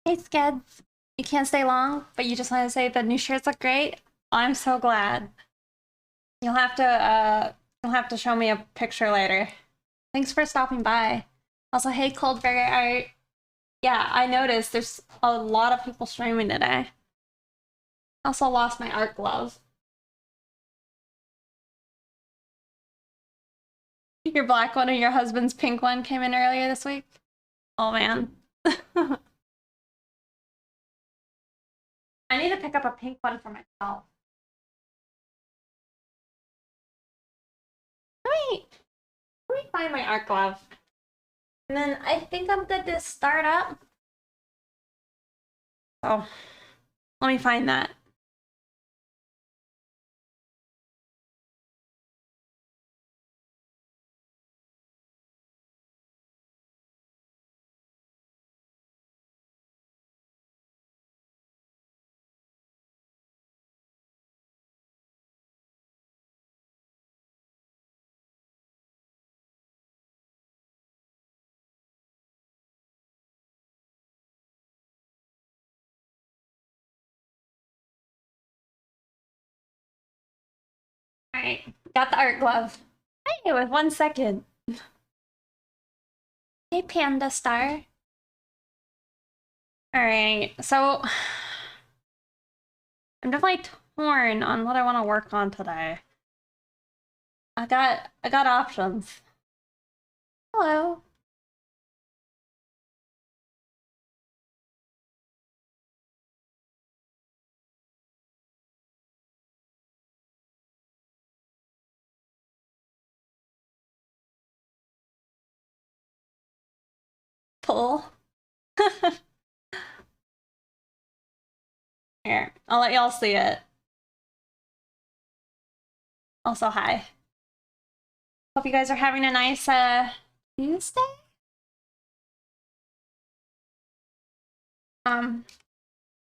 Hey Skids, you can't stay long, but you just want to say the new shirts look great. I'm so glad. You'll have to show me a picture later. Thanks for stopping by. Also, hey Coldberger, yeah, I noticed there's a lot of people streaming today. Also lost my art glove. Your black one and your husband's pink one came in earlier this week. Oh man. I need to pick up a pink one for myself. Wait. Let me find my art glove. And then I think I'm good to start up. Oh, let me find that. All right, got the art glove. Hey, with 1 second. Hey, Panda Star. All right, so I'm definitely torn on what I want to work on today. I got options. Hello. Pull. Here, I'll let y'all see it. Also, hi. Hope you guys are having a nice Tuesday. All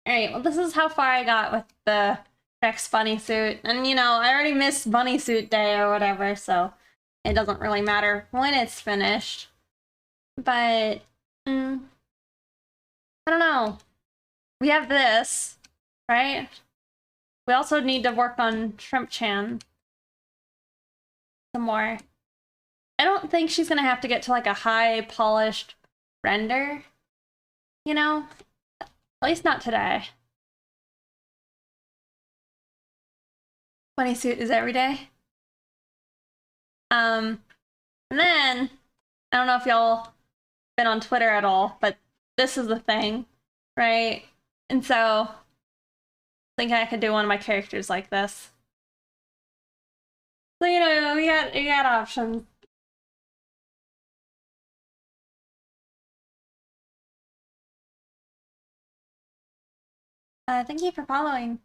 right, well, this is how far I got with the Rex bunny suit. And, you know, I already missed bunny suit day or whatever, so it doesn't really matter when it's finished. But, I don't know. We have this, right? We also need to work on Shrimp Chan some more. I don't think she's gonna have to get to like a high polished render, you know? At least not today. Bunny suit is every day. And then I don't know if y'all been on Twitter at all, but this is the thing, right? And so I think I could do one of my characters like this. So you know, you got options. Thank you for following.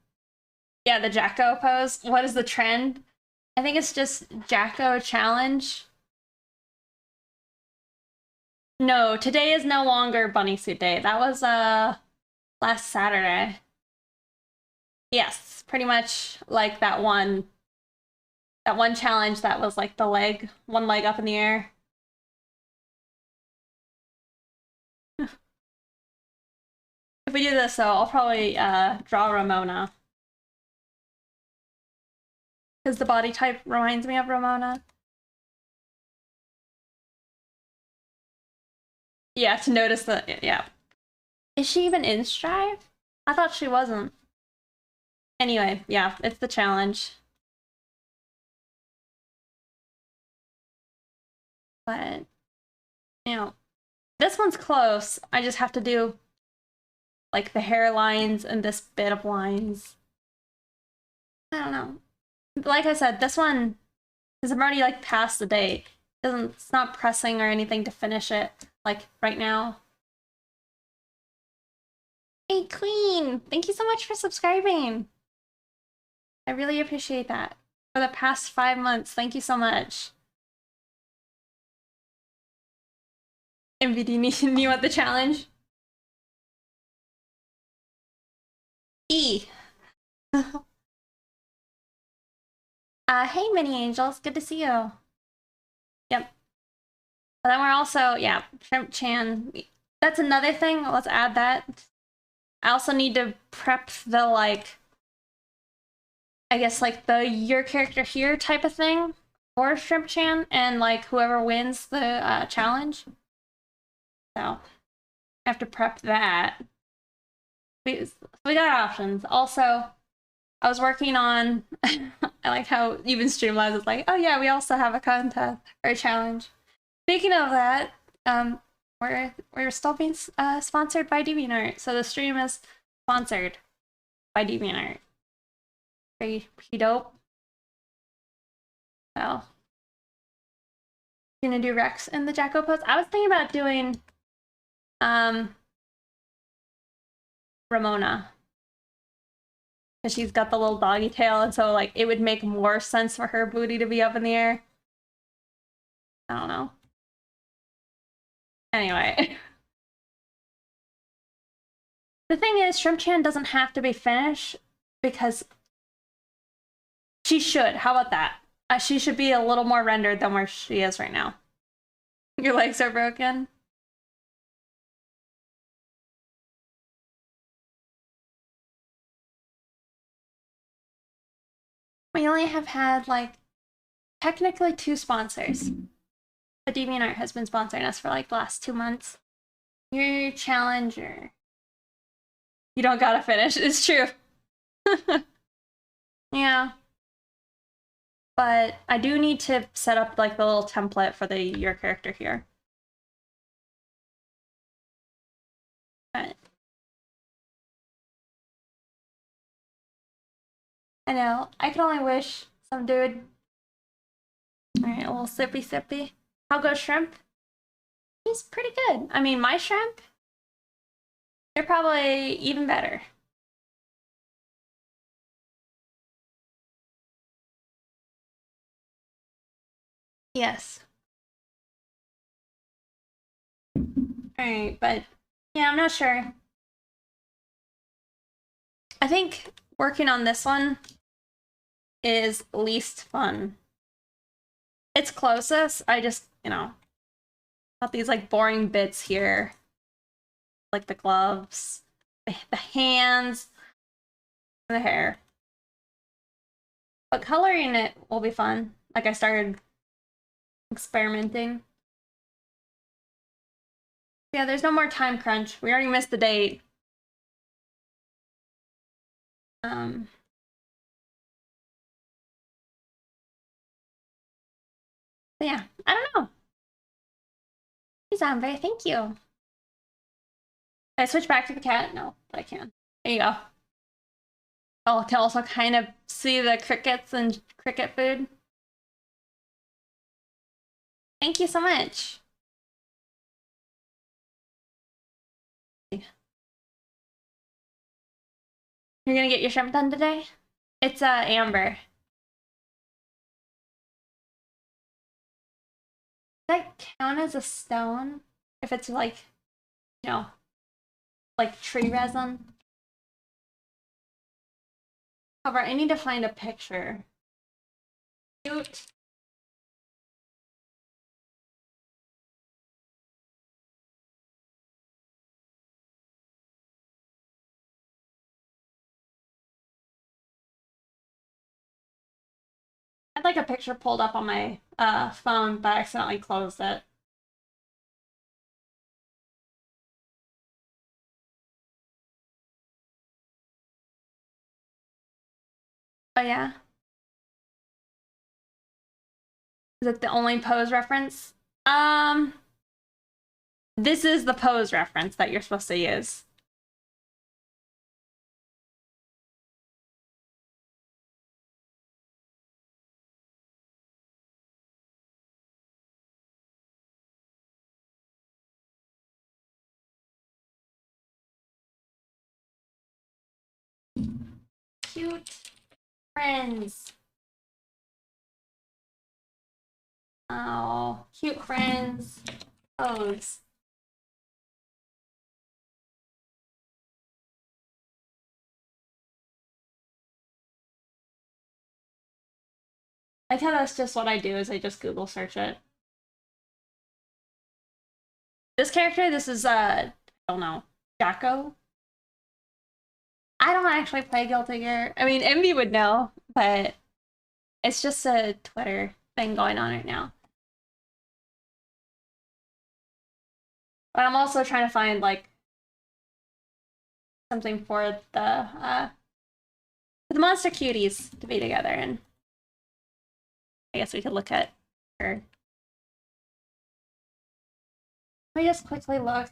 Yeah, the Jacko pose. What is the trend? I think it's just Jacko challenge. No, today is no longer bunny suit day. That was last Saturday. Yes, pretty much like that one challenge that was like the leg, one leg up in the air. If we do this though, I'll probably draw Ramona. Because the body type reminds me of Ramona. Yeah, to notice that, yeah. Is she even in Strive? I thought she wasn't. Anyway, yeah, it's the challenge. But, you know, this one's close. I just have to do, like, the hairlines and this bit of lines. I don't know. Like I said, this one, because I'm already, like, past the date. It's not pressing or anything to finish it, like, right now. Hey, Queen! Thank you so much for subscribing! I really appreciate that. For the past 5 months, thank you so much. MVD, you want the challenge? E! Hey, Mini Angels, good to see you. Yep. But then we're also, yeah, Shrimp Chan. That's another thing, let's add that. I also need to prep the, like, I guess, like, the your character here type of thing for Shrimp Chan, and, like, whoever wins the challenge. So, I have to prep that. We got options. Also, I was working on, I like how even Streamlabs is like, oh yeah, we also have a contest or a challenge. Speaking of that, we're still being sponsored by DeviantArt, so the stream is sponsored by DeviantArt. Pretty dope. So, you're gonna do Rex in the Jacko pose. I was thinking about doing Ramona, because she's got the little doggy tail, and so like it would make more sense for her booty to be up in the air. I don't know. Anyway. The thing is, Shrimp Chan doesn't have to be finished because she should. How about that? She should be a little more rendered than where she is right now. Your legs are broken? We only have had, like, technically 2 sponsors. But DeviantArt has been sponsoring us for, like, the last 2 months. You're your challenger. You don't gotta finish. It's true. Yeah. But I do need to set up, like, the little template for your character here. But I know. I can only wish some dude. Alright, a little sippy. How goes Shrimp? He's pretty good. I mean, my shrimp, they're probably even better. Yes. Alright, but yeah, I'm not sure. I think working on this one is least fun. It's closest. I just, got these like boring bits here. Like the gloves, the hands, and the hair. But coloring it will be fun. Like I started experimenting. Yeah, there's no more time crunch. We already missed the date. Yeah, I don't know. Hey, Zombie, thank you. Can I switch back to the cat? No, but I can. There you go. Oh, to also kind of see the crickets and cricket food. Thank you so much. You're gonna get your shrimp done today? It's amber. Does that count as a stone? If it's like, like tree resin? However, I need to find a picture. Cute. I had like a picture pulled up on my phone, but I accidentally closed it. But yeah. Is it the only pose reference? This is the pose reference that you're supposed to use. Cute friends. Oh, cute friends. Pose. I think that's just what I do is I just Google search it. This character, this is I don't know, Jacko. I don't actually play Guilty Gear. I mean, Envy would know, but it's just a Twitter thing going on right now. But I'm also trying to find like something for the monster cuties to be together, and I guess we could look at her. Let me just quickly look.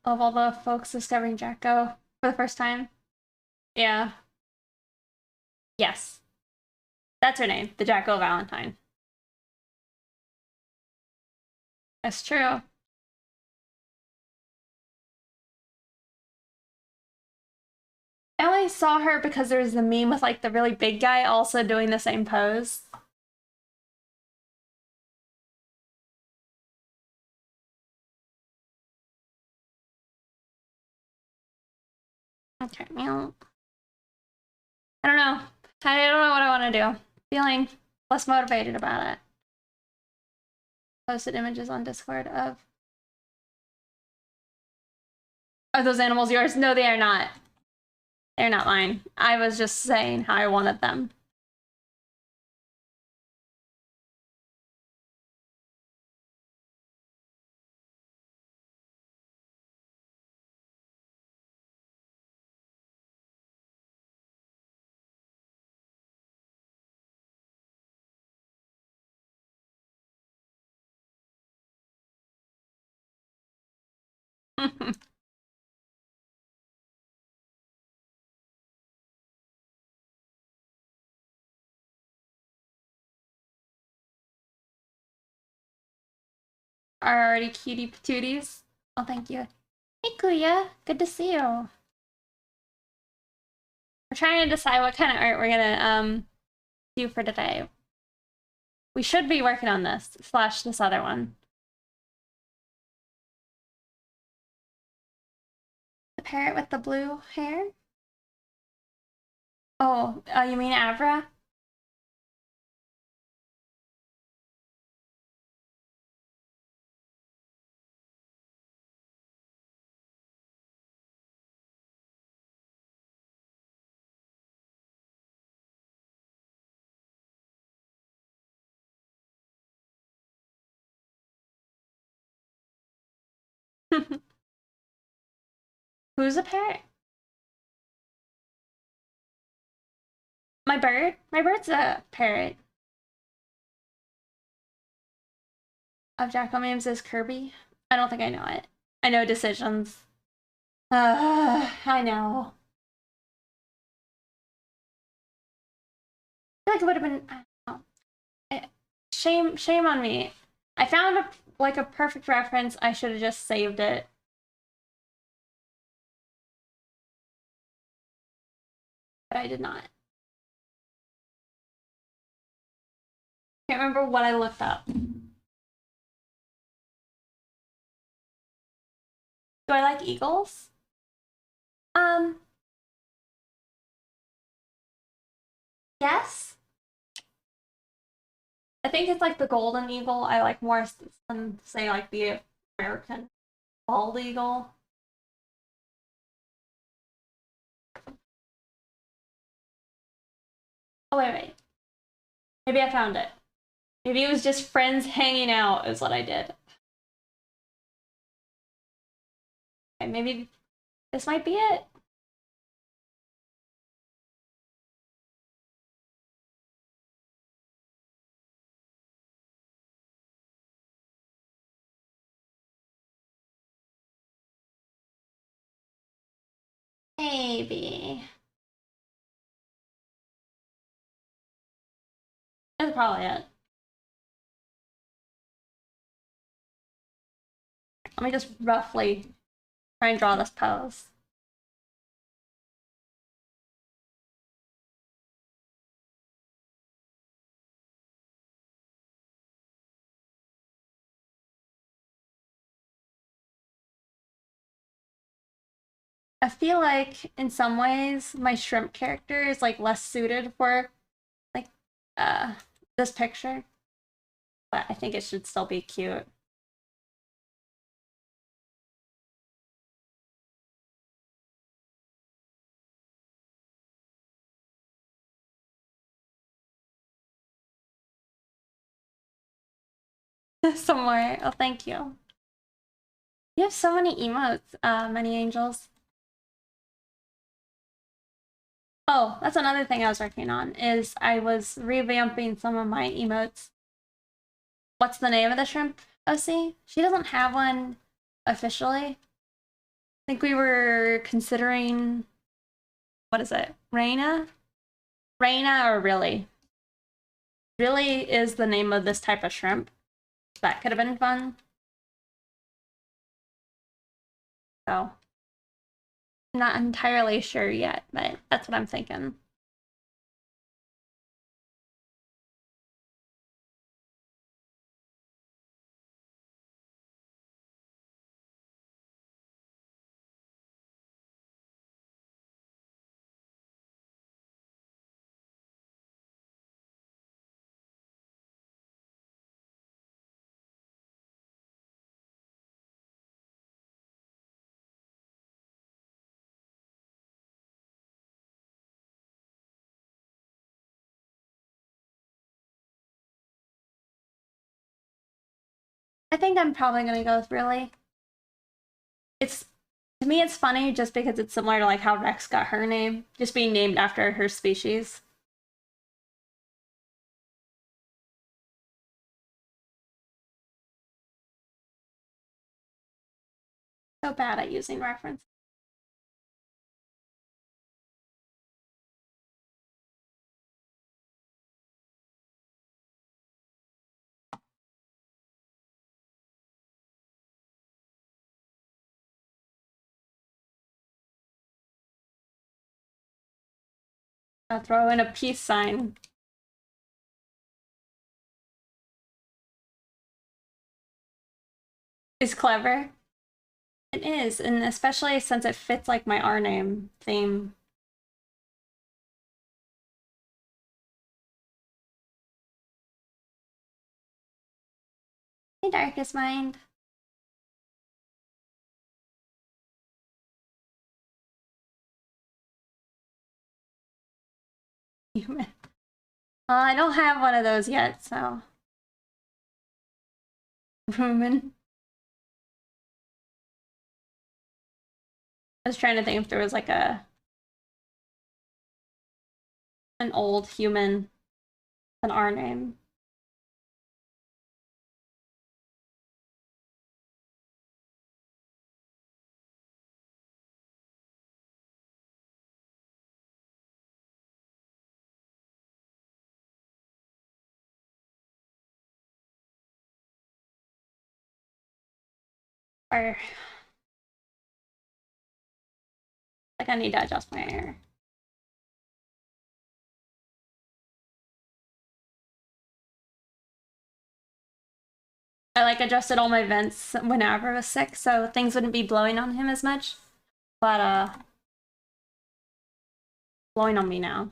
Of all the folks discovering Jacko for the first time. Yeah. Yes. That's her name, the Jacko Valentine. That's true. I only saw her because there was the meme with like the really big guy also doing the same pose. Okay, well, I don't know. I don't know what I want to do. Feeling less motivated about it. Posted images on Discord of. Are those animals yours? No, they are not. They're not mine. I was just saying how I wanted them. Are already cutie patooties. Oh, thank you. Hey, Kuya. Good to see you. We're trying to decide what kind of art we're gonna do for today. We should be working on this, slash this other one. The parrot with the blue hair? Oh, you mean Avra? Who's a parrot? My bird? My bird's a parrot. Of Jacko memes is Kirby? I don't think I know it. I know decisions. I know. I feel like it would have been. I don't know. Shame on me. I found like a perfect reference. I should have just saved it. But I did not. Can't remember what I looked up. Do I like eagles? Yes. I think it's like the golden eagle I like more than say like the American bald eagle. Oh wait. Maybe I found it. Maybe it was just friends hanging out is what I did. Okay, maybe this might be it. Maybe. That's probably it. Let me just roughly try and draw this pose. I feel like in some ways my shrimp character is like less suited for like uh this picture, but I think it should still be cute. Somewhere. Oh, thank you. You have so many emotes, many angels. Oh, that's another thing I was working on, is I was revamping some of my emotes. What's the name of the shrimp, OC? She doesn't have one officially. I think we were considering, what is it? Reina? Reina or Really? Really is the name of this type of shrimp. That could have been fun. So, not entirely sure yet, but that's what I'm thinking. I think I'm probably gonna go with Really. It's, to me, it's funny just because it's similar to like how Rex got her name, just being named after her species. So bad at using reference. I'll throw in a peace sign. Is clever. It is, and especially since it fits like my R name theme. Hey, Darkest Mind. Human. I don't have one of those yet, so. Human. I was trying to think if there was like an old human, an R name. Or like I need to adjust my hair. I like adjusted all my vents when Avra was sick, so things wouldn't be blowing on him as much. But blowing on me now.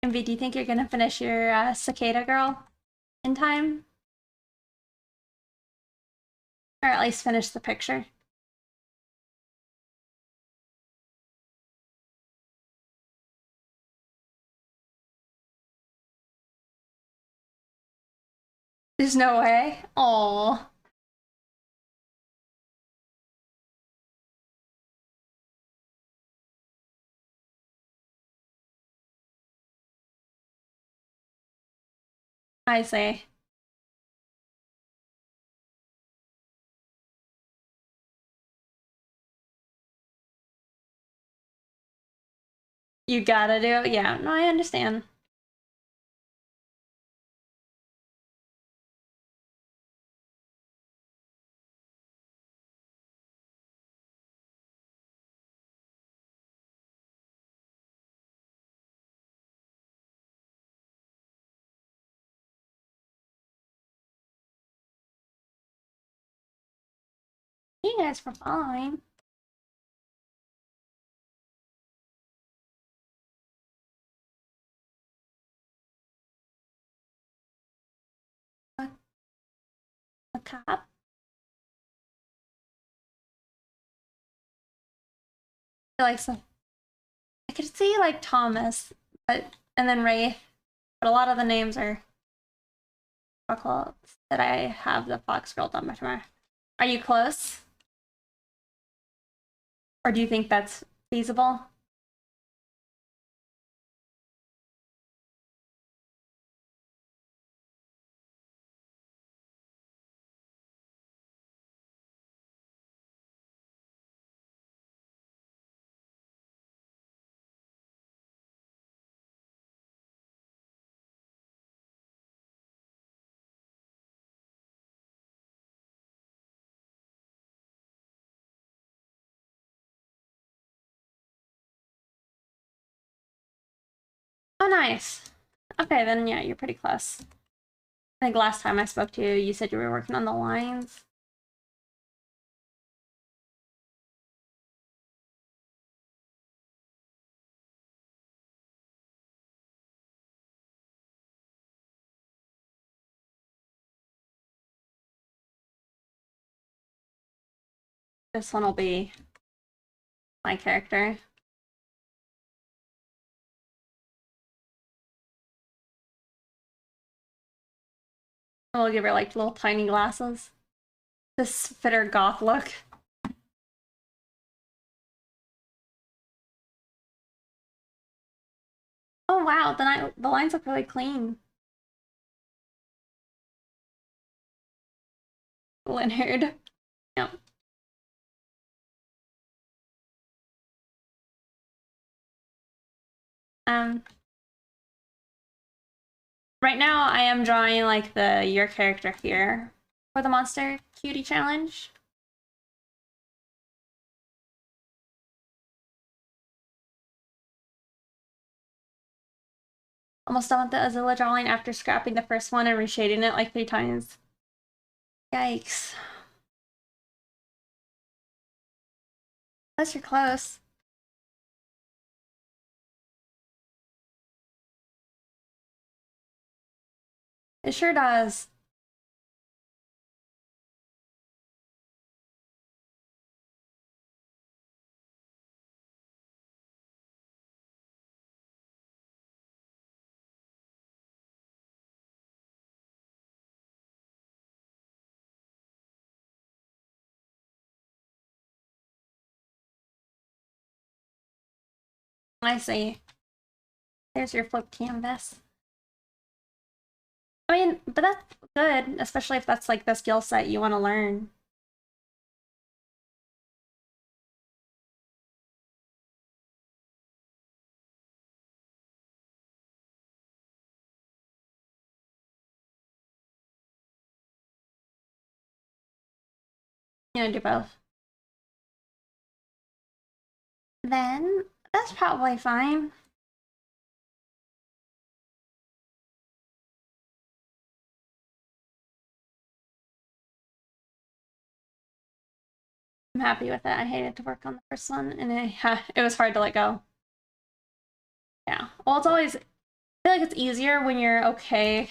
Envy, do you think you're gonna finish your cicada girl in time? Or at least finish the picture? There's no way. Oh. I say. You gotta do it. Yeah, no, I understand. Thank you guys for following. A cop. Like so, I could see like Thomas, but and then Wraith, but a lot of the names are quotes that I have the Fox Girl done by tomorrow. Are you close? Or do you think that's feasible? Oh, nice. Okay, then yeah, you're pretty close. I think last time I spoke to you, you said you were working on the lines. This one will be my character. We'll give her like little tiny glasses. This fit her goth look. Oh wow, the lines look really clean. Leonard. Yep. Um, right now I am drawing like your character here for the Monster Cutie Challenge. Almost done with the Azula drawing after scrapping the first one and reshading it like 3 times. Yikes. Unless you're close. It sure does. I see. There's your flip canvas. I mean, but that's good, especially if that's like the skill set you want to learn. You know, do both. Then that's probably fine. I'm happy with it. I hated to work on the first one, and it was hard to let go. Yeah. Well, it's always, I feel like it's easier when you're okay.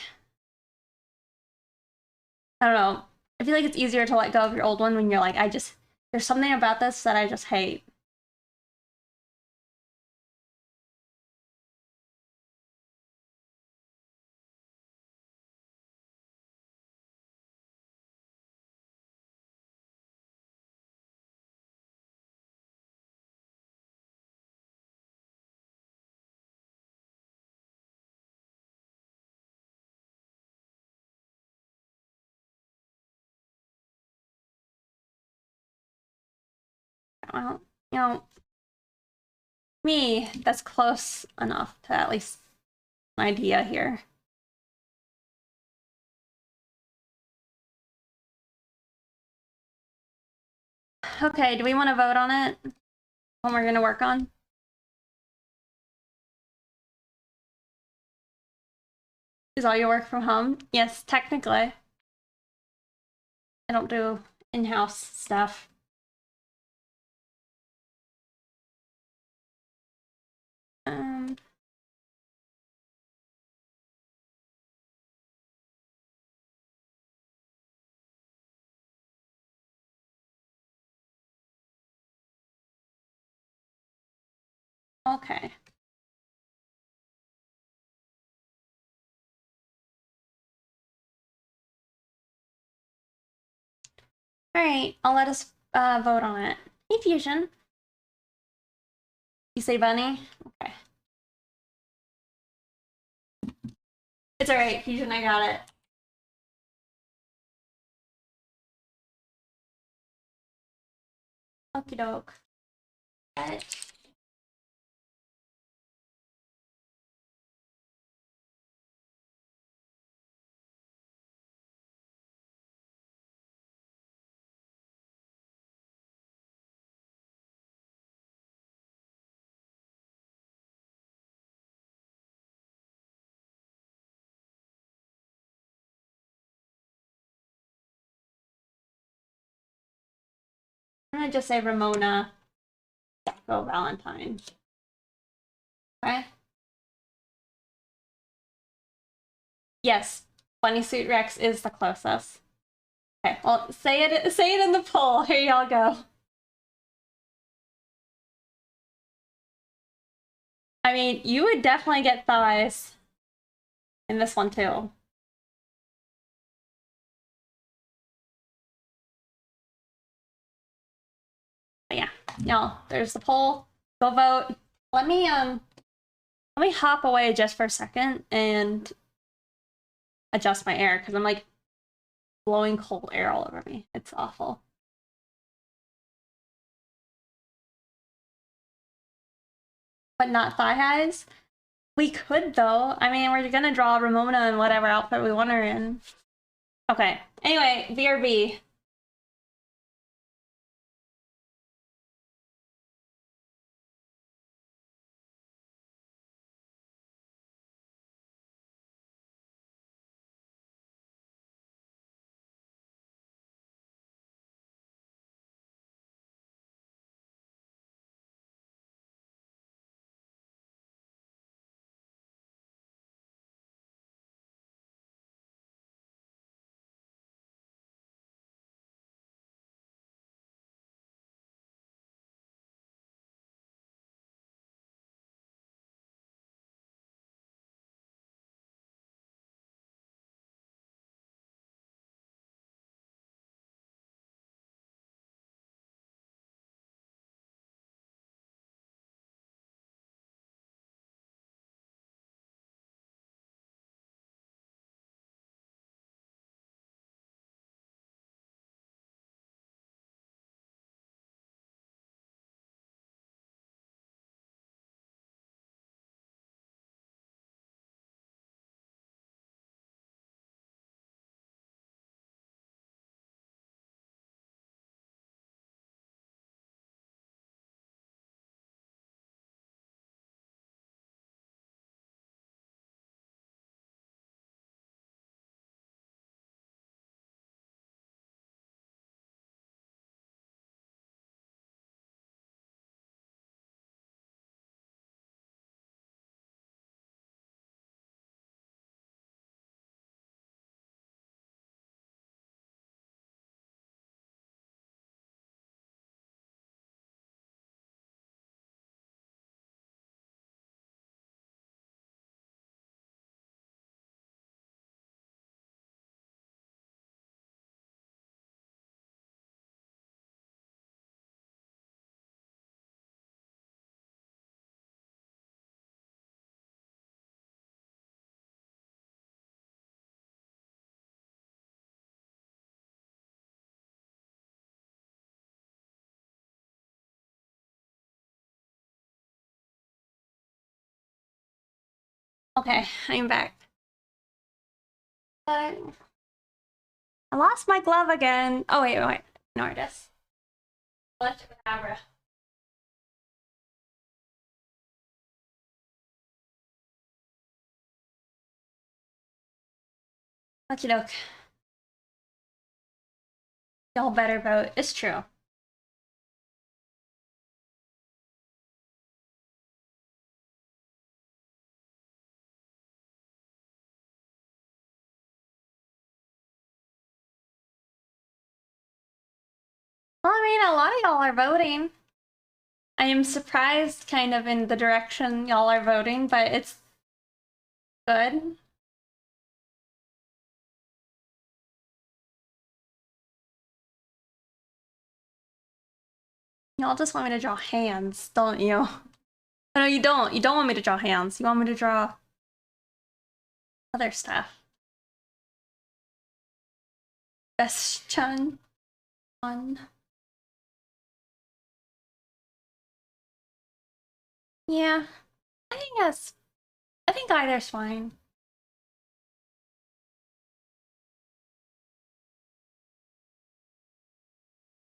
I don't know. I feel like it's easier to let go of your old one when you're like, there's something about this that I just hate. Well, you know, me, that's close enough to at least an idea here. Okay, do we want to vote on it? What we're gonna work on? Is all your work from home? Yes, technically. I don't do in-house stuff. Okay. All right, I'll let us vote on it. Hey, Fusion. You say bunny? Okay. It's all right, Fusion, I got it. Okie doke. Got it. I'm gonna just say Ramona Sacco Valentine. Okay. Yes, Bunny Suit Rex is the closest. Okay, well, say it in the poll. Here y'all go. I mean, you would definitely get thighs in this one too. But yeah, y'all, there's the poll. Go vote. Let me hop away just for a second and adjust my air because I'm like blowing cold air all over me. It's awful. But not thigh highs. We could though. I mean, we're gonna draw Ramona in whatever outfit we want her in. Okay. Anyway, BRB. Okay, I'm back. But I lost my glove again. Oh, wait. Ignore this. Electrocabra. Okie doke. Y'all better vote. It's true. Well, I mean, a lot of y'all are voting. I am surprised kind of in the direction y'all are voting, but it's good. Y'all just want me to draw hands, don't you? Oh, no, you don't. You don't want me to draw hands. You want me to draw other stuff. Best Chun. Fun. Yeah. I think either's fine.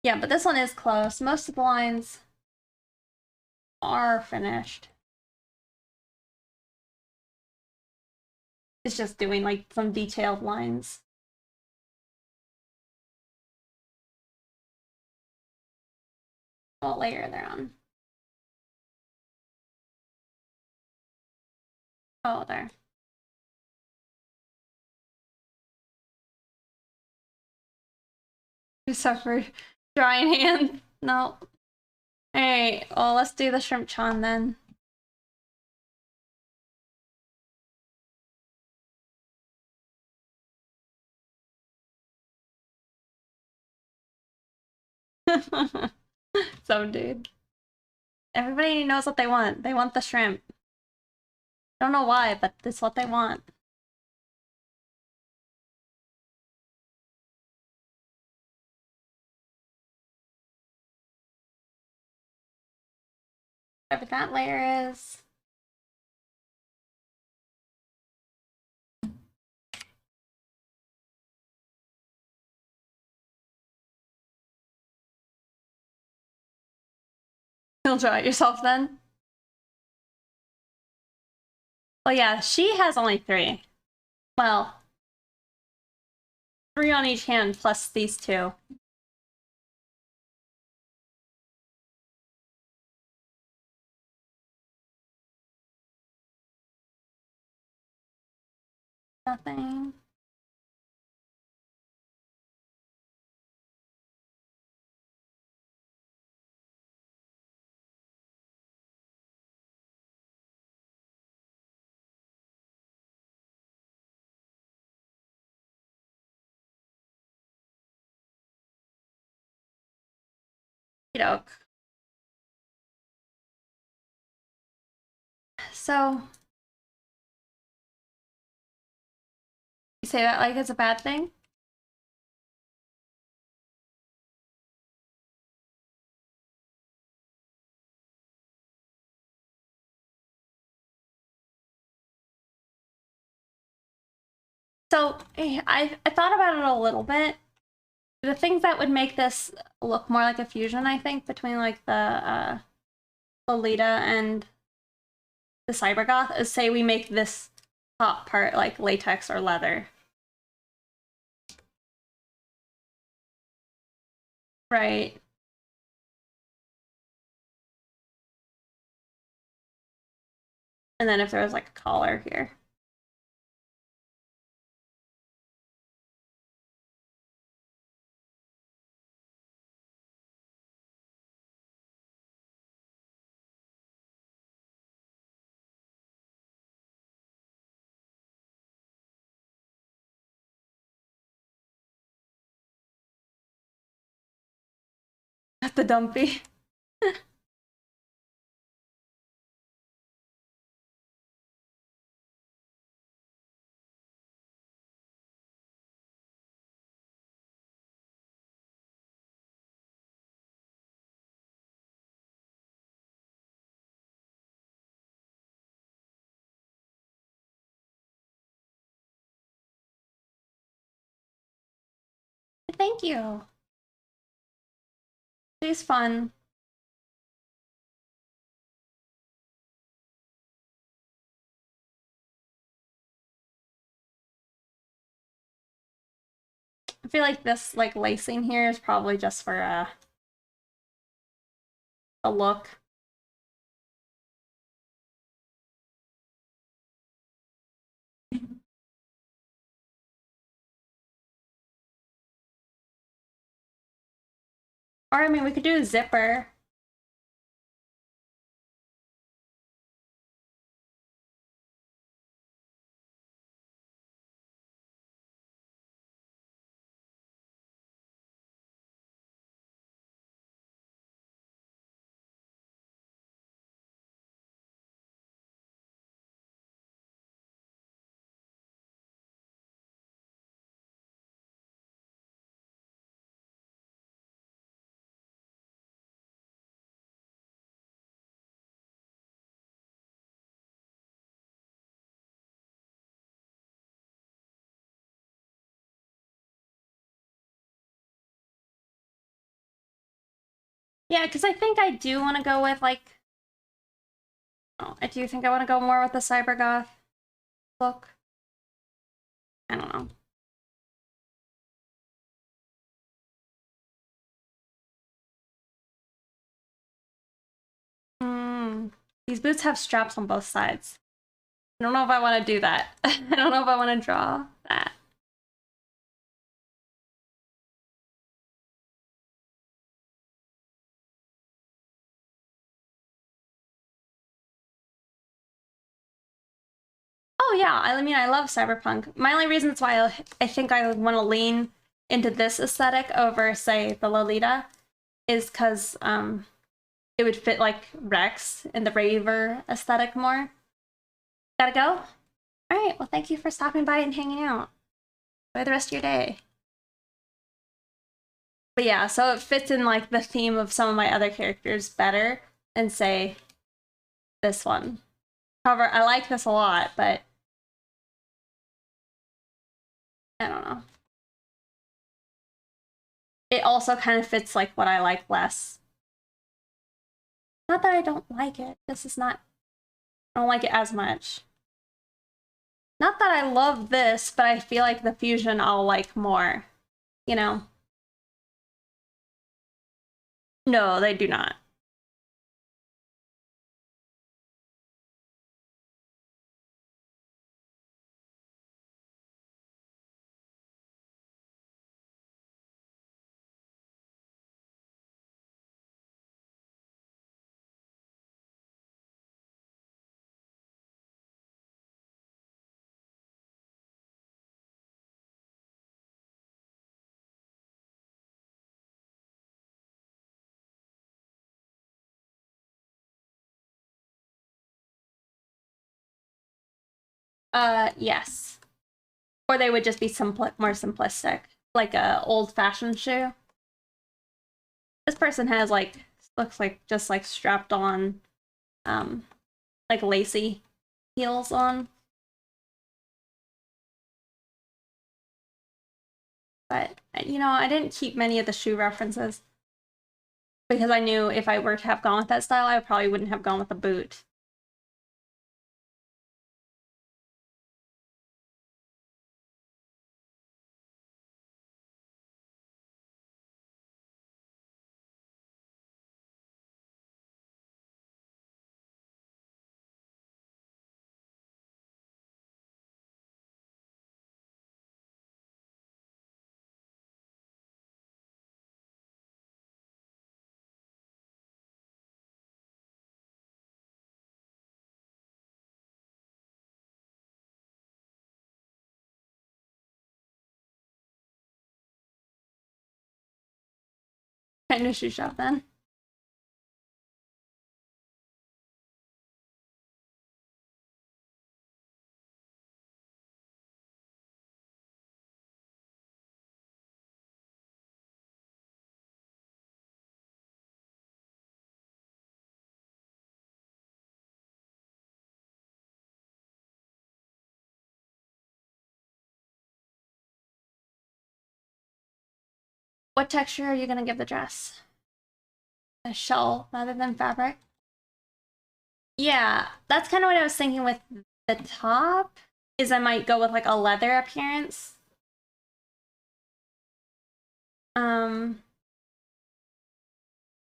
Yeah, but this one is close. Most of the lines are finished. It's just doing like some detailed lines. What layer they're on. Oh, there. You suffered drying hand. No. Alright, well, let's do the shrimp chan then. So, dude. Everybody knows what they want. They want the shrimp. Don't know why, but it's what they want. Whatever that layer is. You'll draw it yourself then? Well, yeah, she has only 3. Well, 3 on each hand plus these 2. Nothing. Doke. So, you say that like it's a bad thing? So, I thought about it a little bit. The things that would make this look more like a fusion, I think, between like the Lolita and the Cybergoth is say we make this top part like latex or leather. Right. And then if there was like a collar here. At the dumpy. thank you. She's fun. I feel like this like lacing here is probably just for a look. Or I mean, we could do a zipper. Yeah, because I think I do want to go with like, oh, I do think I want to go more with the cybergoth look. I don't know. These boots have straps on both sides. I don't know if I want to do that. I don't know if I want to draw that. Oh yeah, I mean, I love cyberpunk. My only reasons why I think I want to lean into this aesthetic over, say, the Lolita is because it would fit like Rex in the Raver aesthetic more. Gotta go? All right, well, thank you for stopping by and hanging out. Enjoy the rest of your day. But yeah, so it fits in like the theme of some of my other characters better than, say, this one. However, I like this a lot, but I don't know. It also kind of fits like what I like less. Not that I don't like it. This is not, I don't like it as much. Not that I love this, but I feel like the fusion I'll like more. You know? No, they do not. Yes. Or they would just be more simplistic, like a old-fashioned shoe. This person has like, looks like just like strapped on, like lacy heels on. But, you know, I didn't keep many of the shoe references because I knew if I were to have gone with that style, I probably wouldn't have gone with a boot. Kind of shoe shop then. What texture are you gonna give the dress? A shell rather than fabric? Yeah, that's kind of what I was thinking with the top, is I might go with like a leather appearance. But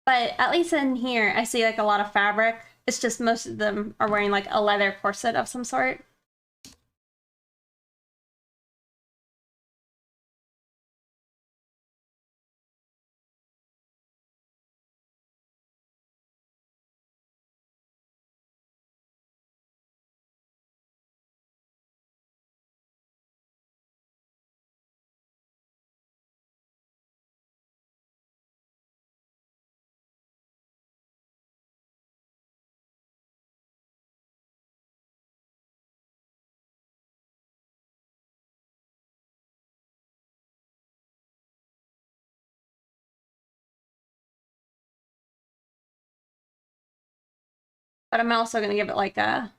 at least in here, I see like a lot of fabric. It's just most of them are wearing like a leather corset of some sort. But I'm also gonna give it like a,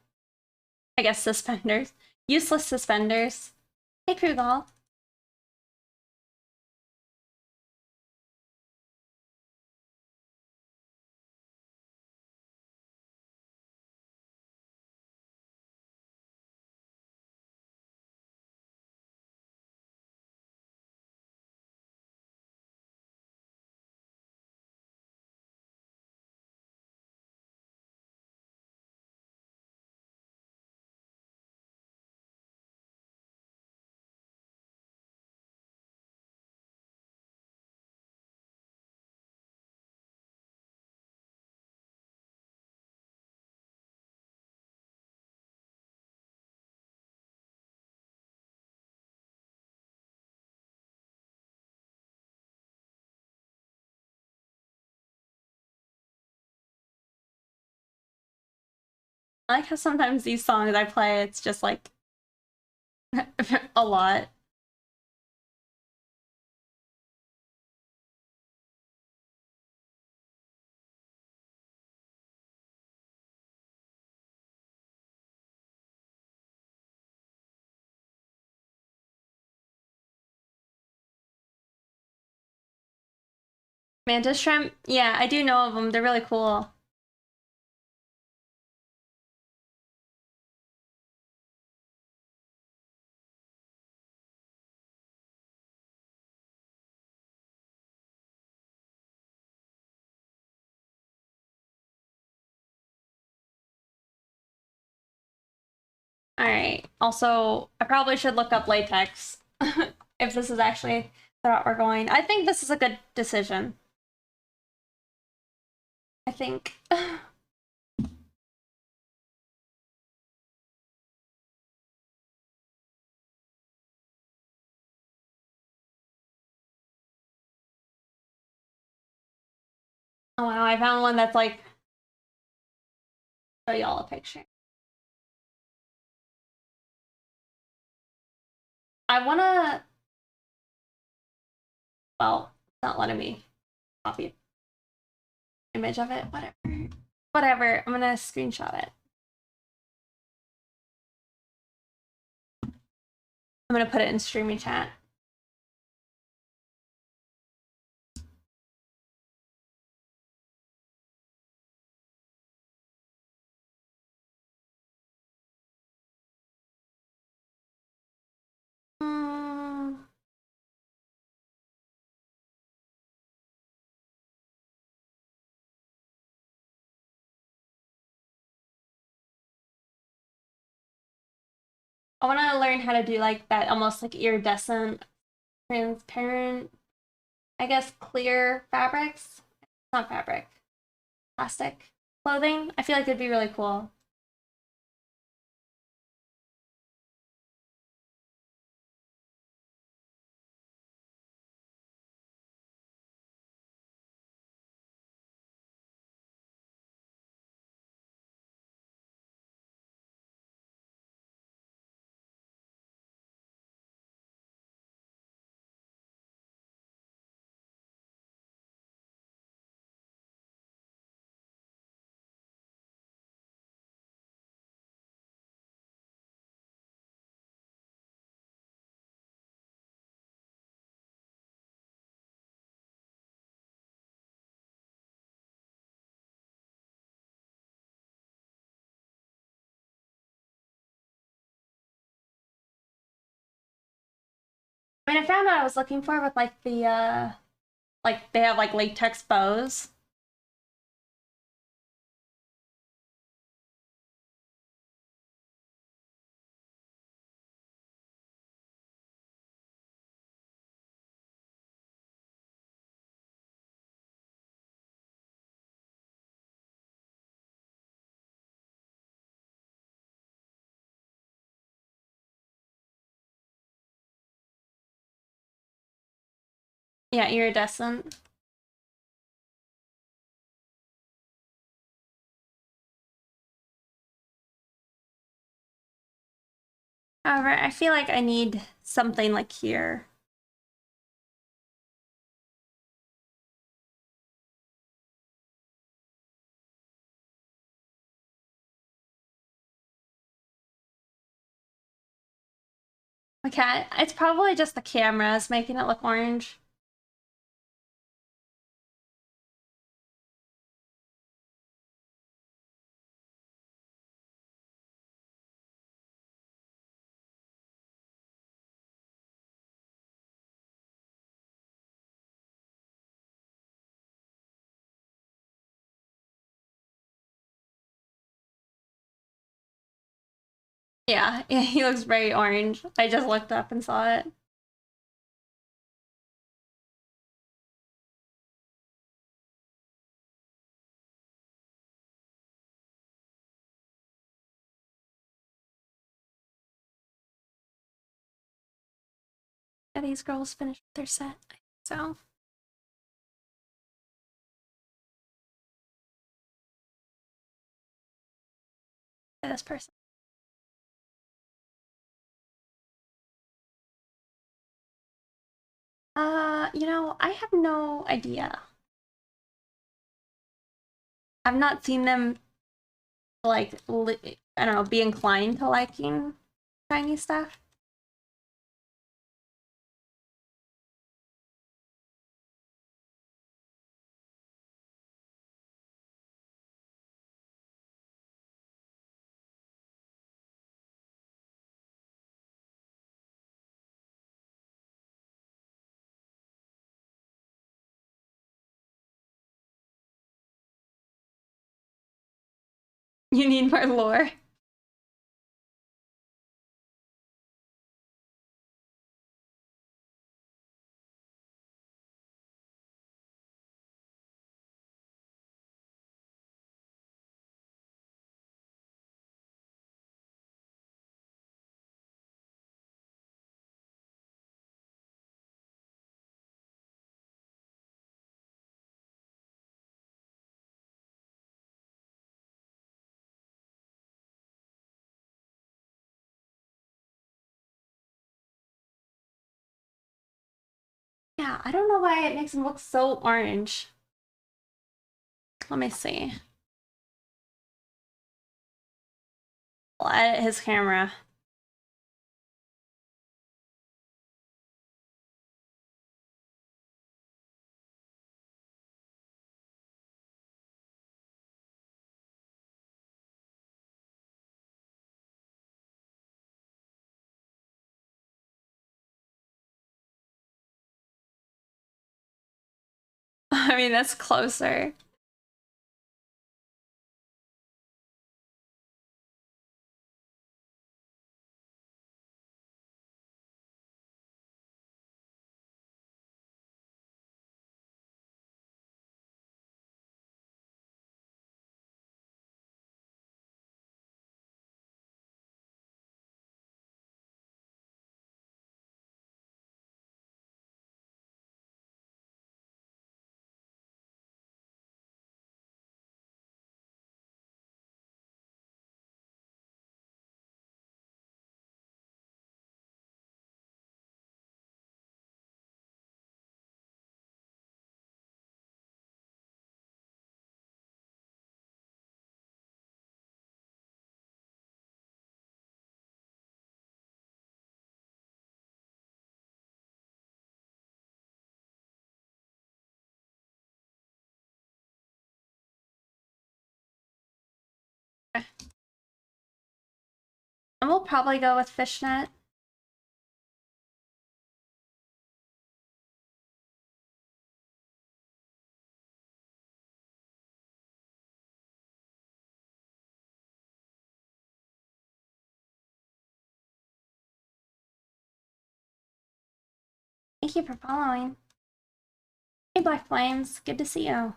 I guess, suspenders. Useless suspenders. Hey, Krugal. I like how sometimes these songs I play, it's just like a lot. Mantis shrimp? Yeah, I do know of them. They're really cool. All right. Also, I probably should look up latex if this is actually the route we're going. I think this is a good decision. I think. Oh wow, I found one that's like, show y'all a picture. I wanna, well, it's not letting me copy an image of it. Whatever. Whatever. I'm gonna screenshot it. I'm gonna put it in streaming chat. I want to learn how to do like that almost like iridescent, transparent, I guess clear fabrics. Not fabric, plastic clothing. I feel like it'd be really cool. I mean, I found what I was looking for with like the like they have like latex bows. Yeah, iridescent. However, I feel like I need something like here. Okay, it's probably just the cameras making it look orange. Yeah, yeah, he looks very orange. I just looked up and saw it. Yeah, these girls finished their set, so. This person. You know, I have no idea. I've not seen them like I don't know, be inclined to liking Chinese stuff. You need more lore. Yeah, I don't know why it makes him look so orange. Let me see. I'll edit his camera. I mean, that's closer. And we'll probably go with fishnet. Thank you for following. Hey, Black Flames. Good to see you.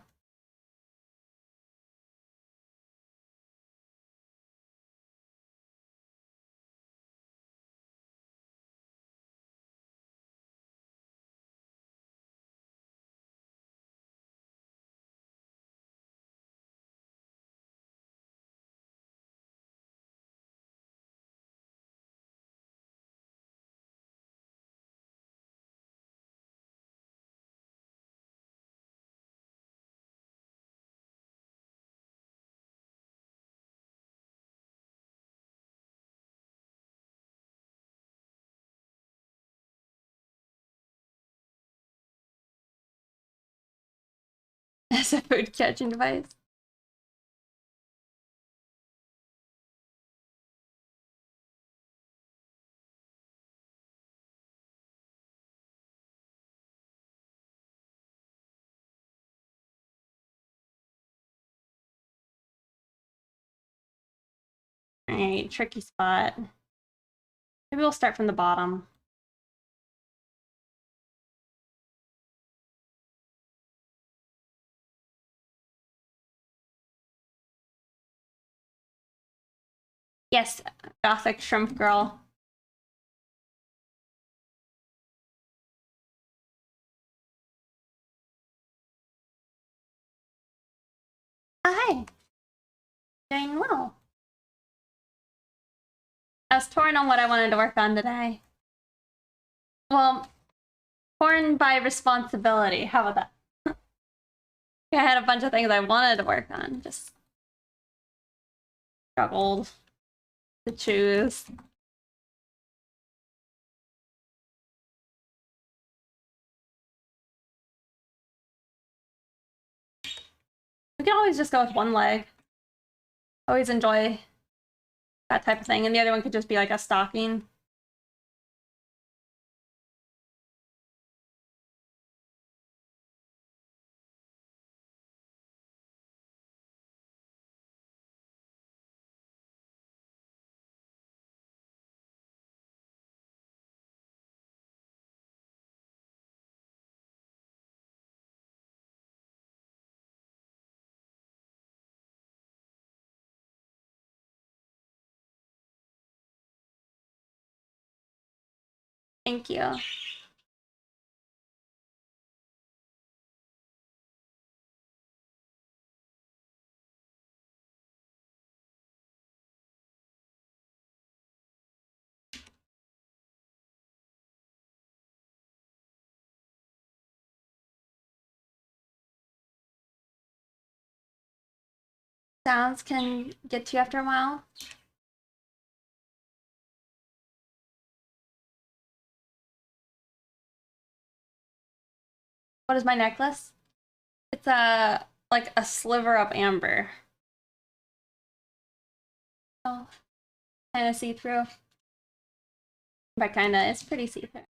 As a food catching device. Alright, tricky spot. Maybe we'll start from the bottom. Yes, Gothic Shrimp Girl. Hi. Doing well. I was torn on what I wanted to work on today. Well, torn by responsibility. How about that? I had a bunch of things I wanted to work on. Just struggled to choose. We can always just go with one leg. Always enjoy that type of thing. And the other one could just be like a stocking. Thank you. Sounds can get to you after a while. What is my necklace? It's a like a sliver of amber. Oh, kind of see-through. But kind of, it's pretty see-through.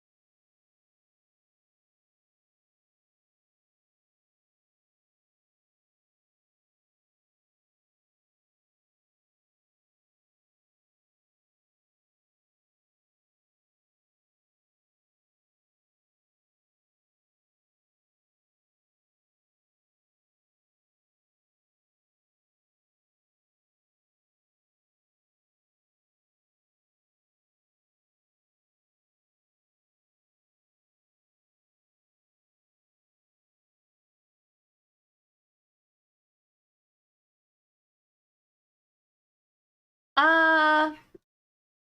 Uh,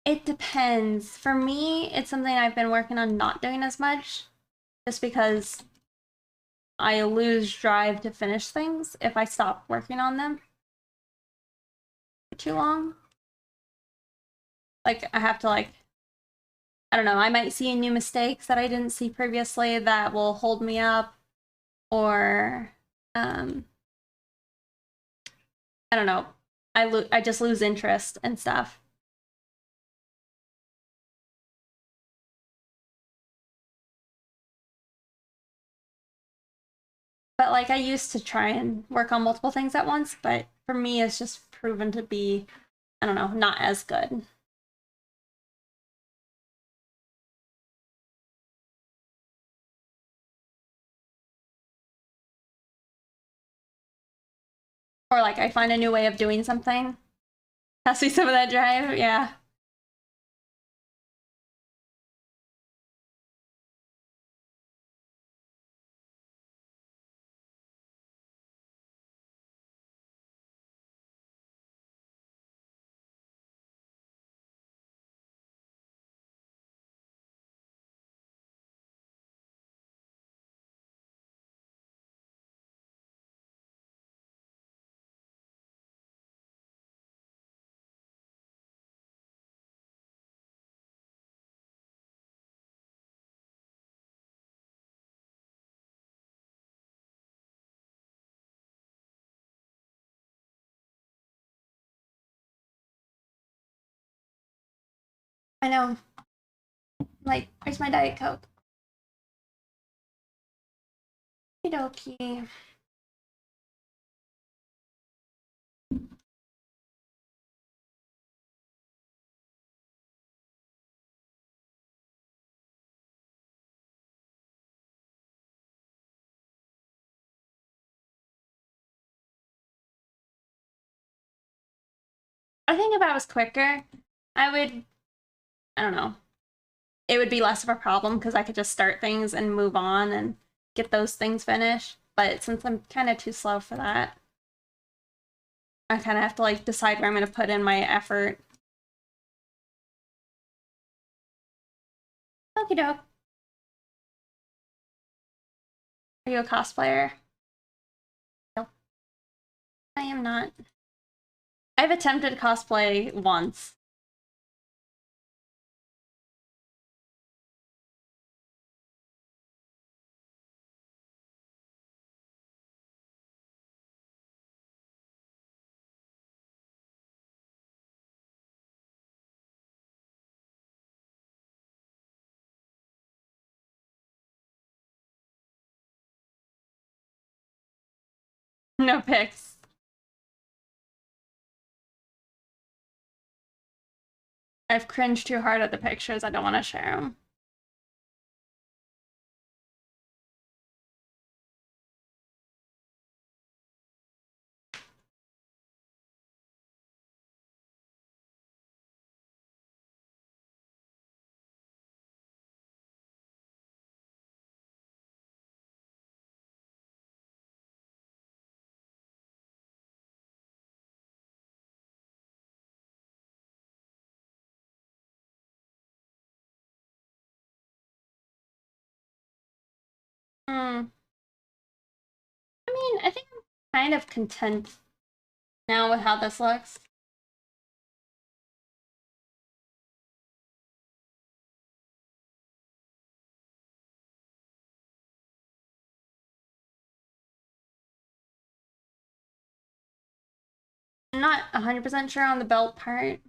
it depends. For me, it's something I've been working on not doing as much, just because I lose drive to finish things if I stop working on them for too long. Like, I have to, like, I don't know, I might see new mistakes that I didn't see previously that will hold me up, or, I don't know, I just lose interest and stuff. But like I used to try and work on multiple things at once, but for me it's just proven to be, I don't know, not as good. Or like I find a new way of doing something. Pass me some of that drive, yeah. I know. Like, where's my Diet Coke? Okie I think if I was quicker, I would, I don't know, it would be less of a problem because I could just start things and move on and get those things finished. But since I'm kind of too slow for that, I kind of have to like decide where I'm going to put in my effort. Okie doke. Are you a cosplayer? No, I am not. I've attempted cosplay once. No pics. I've cringed too hard at the pictures. I don't want to share them. Hmm. I mean, I think I'm kind of content now with how this looks. I'm not 100% sure on the belt part.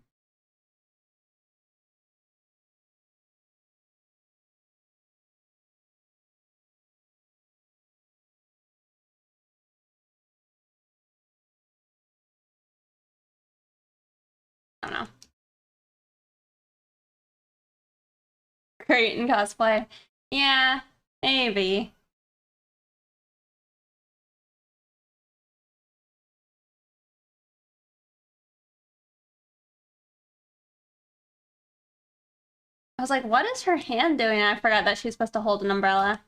I don't know. Great in cosplay. Yeah, maybe. I was like, what is her hand doing? I forgot that she's supposed to hold an umbrella.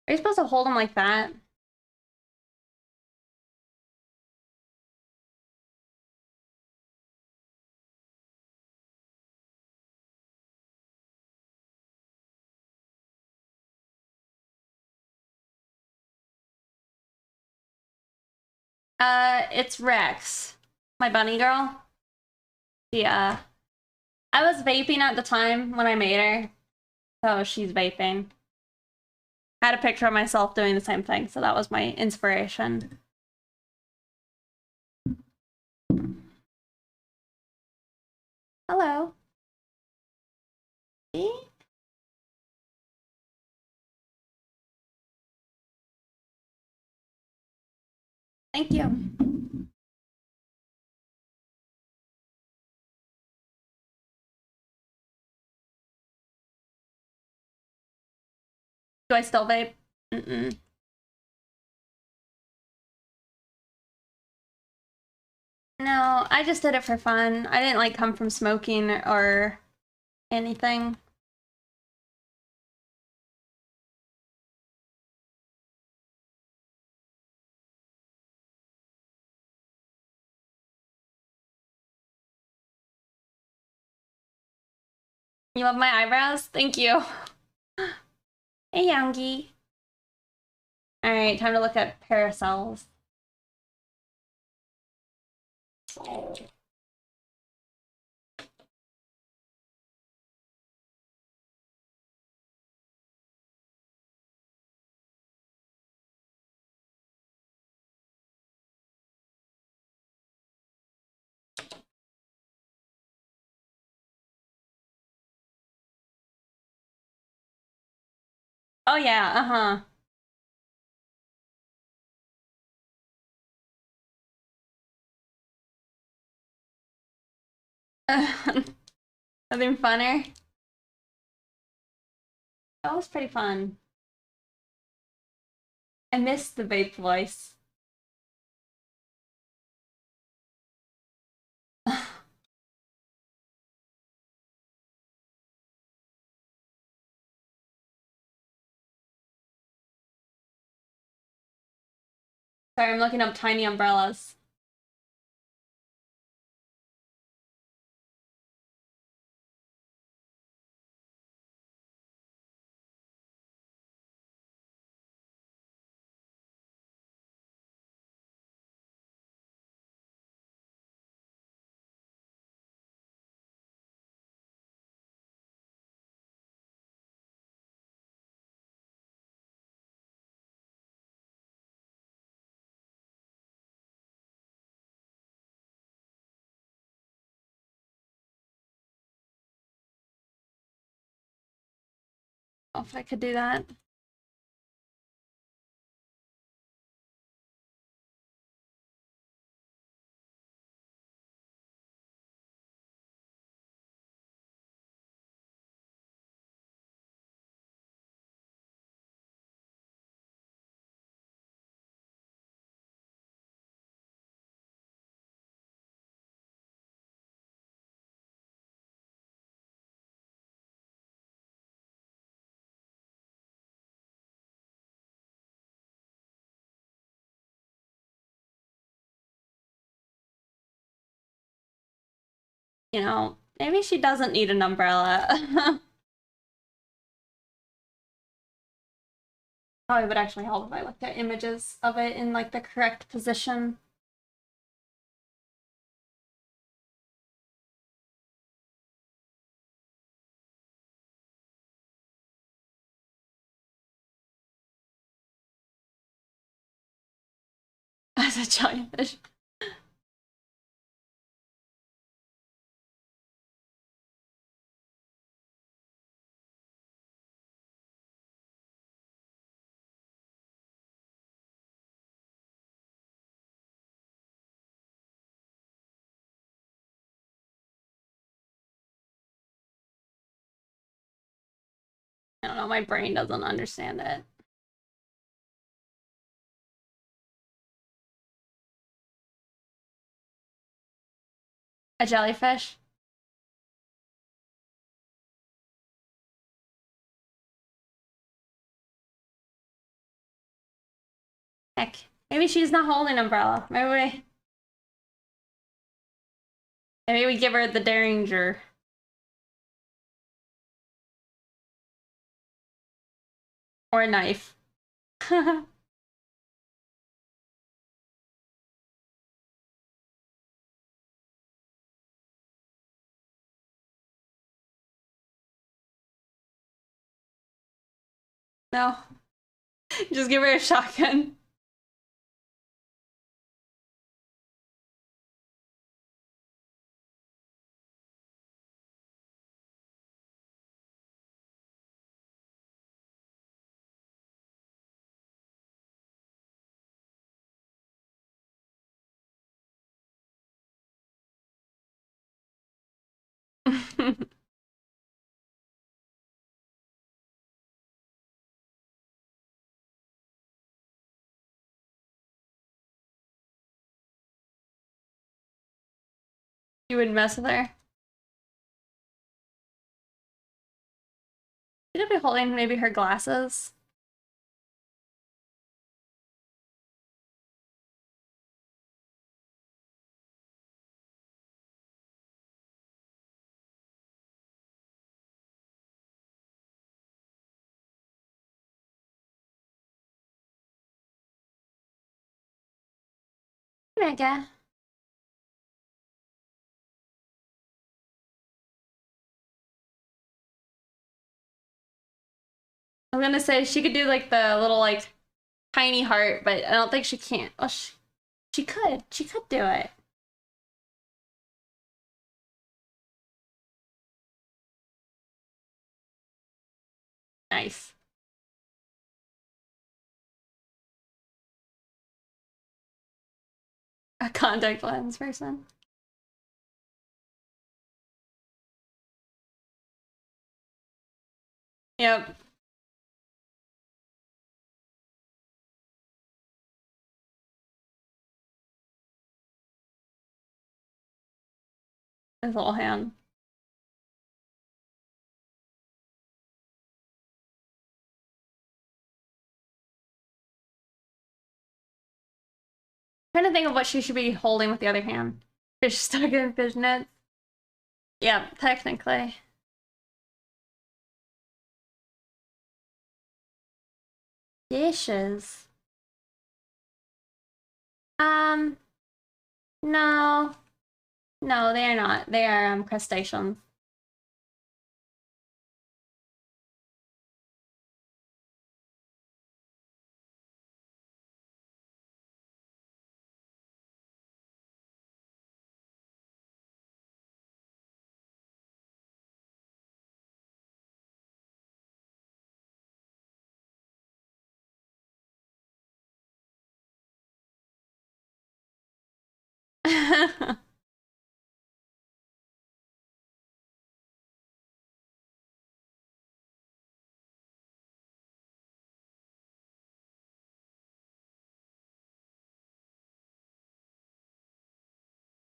Are you supposed to hold them like that? It's Rex, my bunny girl. Yeah. I was vaping at the time when I made her, so she's vaping. I had a picture of myself doing the same thing, so that was my inspiration. Hello. See? Thank you. Do I still vape? Mm-mm. No, I just did it for fun. I didn't like come from smoking or anything. You love my eyebrows? Thank you. Hey, Youngie. All right, time to look at Paracells. Oh yeah, uh-huh. Nothing funner? That was pretty fun. I missed the vape voice. Sorry, I'm looking up tiny umbrellas. Oh, if I could do that. You know, maybe she doesn't need an umbrella. Probably would actually help if I looked at images of it in like the correct position. As a jellyfish. I don't know, my brain doesn't understand it. A jellyfish? Heck, maybe she's not holding an umbrella. Maybe we give her the Derringer. Or a knife. No. Just give her a shotgun. You wouldn't mess with her. She could be holding maybe her glasses. Mega. I'm gonna say she could do like the little like tiny heart, but I don't think she can. Oh, she could. She could do it. Nice. A contact lens person. Yep. His little hand. Trying to think of what she should be holding with the other hand. Fish stuck in fish nets. Yeah, technically. Dishes. Um, no. No, they are not. They are crustaceans.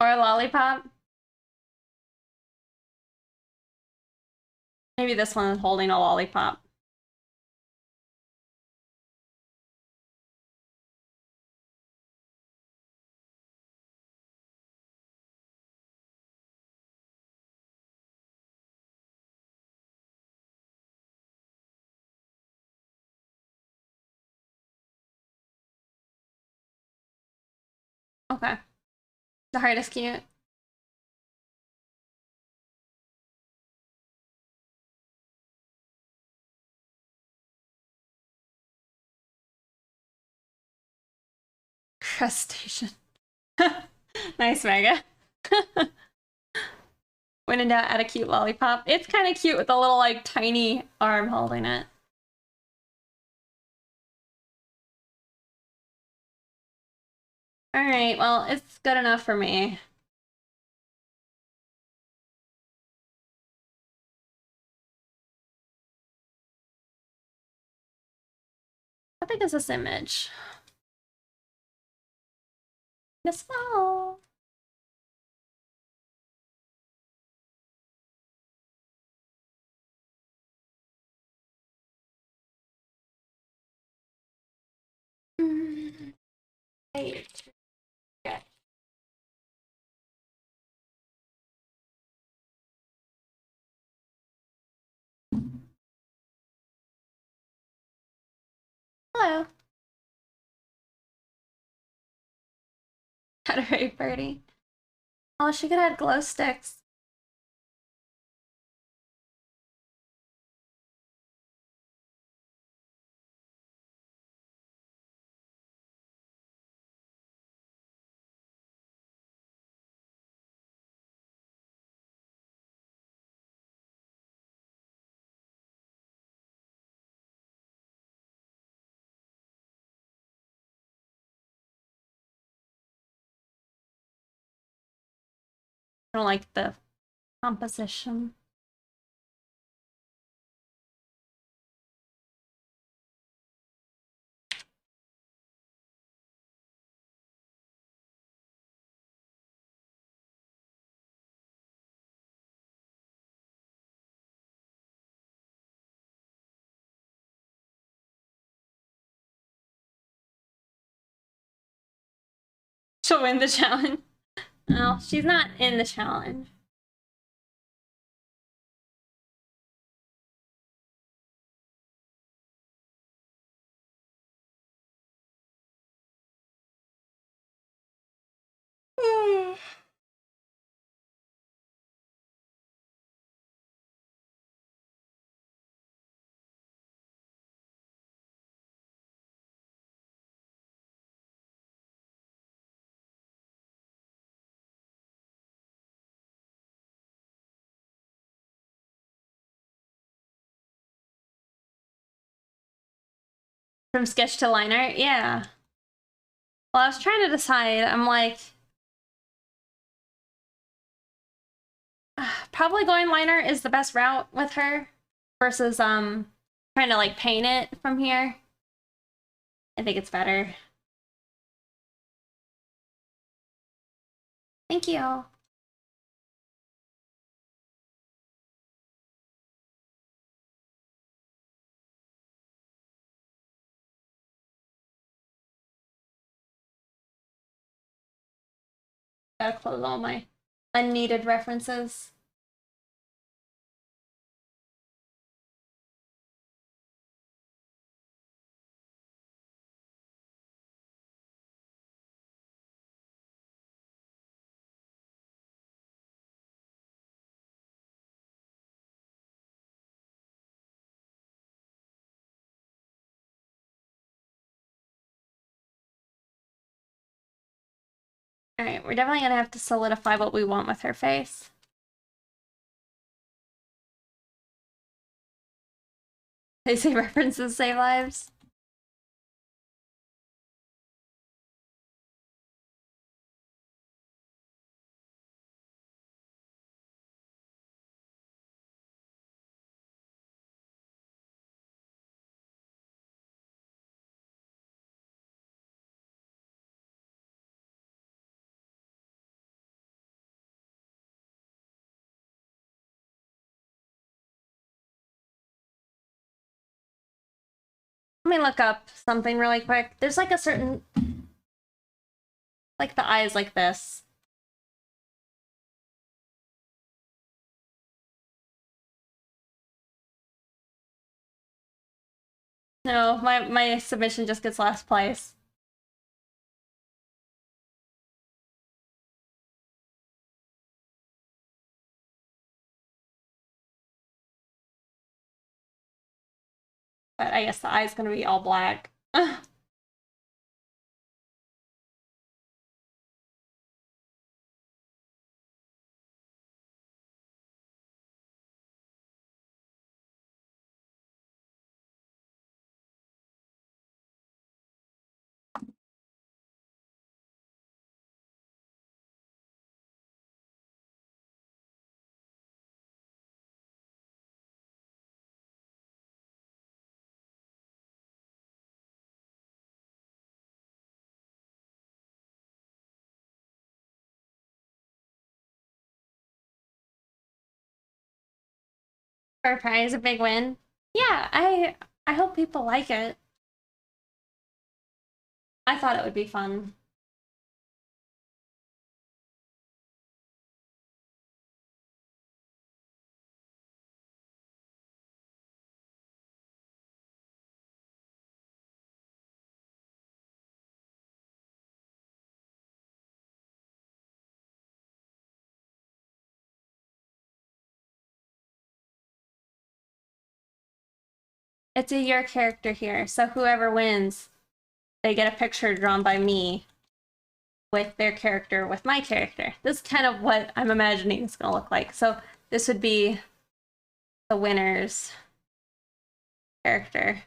Or a lollipop. Maybe this one is holding a lollipop. Okay. The heart is cute. Crustacean. Nice, Mega. When in doubt, add a cute lollipop. It's kind of cute with a little, like, tiny arm holding it. Alright, well, it's good enough for me. How big is this image? This small. Wait. Okay. Hello. Had a very pretty. Oh, she could add glow sticks. I don't like the composition. to win the challenge. No, she's not in the challenge. From sketch to line art? Yeah. Well, I was trying to decide. I'm like, probably going line art is the best route with her versus trying to like paint it from here. I think it's better. Thank you. Gotta close all my unneeded references. Alright, we're definitely gonna have to solidify what we want with her face. They say references save lives. Let me look up something really quick. There's like a certain, like the eyes like this. No, my submission just gets last place. But I guess the eye's gonna be all black. Far Cry is a big win. Yeah, I hope people like it. I thought it would be fun. It's a your character here, so whoever wins, they get a picture drawn by me with their character, with my character. This is kind of what I'm imagining it's gonna look like. So this would be the winner's character.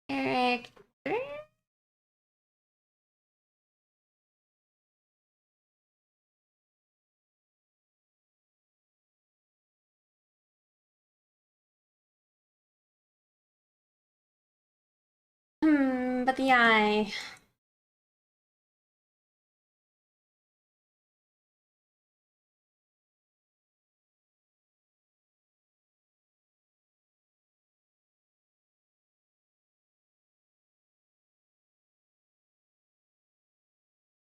Eric. But the eye.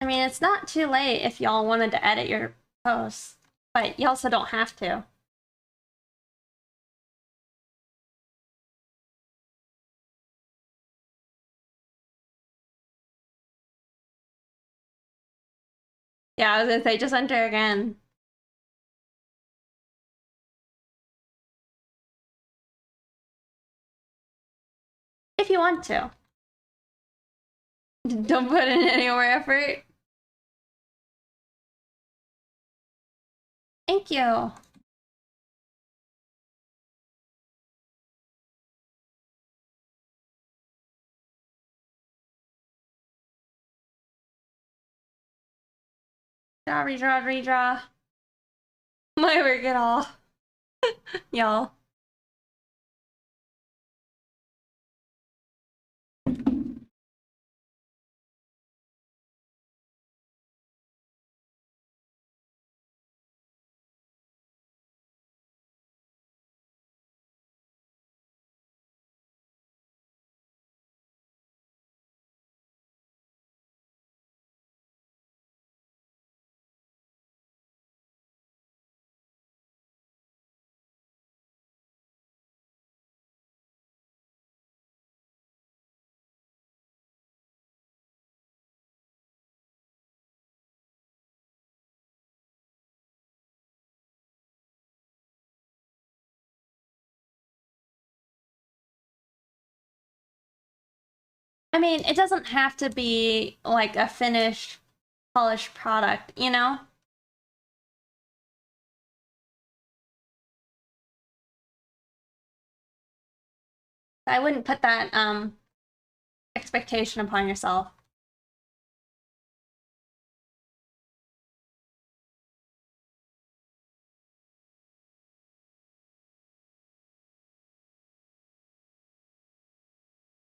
mean, it's not too late if y'all wanted to edit your posts, but you also don't have to. Yeah, I was gonna say, just enter again. If you want to. Don't put in any more effort. Thank you. Draw, redraw, redraw. My work at all. Y'all. I mean, it doesn't have to be like a finished, polished product, you know? I wouldn't put that expectation upon yourself.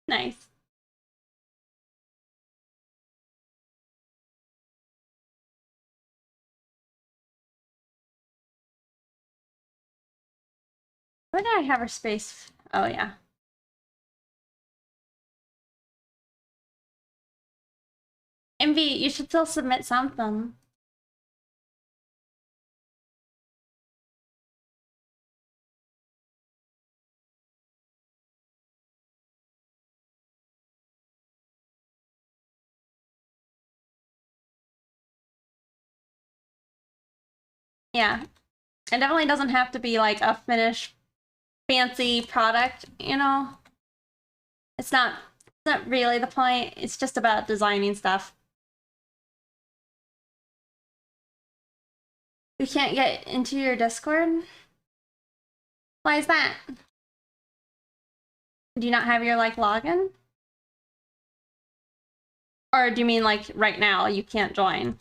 Nice. Where did I have her space? Oh, yeah. Envy, you should still submit something. Yeah. It definitely doesn't have to be like a finished fancy product, you know? It's not really the point. It's just about designing stuff. You can't get into your Discord? Why is that? Do you not have your like login? Or do you mean like right now you can't join?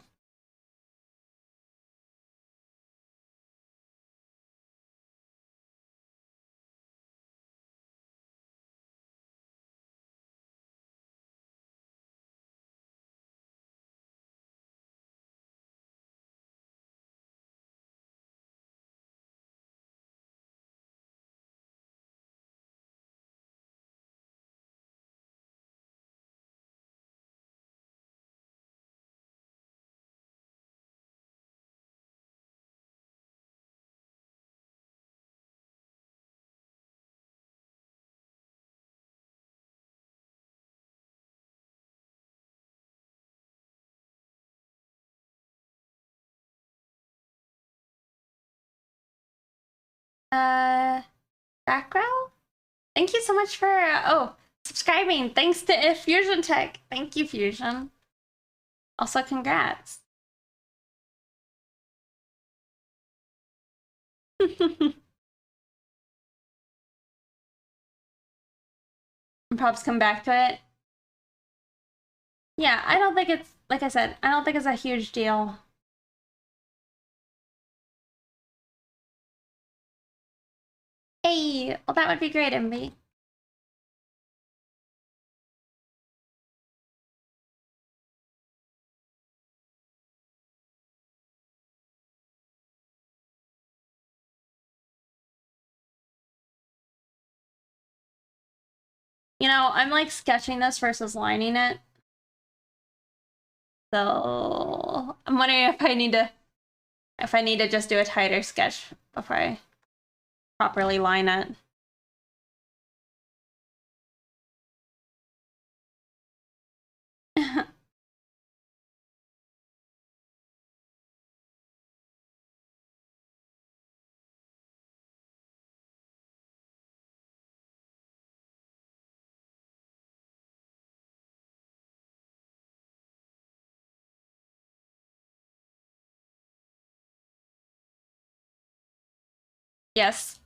Background? Thank you so much for subscribing. Thanks to Fusion Tech. Thank you, Fusion. Also, congrats. Props come back to it. Yeah, I don't think it's, like I said, I don't think it's a huge deal. Hey, well that would be great, Envy. You know, I'm like sketching this versus lining it. So I'm wondering if I need to just do a tighter sketch before I properly line it. Yes.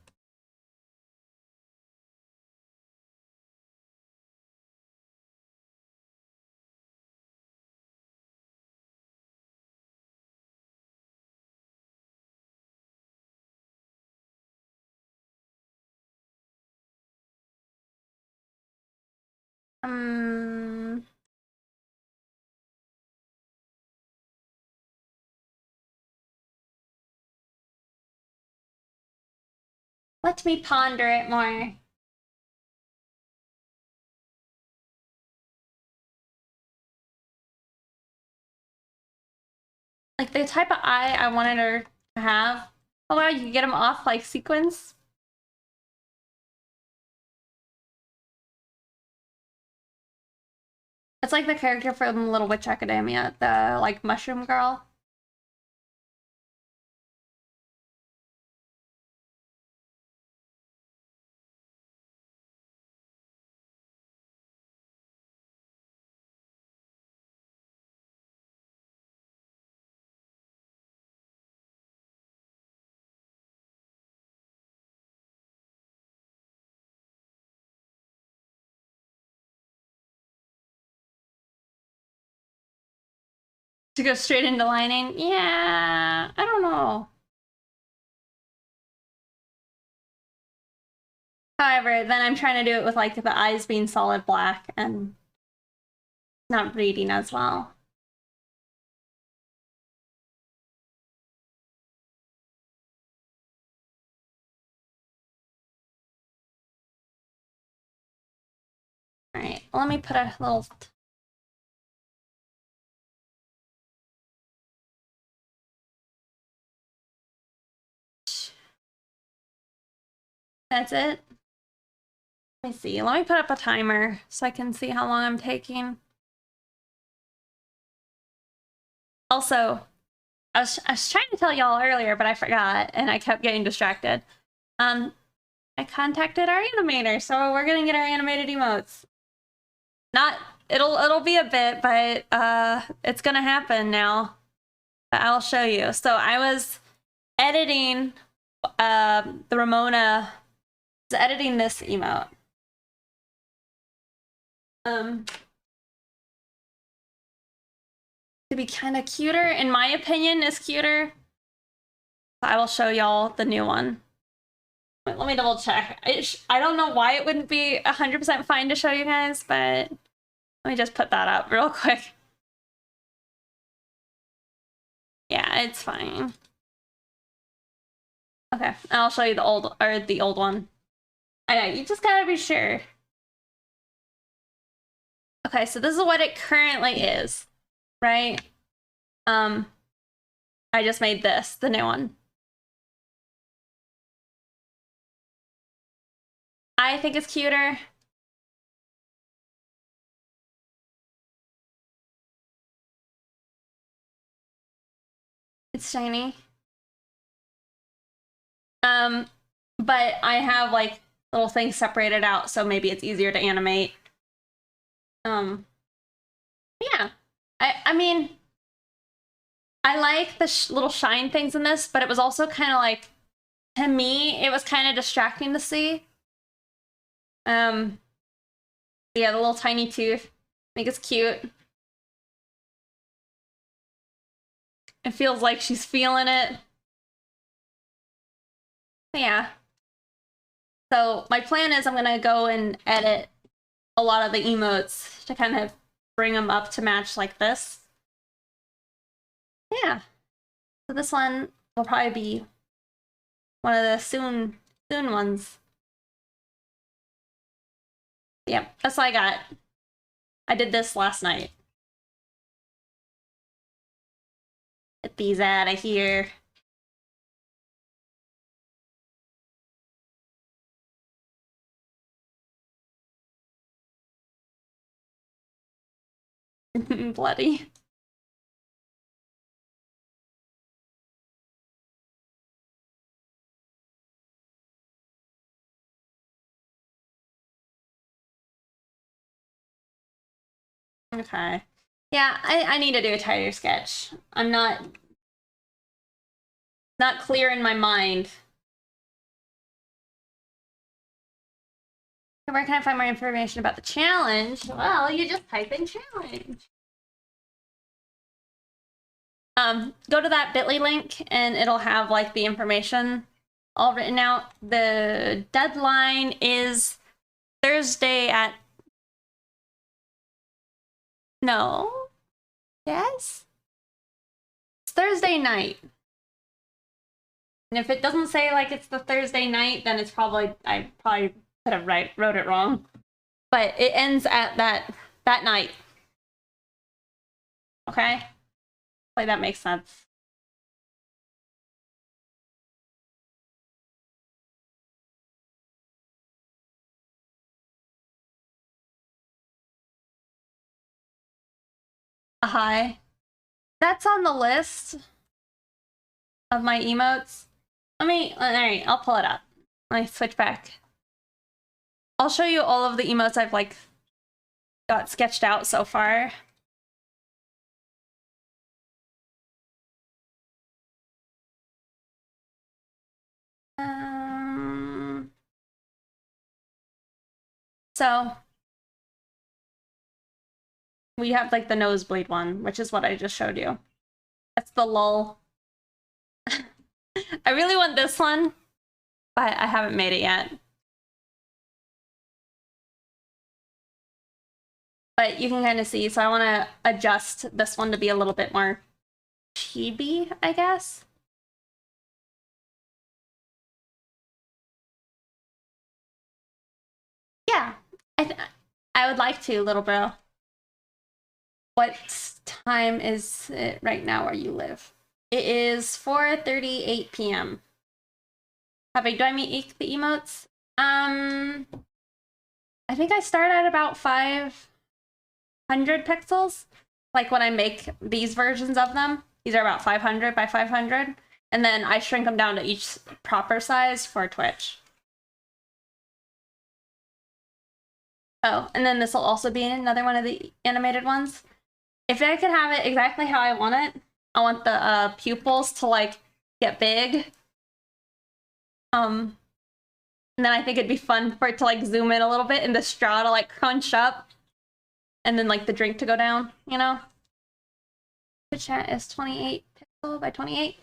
Let me ponder it more. Like the type of eye I wanted her to have. Oh wow, you can get them off like sequins. It's like the character from Little Witch Academia, the like mushroom girl. To go straight into lining? Yeah, I don't know. However, then I'm trying to do it with like the eyes being solid black and not bleeding as well. All right, let me put a little. That's it. Let me see. Let me put up a timer so I can see how long I'm taking. Also, I was trying to tell y'all earlier, but I forgot and I kept getting distracted. I contacted our animator, so we're gonna get our animated emotes. Not it'll be a bit, but it's gonna happen now. I'll show you. So I was editing the Ramona was editing this emote. To be kind of cuter, in my opinion, is cuter. I will show y'all the new one. Wait, let me double check. I don't know why it wouldn't be 100% fine to show you guys, but let me just put that up real quick. Yeah, it's fine. Okay, I'll show you the old one. I know, you just gotta be sure. Okay, so this is what it currently is, right? I just made this, the new one. I think it's cuter. It's shiny. But I have like little things separated out, so maybe it's easier to animate. Yeah. I mean, I like the little shine things in this, but it was also kind of like, to me, it was kind of distracting to see. Yeah, the little tiny tooth. I think it's cute. It feels like she's feeling it. Yeah. So my plan is I'm gonna go and edit a lot of the emotes to kind of bring them up to match like this. Yeah. So this one will probably be one of the soon ones. Yep, that's all I got. I did this last night. Get these out of here. Bloody. Okay. Yeah, I need to do a tighter sketch. I'm not clear in my mind. Where can I find more information about the challenge? Well, you just type in challenge. Go to that bit.ly link and it'll have like the information all written out. The deadline is Thursday at... No? Yes? It's Thursday night. And if it doesn't say like it's the Thursday night, then it's probably... I probably could have wrote it wrong. But it ends at that night. Okay? Like that makes sense. Hi. That's on the list of my emotes. Alright, I'll pull it up. Let me switch back. I'll show you all of the emotes I've like got sketched out so far. So we have like the nosebleed one, which is what I just showed you. That's the lull. I really want this one, but I haven't made it yet. But you can kind of see, so I want to adjust this one to be a little bit more chibi, I guess. Yeah, I would like to, little bro. What time is it right now where you live? It is 4:38 p.m. Do I make the emotes? I think I start at about 500 pixels. Like when I make these versions of them, these are about 500 by 500. And then I shrink them down to each proper size for Twitch. Oh, and then this will also be another one of the animated ones. If I could have it exactly how I want it, I want the pupils to like get big. And then I think it'd be fun for it to like zoom in a little bit and the straw to like crunch up. And then like the drink to go down, you know? The chat is 28 pixel by 28.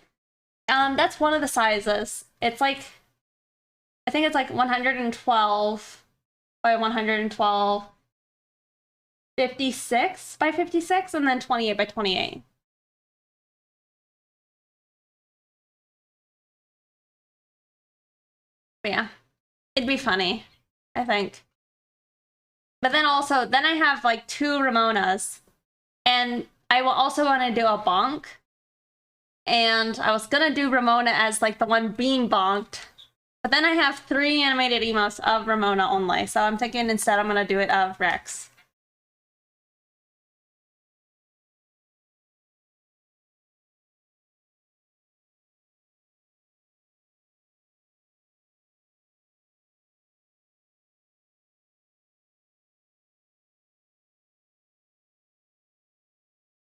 That's one of the sizes. It's like, I think it's like 112 by 112, 56 by 56, and then 28 by 28. But yeah, it'd be funny, I think. But then also, then I have like 2 Ramonas, and I will also want to do a bonk. And I was gonna do Ramona as like the one being bonked, but then I have 3 animated emotes of Ramona only, so I'm thinking instead I'm gonna do it of Rex.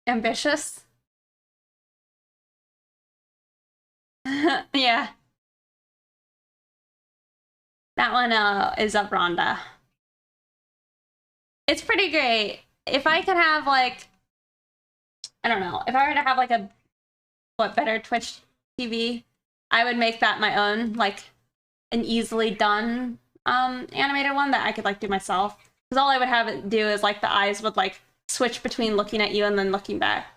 Ambitious? Yeah. That one is of Rhonda. It's pretty great. If I could have like, I don't know, if I were to have like a better Twitch TV, I would make that my own, like an easily done animated one that I could like do myself. Because all I would have it do is like the eyes would like switch between looking at you and then looking back.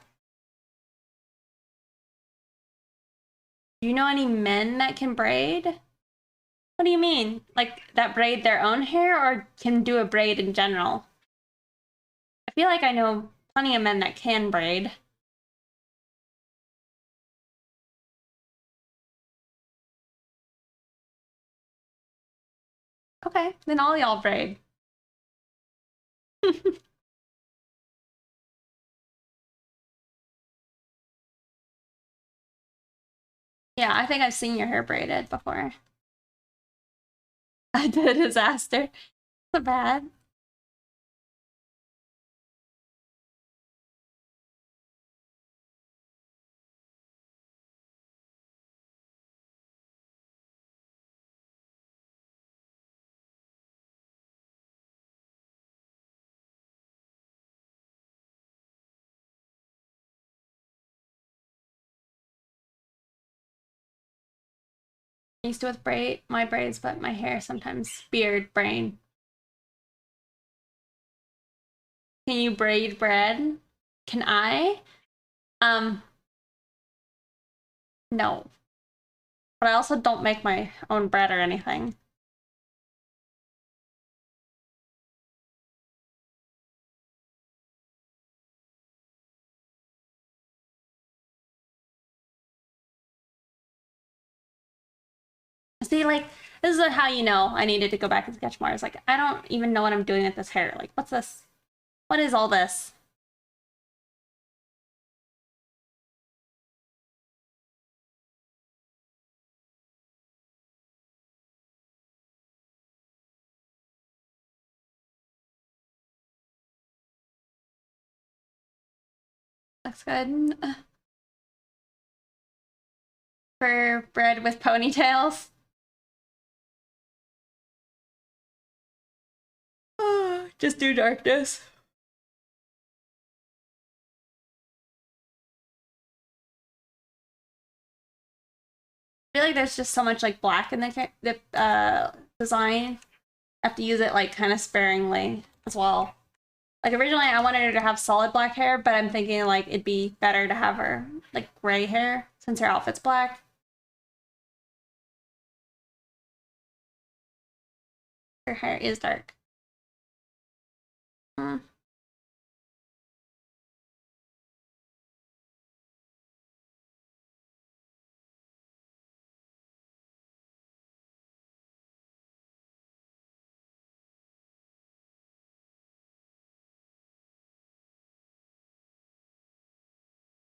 Do you know any men that can braid? What do you mean? Like that braid their own hair or can do a braid in general? I feel like I know plenty of men that can braid. Okay, then all y'all braid. Yeah, I think I've seen your hair braided before. I did a disaster. So bad. Used to with my braids, but my hair sometimes beard brain. Can you braid bread? Can I? No. But I also don't make my own bread or anything. See, like, this is how you know I needed to go back and sketch more. It's like, I don't even know what I'm doing with this hair. Like, what's this? What is all this? Looks good. For bread with ponytails. Just do darkness. I feel like there's just so much like black in the design. I have to use it like kind of sparingly as well. Like originally I wanted her to have solid black hair, but I'm thinking like it'd be better to have her like gray hair since her outfit's black. Her hair is dark. Mm.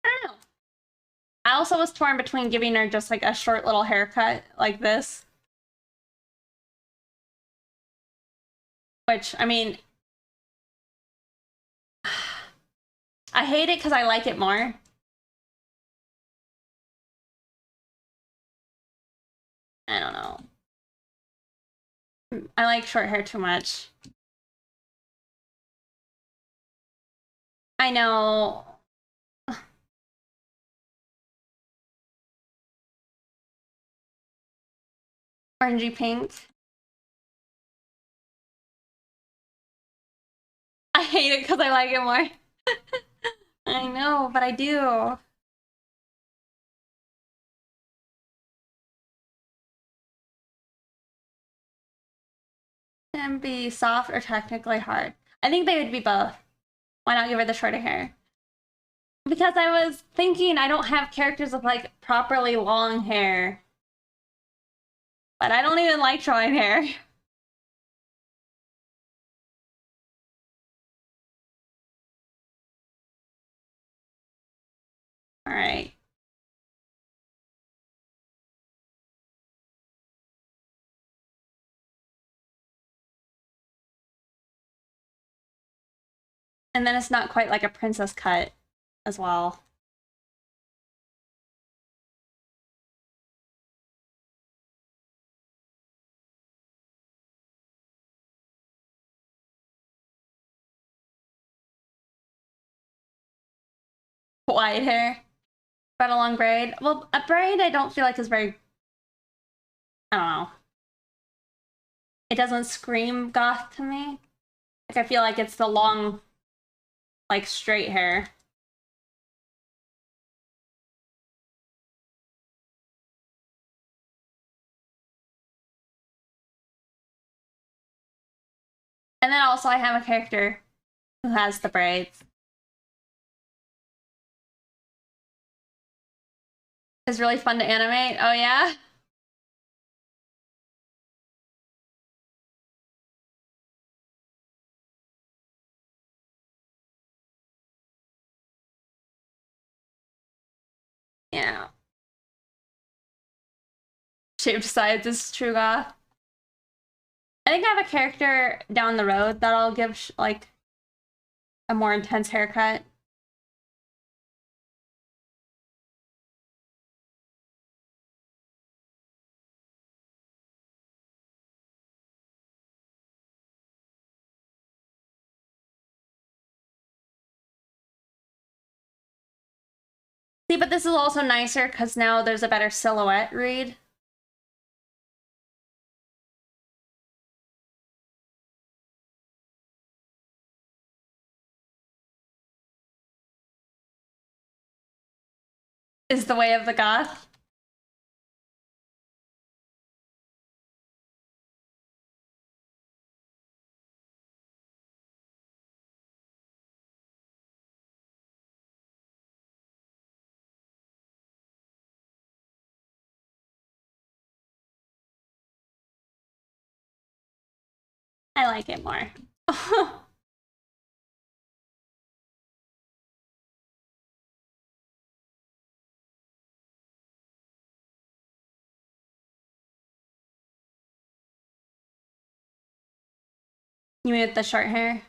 I don't know. I also was torn between giving her just like a short little haircut like this. Which, I mean, I hate it because I like it more. I don't know. I like short hair too much. I know. Orangey pink. I hate it because I like it more. I know, but I do. Can be soft or technically hard. I think they would be both. Why not give her the shorter hair? Because I was thinking I don't have characters with like properly long hair. But I don't even like short hair. Alright. And then it's not quite like a princess cut as well. Wide hair. But a long braid. Well, a braid I don't feel like is very... I don't know. It doesn't scream goth to me. Like, I feel like it's the long, like, straight hair. And then also I have a character who has the braids. It's really fun to animate. Oh, yeah? Shaved sides is true goth. I think I have a character down the road that I'll give like a more intense haircut. See, but this is also nicer because now there's a better silhouette read. Is the way of the goth. I like it more. You mean with the short hair?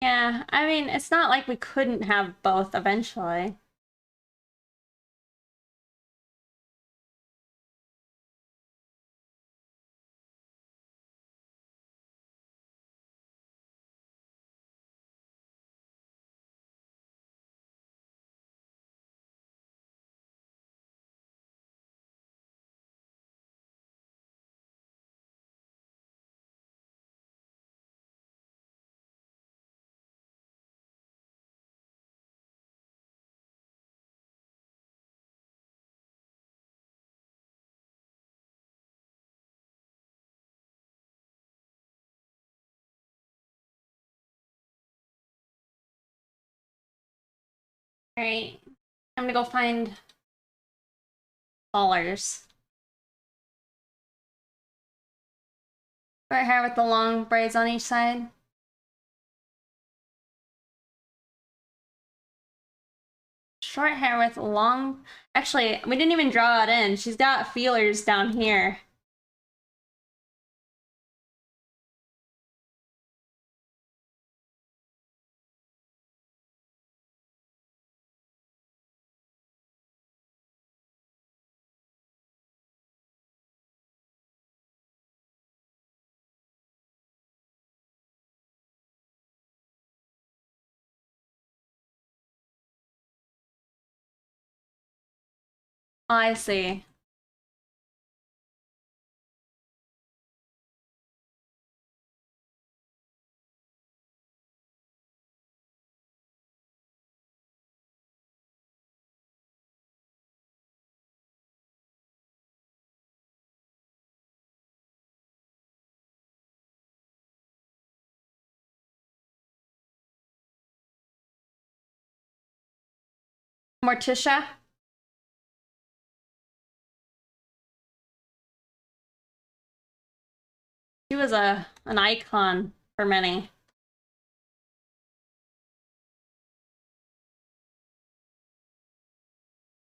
Yeah, I mean, it's not like we couldn't have both eventually. All right, I'm gonna go find ballers. Short hair with the long braids on each side. Short hair with long... Actually, we didn't even draw it in. She's got feelers down here. Oh, I see. Morticia? She was an icon for many.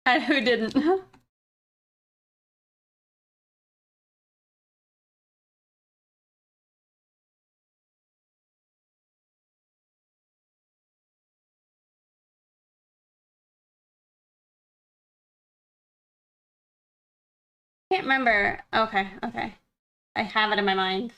And who didn't? Can't remember. Okay, okay. I have it in my mind.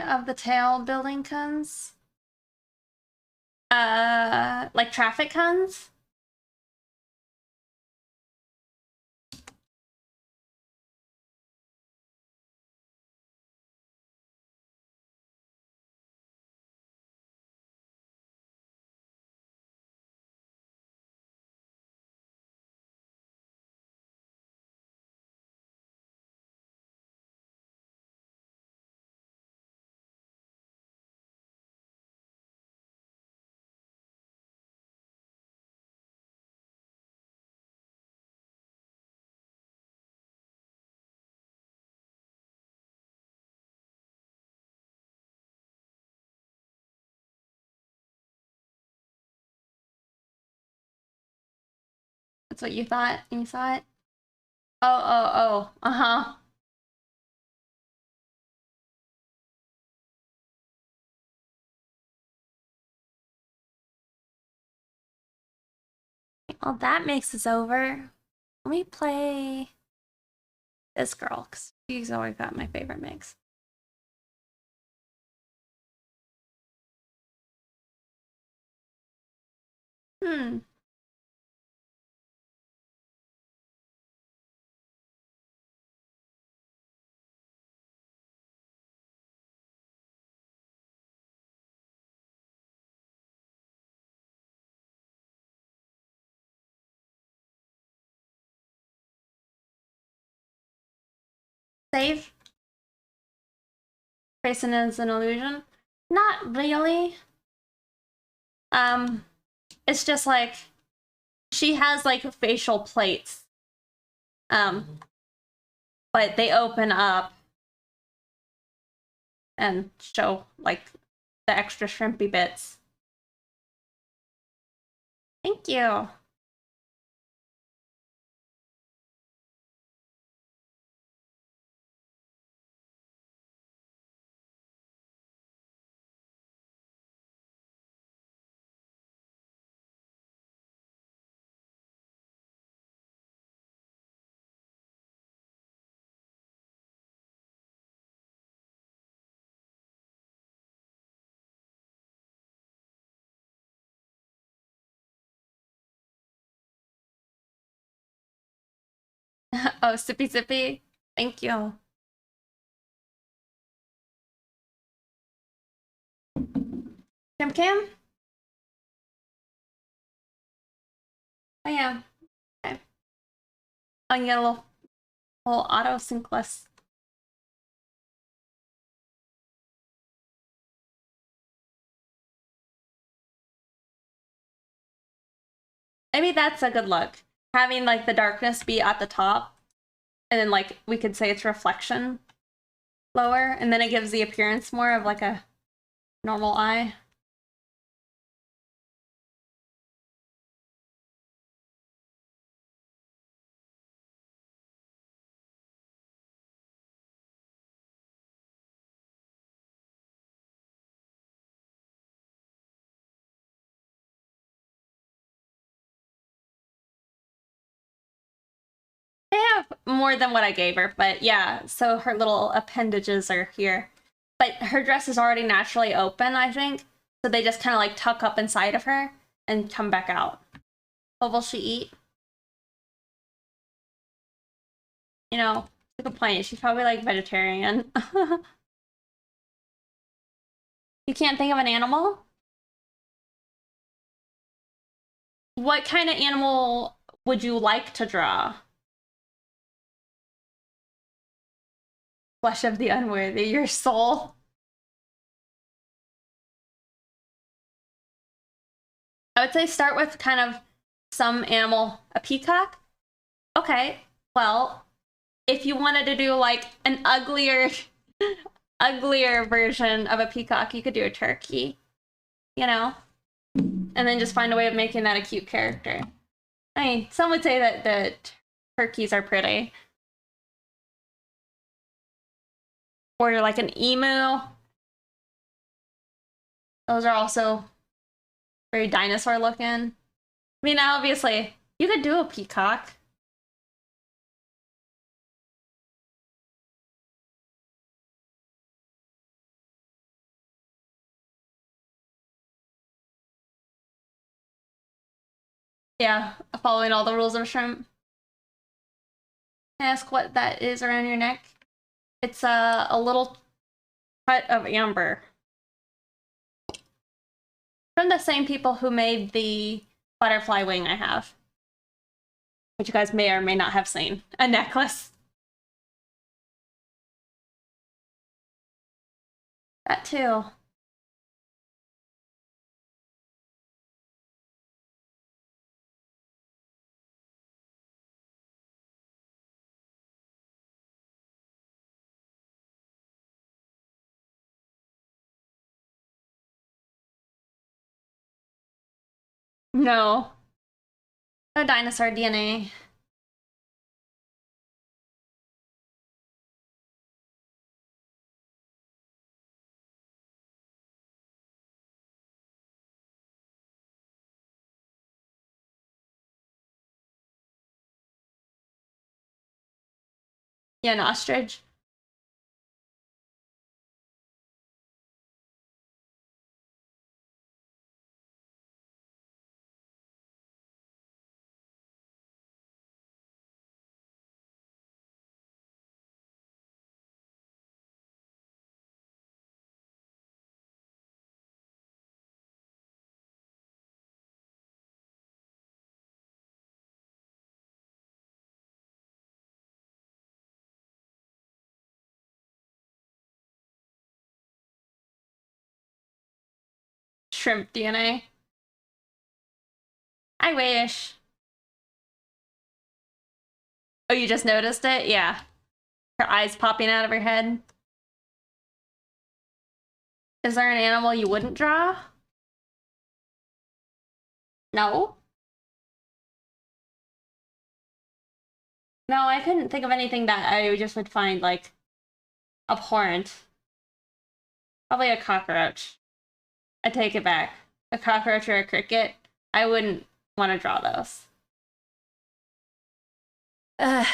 of the tail building cones. Like traffic cones? That's what you thought when you saw it? Oh. Uh-huh. Well, that mix is over. Let me play this girl, because she's always got my favorite mix. Save? Grayson is an illusion? Not really. It's just like she has like facial plates. But they open up and show like the extra shrimpy bits. Thank you. Oh, sippy sippy. Thank you. Cam? Oh yeah. Okay. Oh, you get a little auto sync list. Maybe that's a good look. Having like the darkness be at the top, and then like we could say it's reflection lower, and then it gives the appearance more of like a normal eye. They have more than what I gave her, but yeah, so her little appendages are here. But her dress is already naturally open, I think, so they just kind of like tuck up inside of her and come back out. What will she eat? You know, it's a good point. She's probably like vegetarian. You can't think of an animal? What kind of animal would you like to draw? Flesh of the unworthy, your soul. I would say start with kind of some animal. A peacock? Okay, well, if you wanted to do like an uglier version of a peacock, you could do a turkey, you know? And then just find a way of making that a cute character. I mean, some would say that the turkeys are pretty. Or like an emu. Those are also very dinosaur looking. I mean, obviously, you could do a peacock. Yeah, following all the rules of shrimp. Ask what that is around your neck. It's a little cut of amber. From the same people who made the butterfly wing I have. Which you guys may or may not have seen. A necklace. That too. No. No dinosaur DNA. Yeah, an ostrich. Shrimp DNA. I wish. Oh, you just noticed it? Yeah. Her eyes popping out of her head. Is there an animal you wouldn't draw? No? No, I couldn't think of anything that I just would find, like, abhorrent. Probably a cockroach. I take it back. A cockroach or a cricket. I wouldn't want to draw those. Ugh.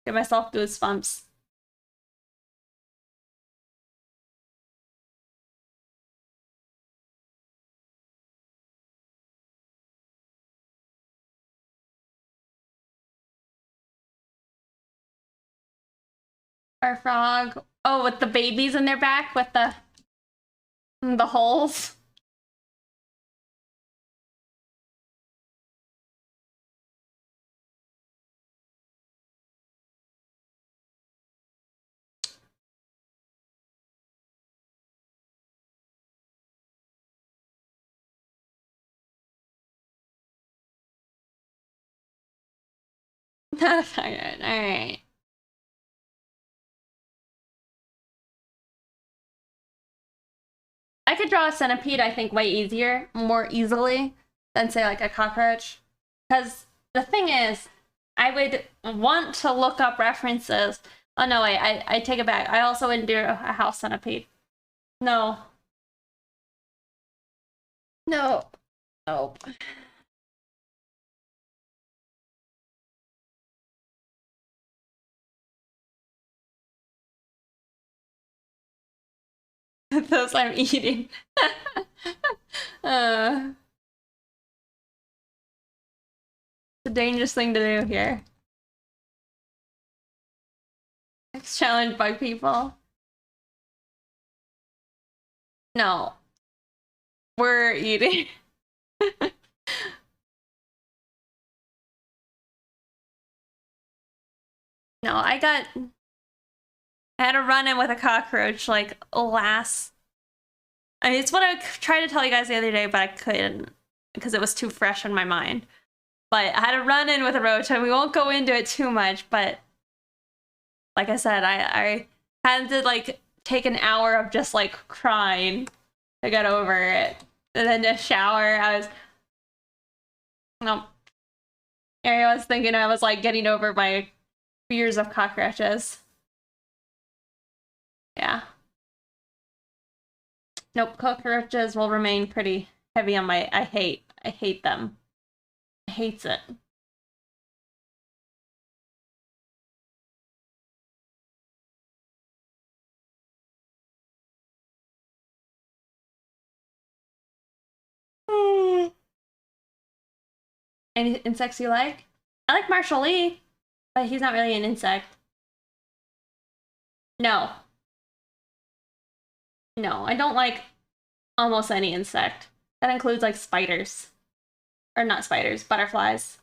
Give myself goosebumps. Our frog. Oh, with the babies in their back with the holes. Not a fire. All right. I could draw a centipede, I think, way easier, more easily than, say, like a cockroach. Because the thing is, I would want to look up references. Oh, no, wait, I take it back. I also wouldn't do a house centipede. No. No. Nope. Those I'm eating. uh, it's a dangerous thing to do here. Next challenge bug people. No. We're eating. No, I had a run in with a cockroach like last. I mean, it's what I tried to tell you guys the other day, but I couldn't because it was too fresh in my mind. But I had a run in with a roach, and we won't go into it too much. But like I said, I had to like take an hour of just like crying to get over it, and then to shower. I was no. I was thinking I was like getting over my fears of cockroaches. Yeah. Nope, cockroaches will remain pretty heavy on my I hate them. I hates it. Any insects you like? I like Marshall Lee, but he's not really an insect. No. No, I don't like almost any insect. That includes like spiders. Or not spiders, butterflies.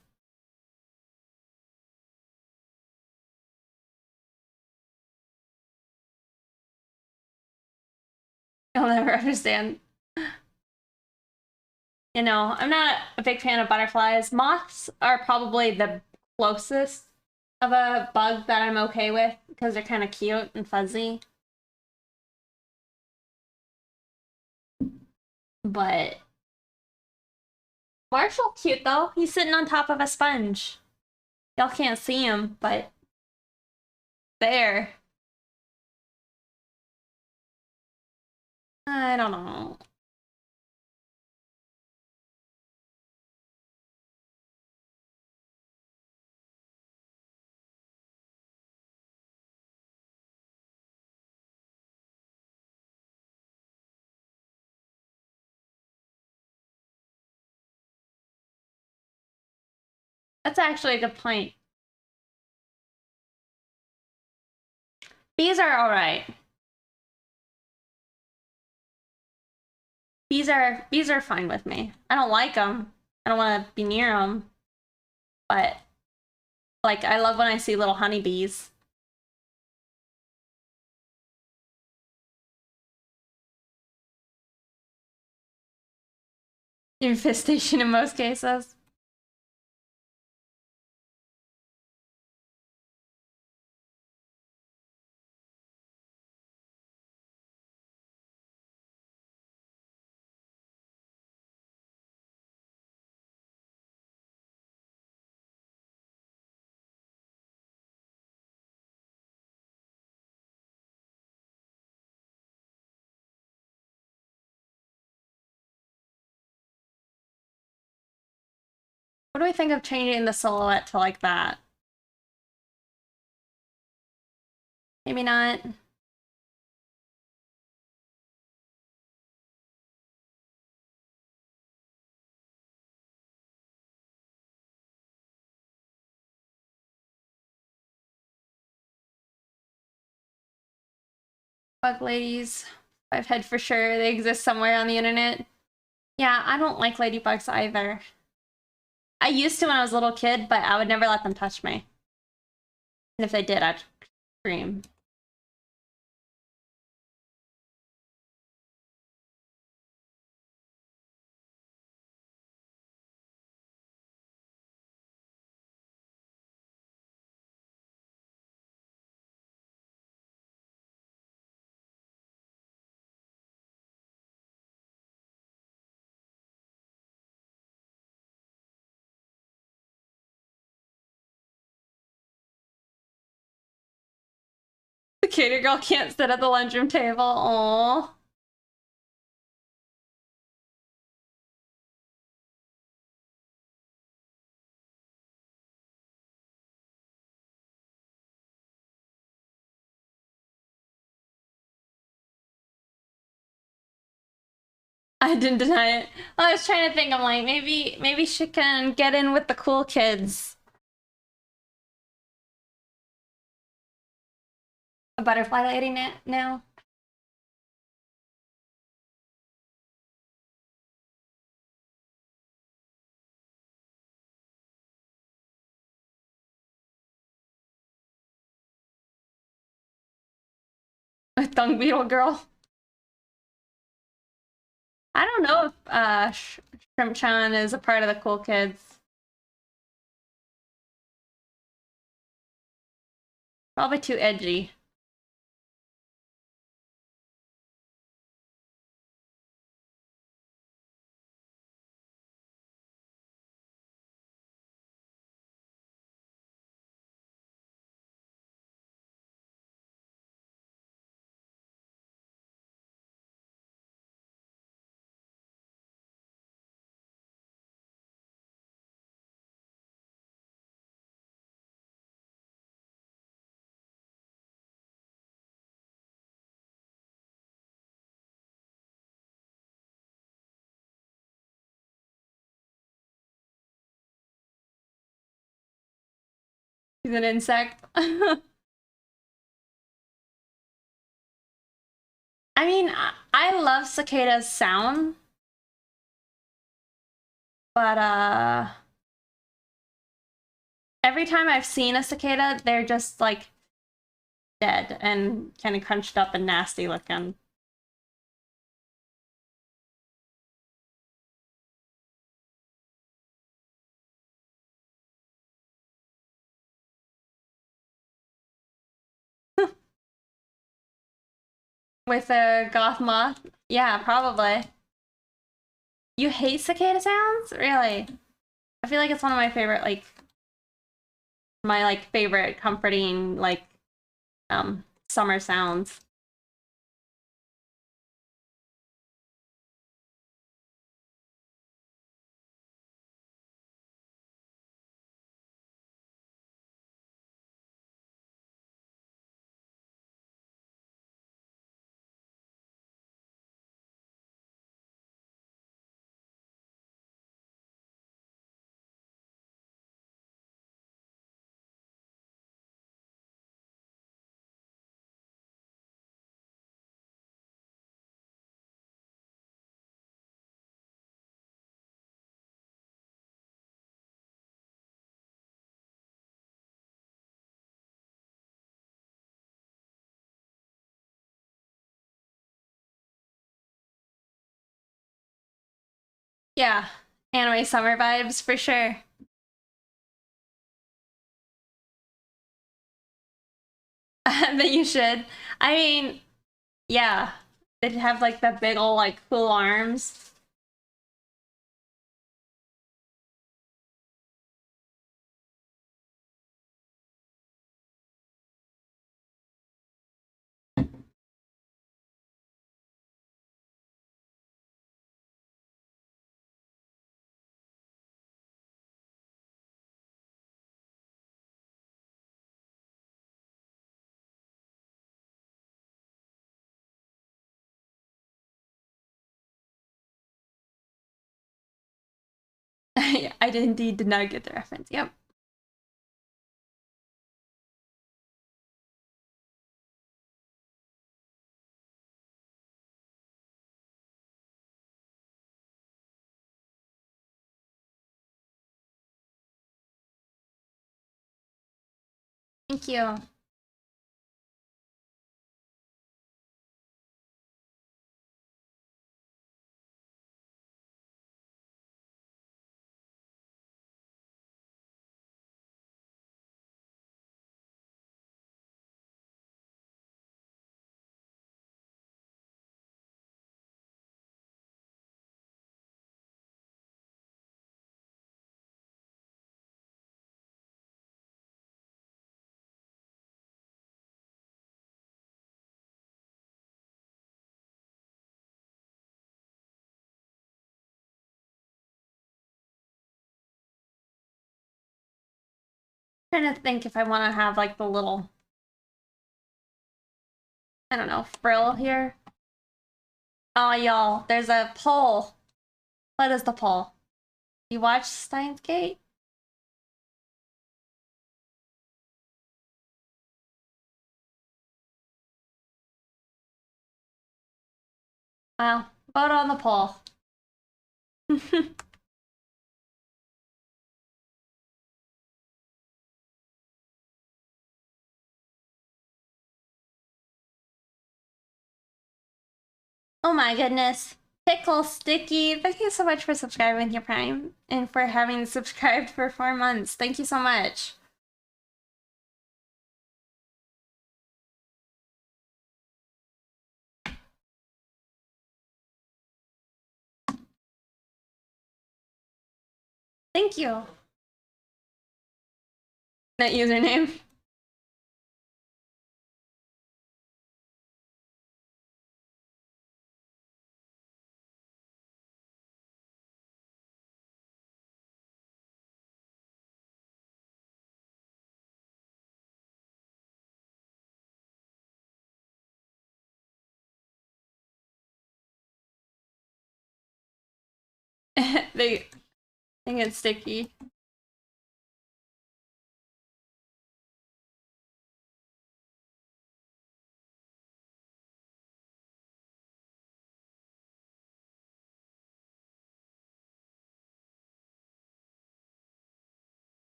You'll never understand. You know, I'm not a big fan of butterflies. Moths are probably the closest of a bug that I'm okay with because they're kind of cute and fuzzy. But Marshall cute though. He's sitting on top of a sponge. Y'all can't see him, but there. I don't know. That's actually a good point. Bees are alright. Bees are fine with me. I don't like them. I don't want to be near them. But like I love when I see little honeybees. Infestation in most cases. What do we think of changing the silhouette to like that? Maybe not. Bug ladies. I've heard for sure they exist somewhere on the internet. Yeah, I don't like ladybugs either. I used to when I was a little kid, but I would never let them touch me. And if they did, I'd scream. The cater girl can't sit at the lunchroom table. Aww. I didn't deny it. I was trying to think, I'm like, maybe she can get in with the cool kids. A butterfly lady now? A dung beetle girl? I don't know if Shrimp Chan is a part of the cool kids. Probably too edgy. He's an insect. I mean, I love cicadas' sound, but every time I've seen a cicada, they're just like dead and kind of crunched up and nasty looking. With a goth moth? Yeah, probably. You hate cicada sounds? Really? I feel like it's one of my favorite, like, favorite comforting, like, summer sounds. Yeah, anime summer vibes for sure. That you should. I mean, yeah, they'd have like the big old like cool arms. I did indeed did not get the reference. Yep. Thank you. Trying to think if I want to have like the little, I don't know, frill here. Oh, y'all, there's a poll. What is the poll? You watch Steins Gate? Well, vote on the poll. Oh my goodness. Pickle Sticky, thank you so much for subscribing to your Prime and for having subscribed for 4 months. Thank you so much. Thank you. That username. They think it's sticky.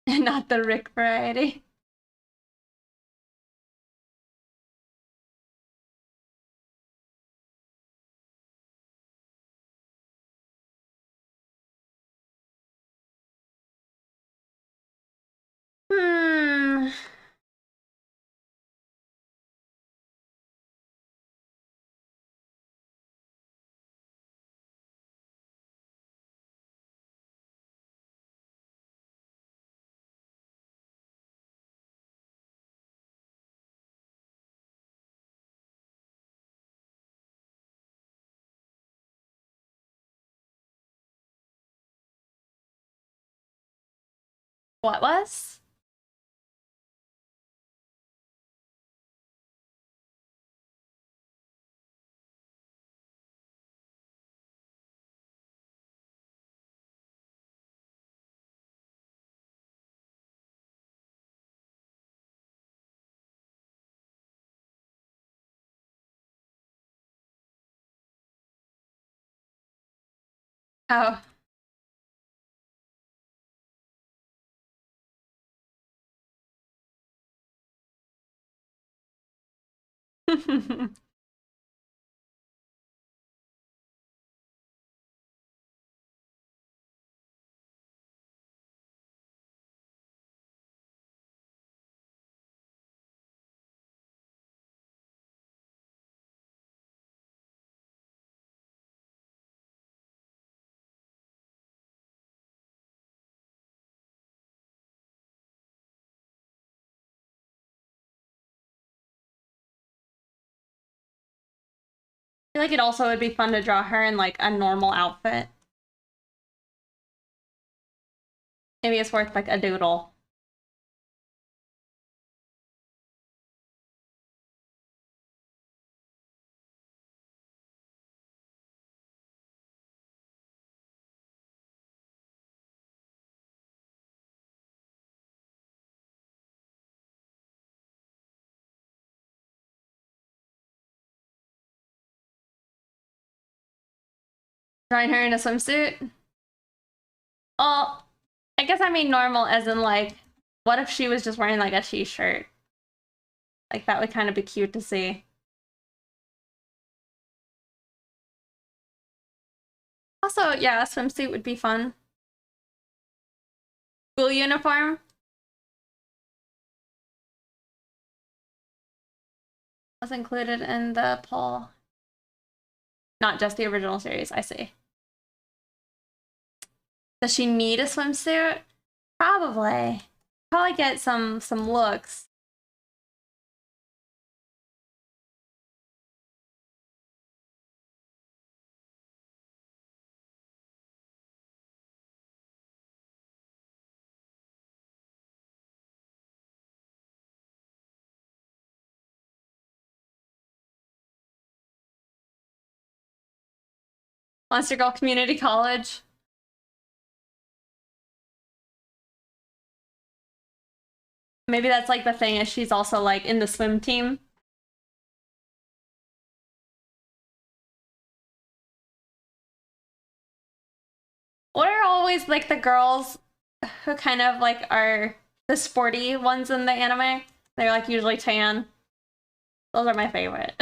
And not the Rick variety. Hmm. What was? Oh. I feel like it also would be fun to draw her in like a normal outfit. Maybe it's worth like a doodle. Drawing her in a swimsuit. Oh, I guess I mean normal as in like, what if she was just wearing like a t-shirt? Like that would kind of be cute to see. Also, yeah, a swimsuit would be fun. School uniform was included in the poll. Not just the original series, I see. Does she need a swimsuit? Probably. Probably get some looks. Monster Girl Community College. Maybe that's like the thing is she's also like in the swim team. What are always like the girls who kind of like are the sporty ones in the anime? They're like usually tan. Those are my favorite.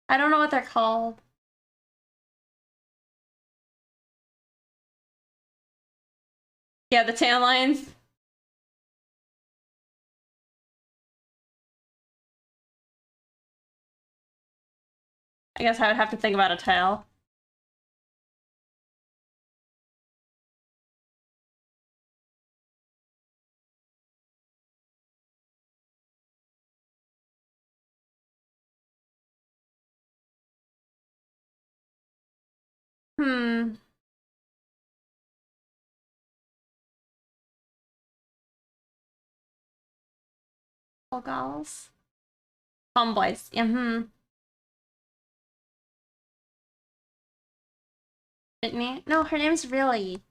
I don't know what they're called. Yeah, the tan lines. I guess I would have to think about a tail. Hmm. Oh, gals. Tomboys. Yeah, hmm. Whitney? No, her name's really.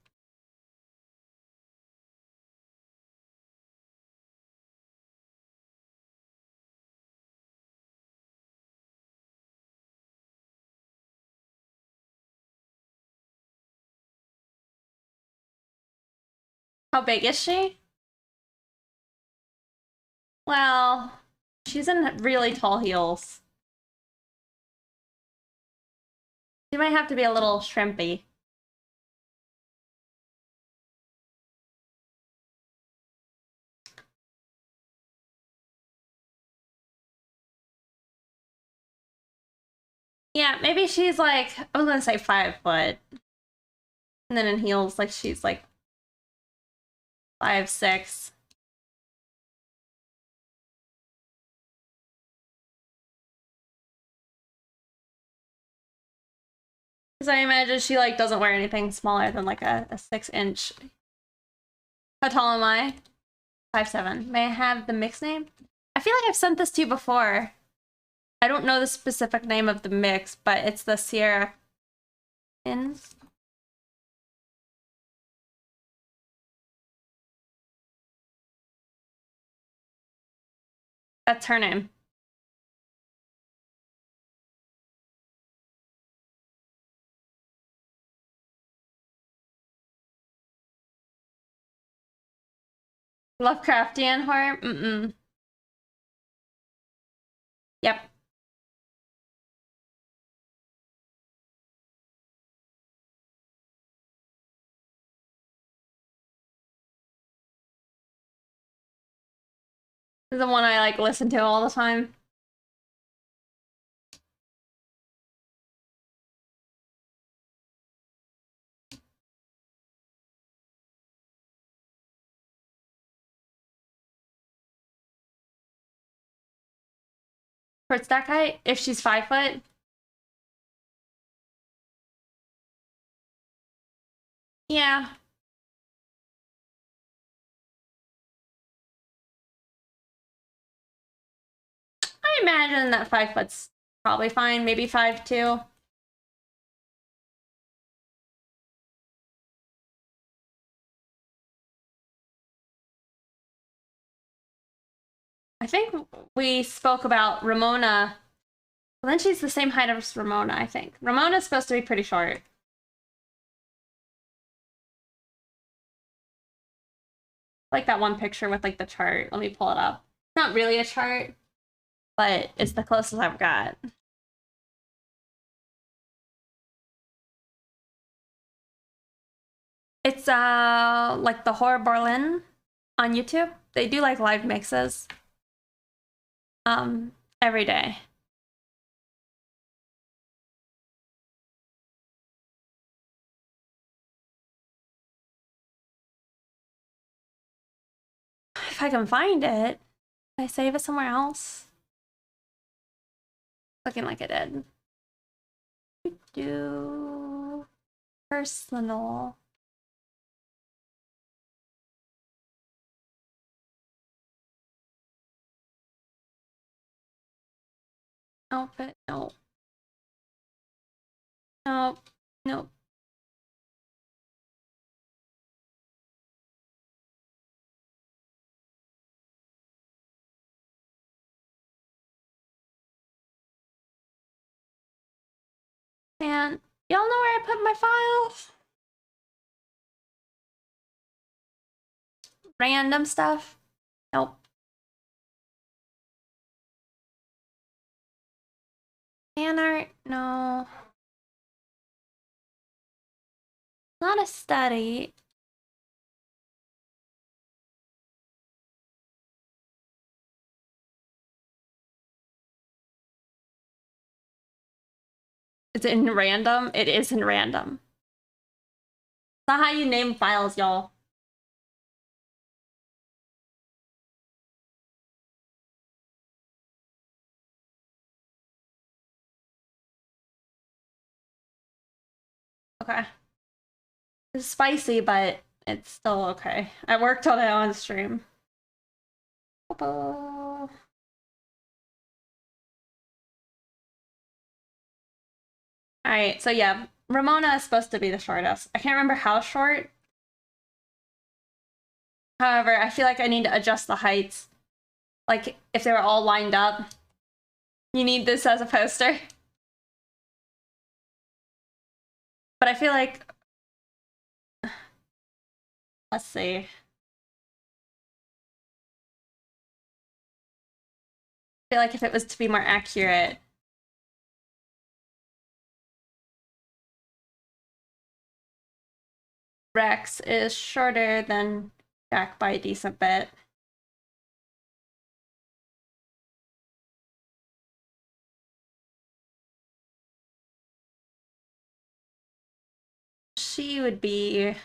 How big is she? Well, she's in really tall heels. She might have to be a little shrimpy. Yeah, maybe she's like, I was gonna say 5 foot. And then in heels, like she's like 5, 6. Because I imagine she like doesn't wear anything smaller than like a 6-inch. How tall am I? 5'7". May I have the mix name? I feel like I've sent this to you before. I don't know the specific name of the mix, but it's the Sierra Ins. That's her name. Lovecraftian horror? Mm-mm. Yep. This is the one I like listen to all the time. For stack height, if she's 5 foot. Yeah. I imagine that 5 foot's probably fine, maybe 5'2". I think we spoke about Ramona. Well, then she's the same height as Ramona, I think. Ramona's supposed to be pretty short. Like that one picture with like the chart. Let me pull it up. It's not really a chart, but it's the closest I've got. It's like the Horror Berlin on YouTube. They do like live mixes every day. If I can find it, can I save it somewhere else? Looking like it did. Do personal. Outfit, no. Nope, nope. Man, y'all know where I put my files? Random stuff? Nope. Fan art? No. Not a study. Is it in random? It is in random. It's not how you name files, y'all. Okay. It's spicy, but it's still okay. I worked on it on stream. All right, so yeah, Ramona is supposed to be the shortest. I can't remember how short. However, I feel like I need to adjust the heights. Like, if they were all lined up. You need this as a poster. But I feel like... Let's see. feel like if it was to be more accurate, Rex is shorter than Jack by a decent bit. She would be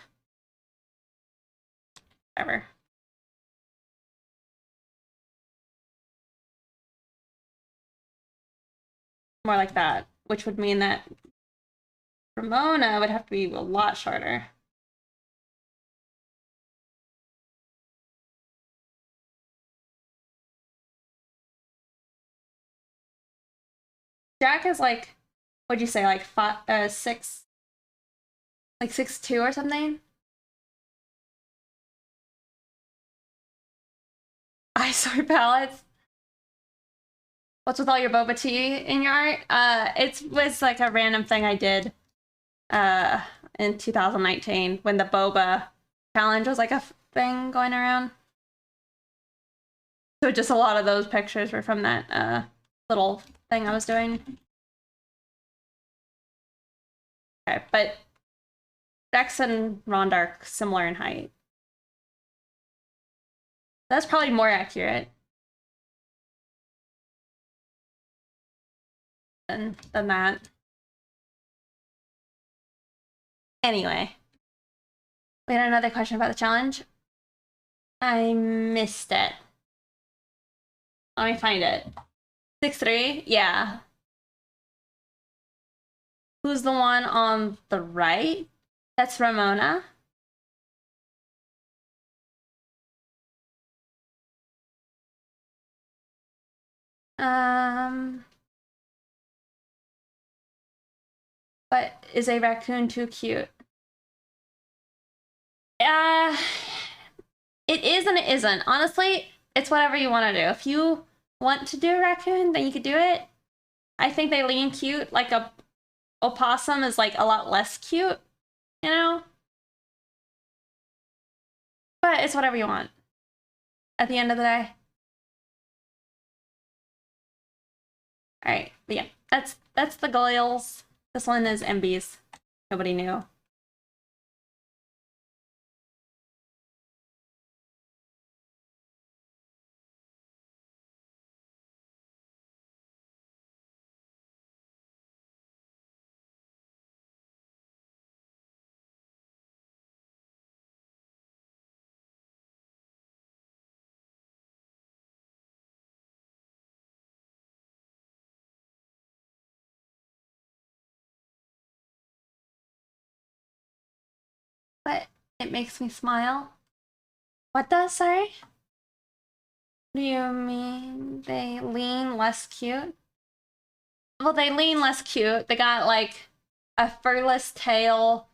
whatever. More like that, which would mean that Ramona would have to be a lot shorter. Jack is like, what'd you say, like 6, like 6'2" or something? Eyesore palettes. What's with all your boba tea in your art? It was like a random thing I did in 2019 when the boba challenge was like a thing going around. So just a lot of those pictures were from that little thing I was doing. Okay, but Dex and Rhonda are similar in height. That's probably more accurate than that. Anyway, we had another question about the challenge. I missed it. Let me find it. 6'3"? Yeah. Who's the one on the right? That's Ramona. But is a raccoon too cute? It is and it isn't. Honestly, it's whatever you want to do. If you want to do a raccoon, then you could do it. I think they lean cute. Like a opossum is like a lot less cute, you know? But it's whatever you want at the end of the day. All right, but yeah, that's the Goyles. This one is MB's. Nobody knew. But it makes me smile. What does, sorry? Do you mean they lean less cute? Well, they lean less cute. They got like a furless tail.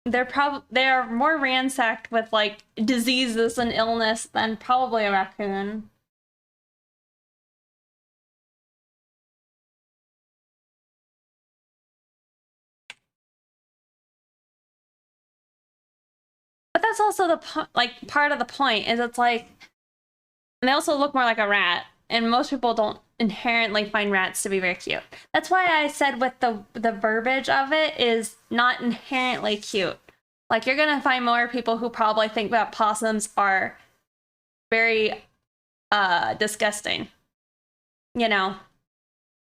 They're more ransacked with like diseases and illness than probably a raccoon. But that's also the like part of the point is it's like, and they also look more like a rat, and most people don't inherently find rats to be very cute. That's why I said with the verbiage of it is not inherently cute. Like you're gonna find more people who probably think that possums are very disgusting. You know,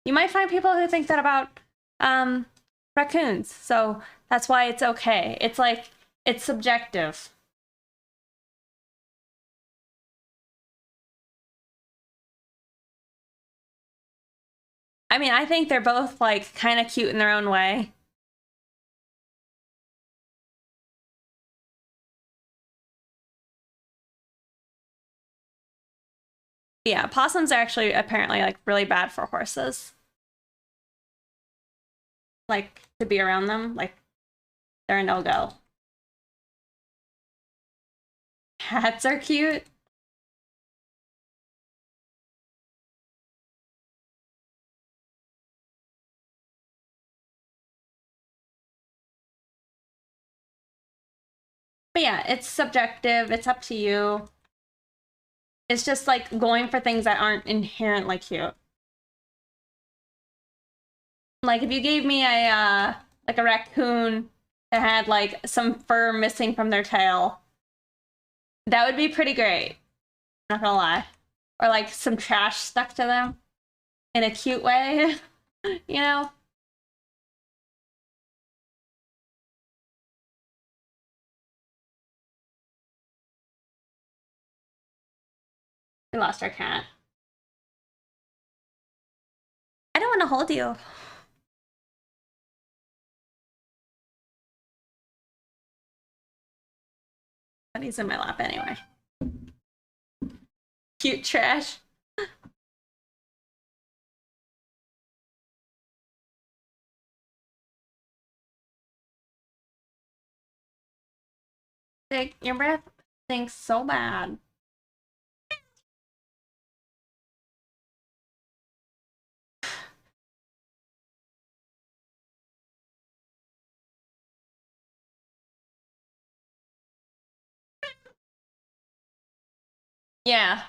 you might find people who think that about raccoons. So that's why it's okay. It's like it's subjective. I mean, I think they're both like kind of cute in their own way. Yeah, possums are actually apparently like really bad for horses. Like to be around them, like they're a no-go. Cats are cute. But yeah, it's subjective. It's up to you. It's just like going for things that aren't inherently cute. Like if you gave me a like a raccoon that had like some fur missing from their tail, that would be pretty great. Not gonna lie. Or like some trash stuck to them in a cute way, you know? We lost our cat. I don't want to hold you. But he's in my lap anyway. Cute trash. Dick, your breath stinks so bad. Yeah.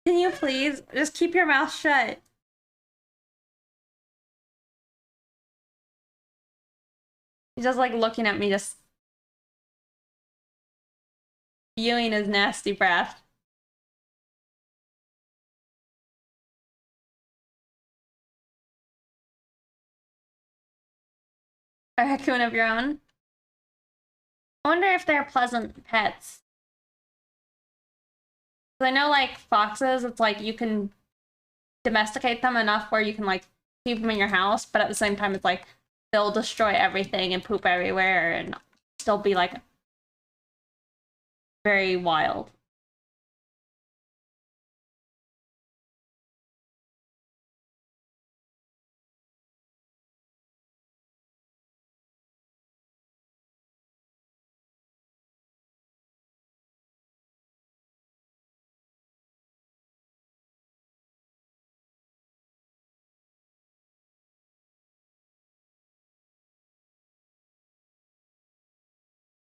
Can you please just keep your mouth shut? He's just like looking at me, just spewing his nasty breath. A raccoon of your own? I wonder if they're pleasant pets. I know like foxes, it's like you can domesticate them enough where you can like keep them in your house, but at the same time it's like they'll destroy everything and poop everywhere and still be like very wild.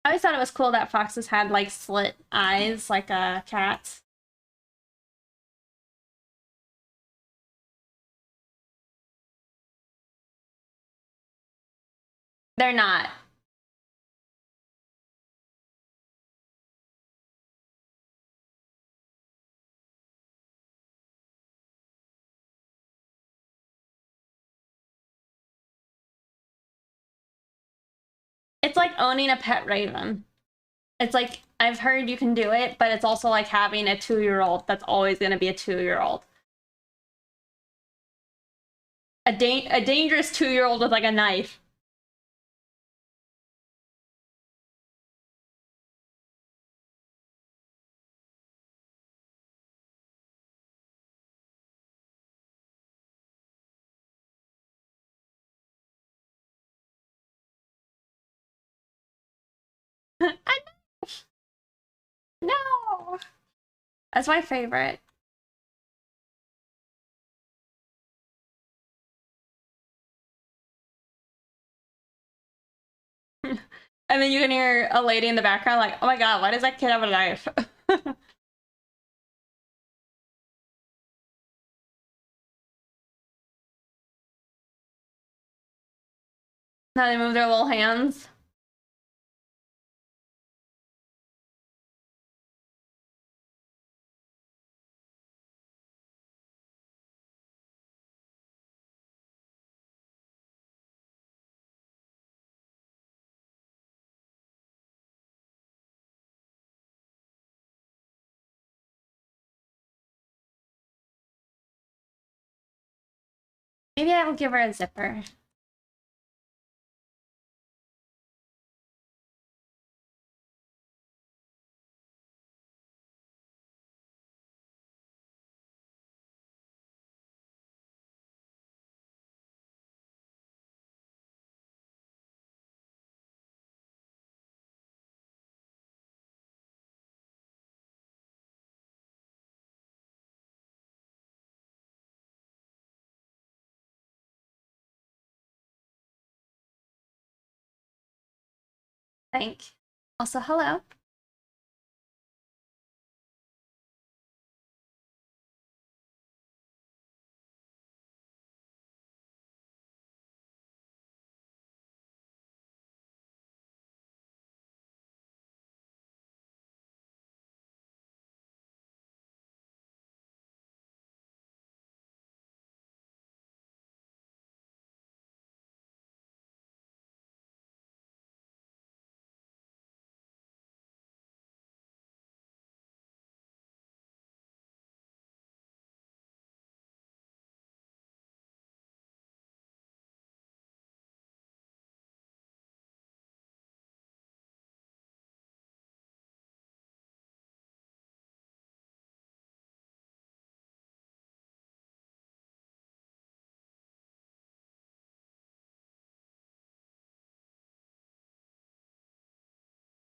I always thought it was cool that foxes had like slit eyes like cats. They're not. It's like owning a pet raven. It's like I've heard you can do it, but it's also like having a 2-year-old that's always going to be a 2-year-old. A dangerous 2-year-old with like a knife. No. That's my favorite. And then you can hear a lady in the background like, "Oh my god, why does that kid have a knife?" Now they move their little hands. Maybe I'll give her a zipper. Thank. Also, hello.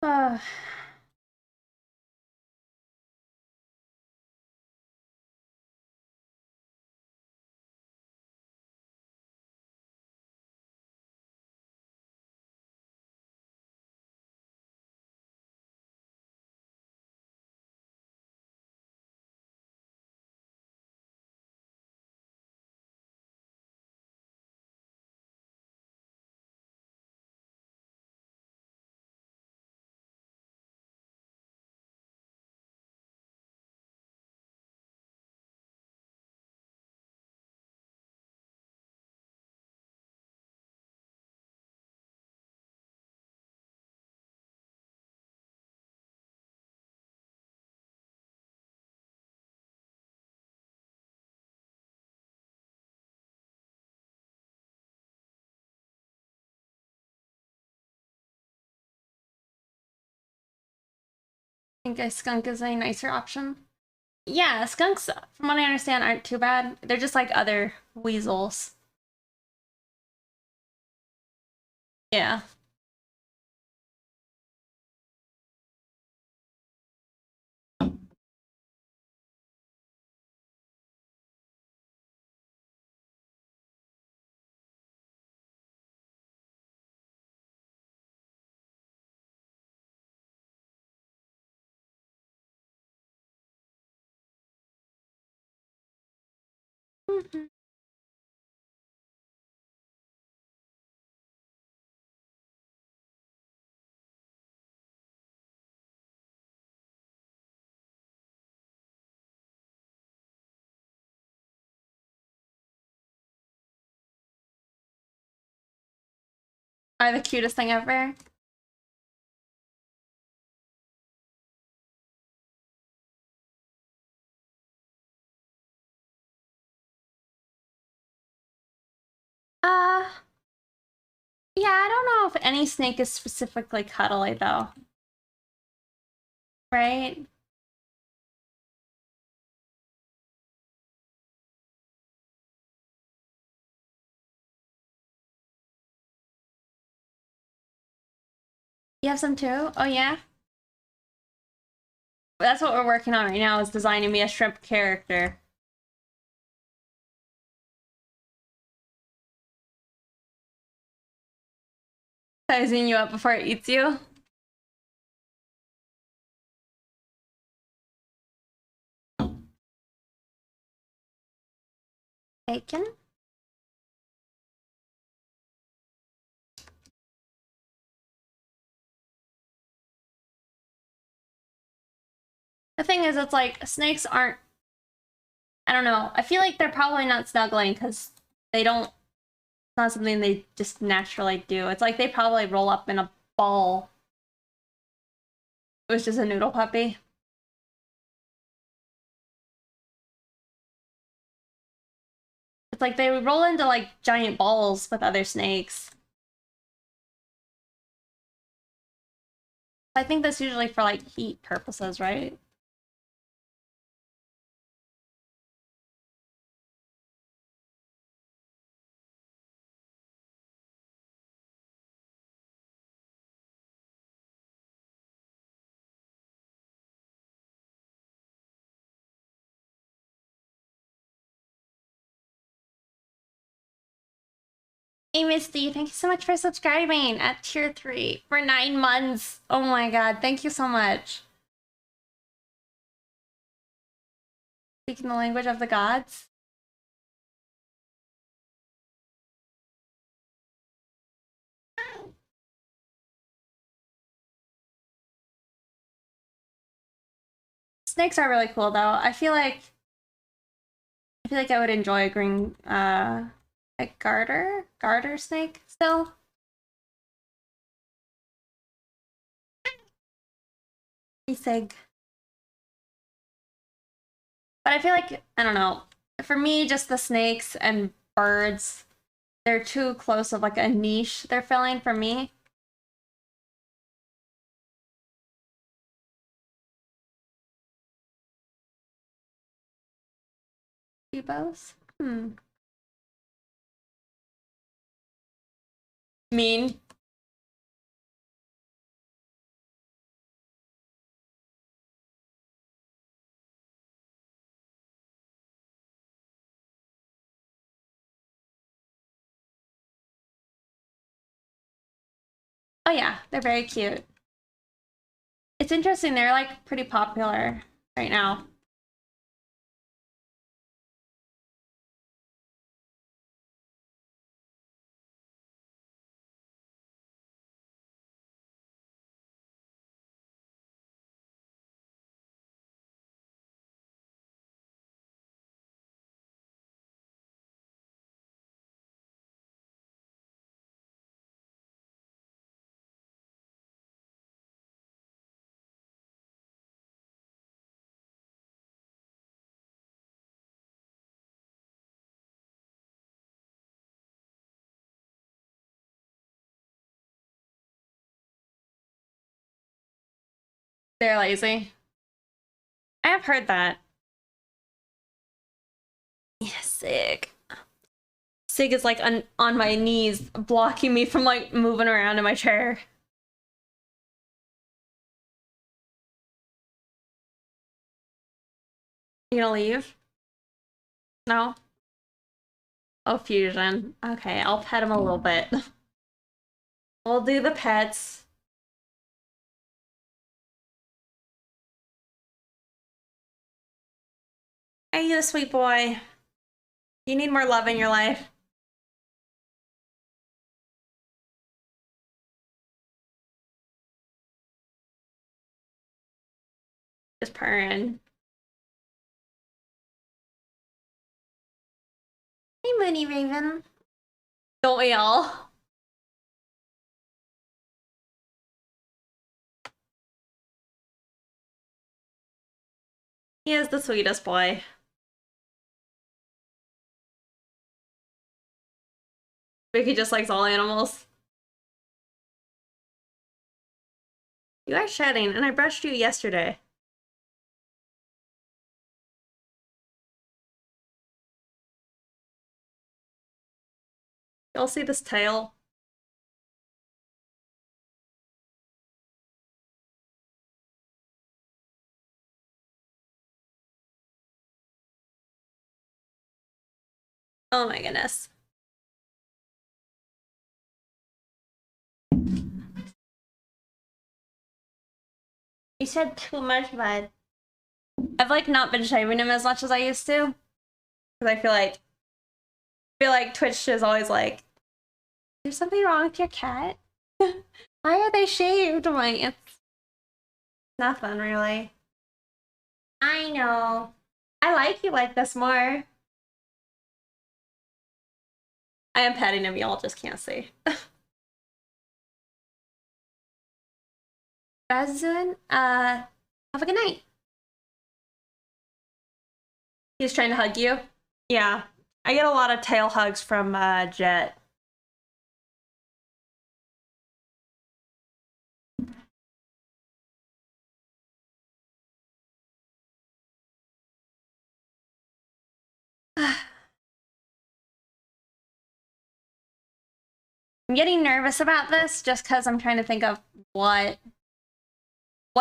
Uh, I think a skunk is a nicer option. Yeah, skunks, from what I understand, aren't too bad. They're just like other weasels. Yeah. Mhm. Are the cutest thing ever. Uh, yeah, I don't know if any snake is specifically cuddly though. Right? You have some too? Oh yeah? That's what we're working on right now, is designing me a shrimp character. Sizing you up before it eats you. Bacon? The thing is, it's like, snakes aren't, I don't know. I feel like they're probably not snuggling because they don't, it's not something they just naturally do. It's like they probably roll up in a ball. It was just a noodle puppy. It's like they roll into like giant balls with other snakes. I think that's usually for like heat purposes, right? Hey Misty, thank you so much for subscribing at tier 3 for 9 months. Oh my god, thank you so much. Speaking the language of the gods. Snakes are really cool though. I feel like I would enjoy a green a garter snake still. Sig. But I feel like, I don't know. For me, just the snakes and birds, they're too close of like a niche they're filling for me. Bebos? Mean. Oh yeah, they're very cute. It's interesting, they're like pretty popular right now. They're lazy. I have heard that. Yeah, sick. Sig is like on my knees, blocking me from like moving around in my chair. You gonna leave? No? Oh, Fusion. Okay, I'll pet him a little bit. We'll do the pets. Hey, you sweet boy. You need more love in your life. Just purring. Hey, Moony Raven. Don't we all? He is the sweetest boy. Vicky just likes all animals. You are shedding, and I brushed you yesterday. You'll see this tail. Oh my goodness. You said too much, bud. I've like not been shaving him as much as I used to. Because I feel like Twitch is always like, there's something wrong with your cat? Why are they shaved? I'm like, it's nothing really. I know. I like you like this more. I am petting him, y'all just can't see. Razun, have a good night. He's trying to hug you. Yeah. I get a lot of tail hugs from Jet. I'm getting nervous about this just because I'm trying to think of what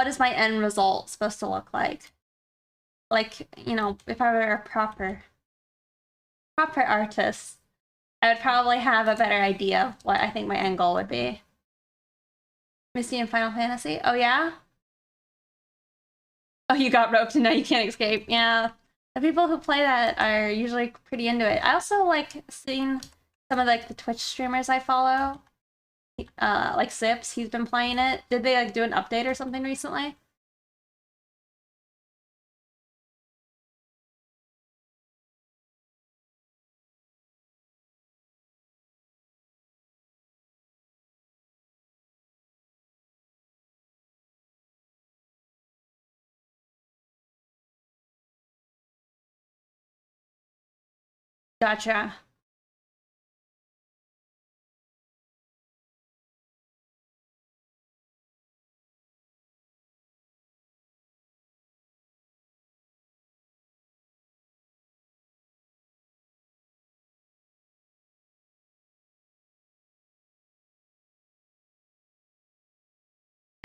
is my end result supposed to look like. Like, you know, if I were a proper artist, I would probably have a better idea of what I think my end goal would be. Misty in Final Fantasy? Oh yeah? Oh, you got roped and now you can't escape. Yeah. The people who play that are usually pretty into it. I also like seeing some of like the Twitch streamers I follow. Like Sips, he's been playing it. Did they like do an update or something recently? Gotcha.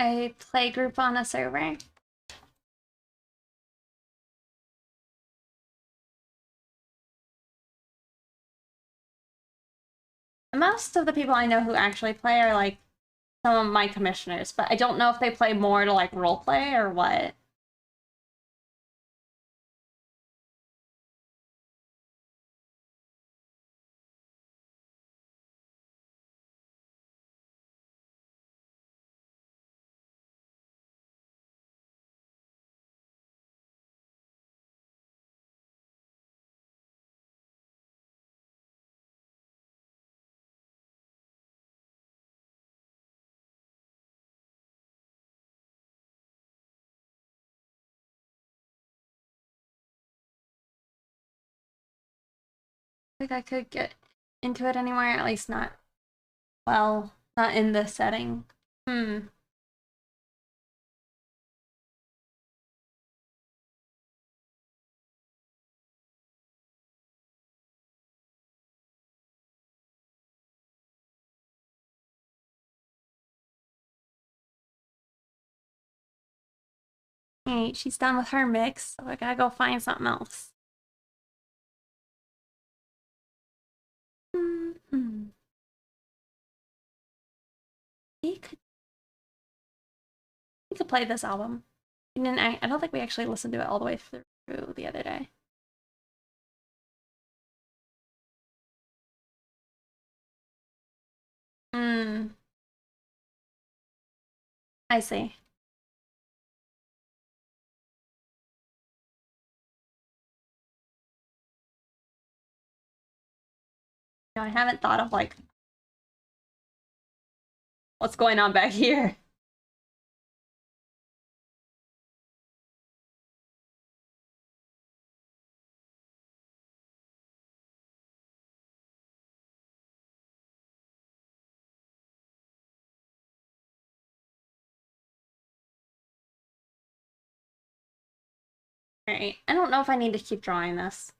A play group on a server. Most of the people I know who actually play are like some of my commissioners, but I don't know if they play more to like roleplay or what. I think I could get into it anymore, at least not, well, not in this setting. Alright, she's done with her mix, so I gotta go find something else. We could play this album. And I don't think we actually listened to it all the way through the other day. I see. No, I haven't thought of like what's going on back here. Alright, I don't know if I need to keep drawing this.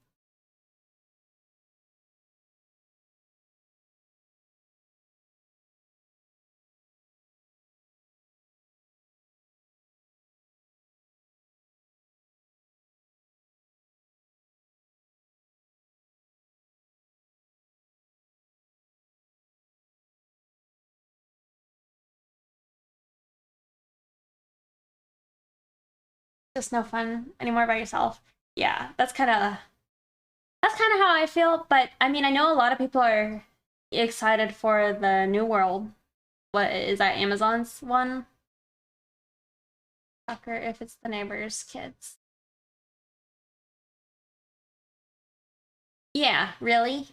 Just no fun anymore by yourself. Yeah, that's kind of how I feel, but I mean, I know a lot of people are excited for the New World. What is that, Amazon's one? Soccer if it's the neighbor's kids. Yeah, really?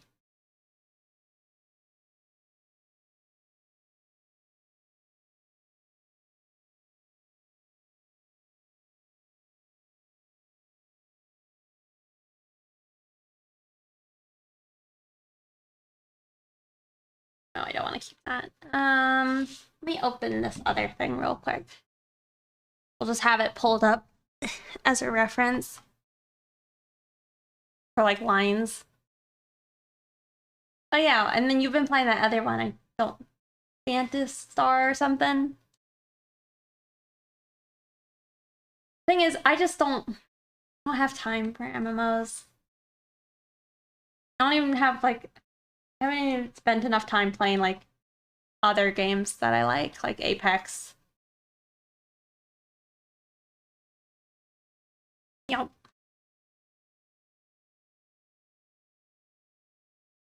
No, I don't want to keep that. Let me open this other thing real quick. We'll just have it pulled up as a reference for like lines. Oh yeah, and then you've been playing that other one. I don't, Phantastar or something. Thing is, I just don't have time for MMOs. I don't even have like, I haven't even spent enough time playing like other games that I like Apex. Yep.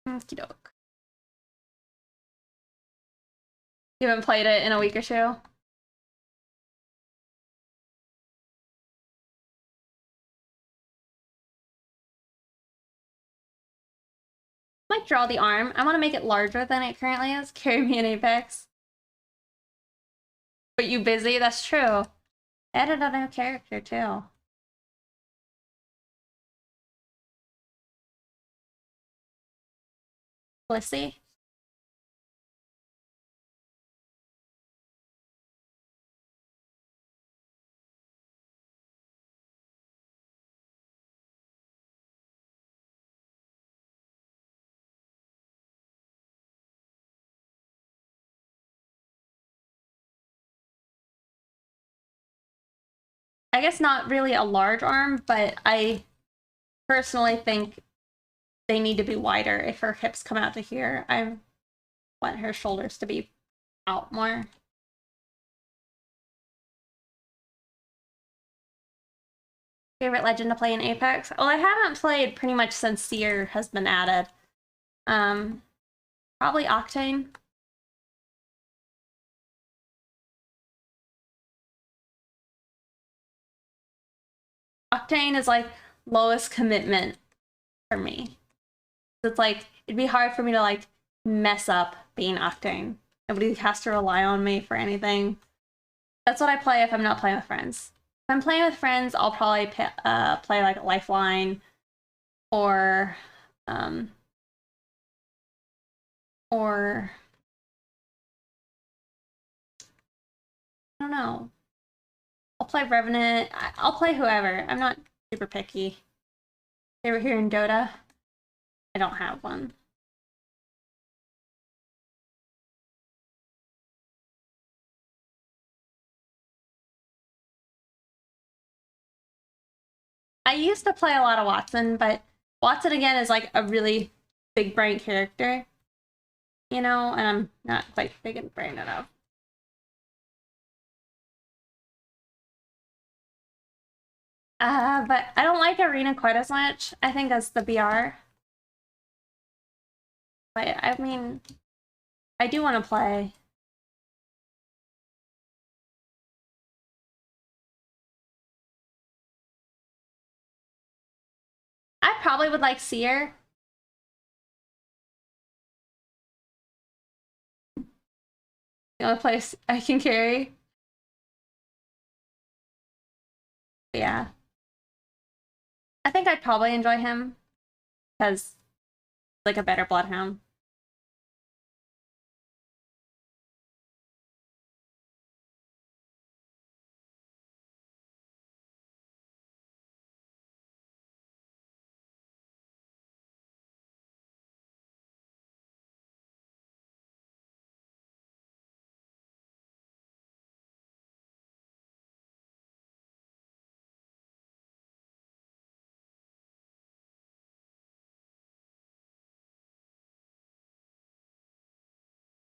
Okie doke. You haven't played it in a week or two? Might draw the arm. I want to make it larger than it currently is. Carry me in Apex. But you busy? That's true. Added a new character too. Blissey. I guess not really a large arm, but I personally think they need to be wider. If her hips come out to here, I want her shoulders to be out more. Favorite legend to play in Apex? Well, I haven't played pretty much since Seer has been added. Probably Octane. Octane is like lowest commitment for me. It's like it'd be hard for me to like mess up being Octane. Nobody has to rely on me for anything. That's what I play if I'm not playing with friends. If I'm playing with friends, I'll probably play like Lifeline or I don't know. I'll play Revenant. I'll play whoever. I'm not super picky. Favorite here in Dota? I don't have one. I used to play a lot of Wattson, but Wattson again is like a really big brain character, you know, and I'm not quite big and brain enough. But I don't like Arena quite as much. I think that's the BR. But I mean, I do want to play. I probably would like Seer. The only place I can carry. Yeah. I think I'd probably enjoy him because like a better Bloodhound.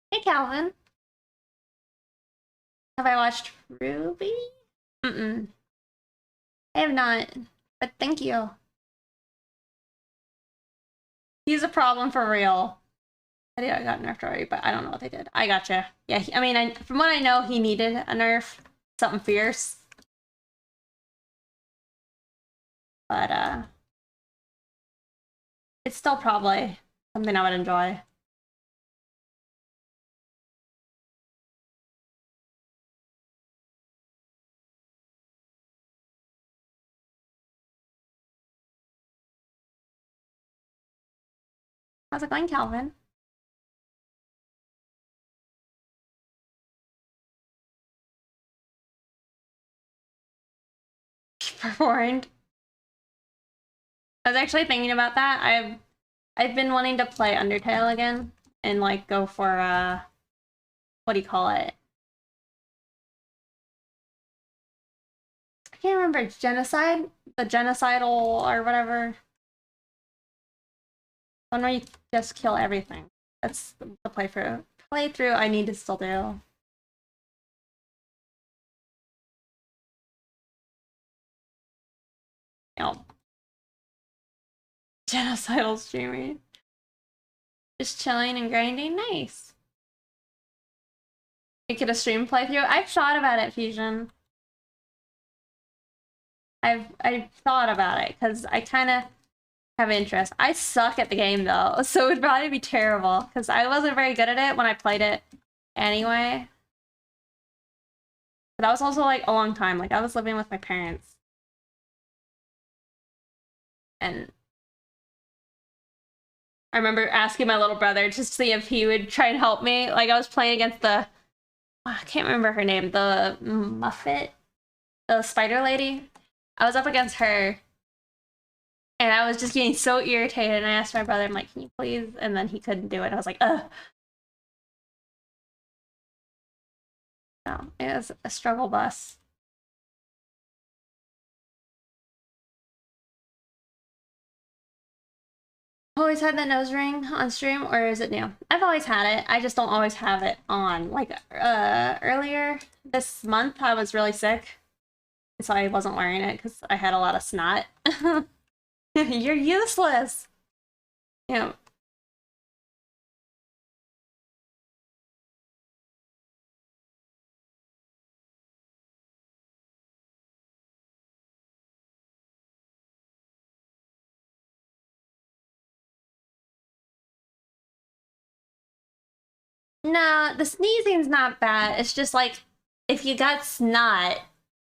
Hey, Calvin. Have I watched Ruby? Mm-mm. I have not, but thank you. He's a problem for real. I think I got nerfed already, but I don't know what they did. I gotcha. Yeah, I mean, from what I know, he needed a nerf. Something fierce. But, it's still probably something I would enjoy. How's it going, Calvin? Performed. I was actually thinking about that. I've been wanting to play Undertale again and like go for what do you call it? I can't remember. Genocide? The genocidal or whatever. One where you just kill everything. That's the playthrough. Playthrough I need to still do. Yep. Genocidal streaming. Just chilling and grinding. Nice. Make it a stream playthrough. I've thought about it, Fusion. I've thought about it because I kind of have interest. I suck at the game though, so it would probably be terrible because I wasn't very good at it when I played it anyway. But that was also like a long time. Like I was living with my parents. And I remember asking my little brother just to see if he would try and help me. Like I was playing against the I can't remember her name, the Muffet, the spider lady. I was up against her and I was just getting so irritated and I asked my brother, I'm like, can you please? And then he couldn't do it. I was like, ugh. No, it was a struggle bus. Always had that nose ring on stream, or is it new? I've always had it. I just don't always have it on. Like earlier this month, I was really sick, So I wasn't wearing it because I had a lot of snot. You're useless. Yeah. No, the sneezing's not bad. It's just like if you got snot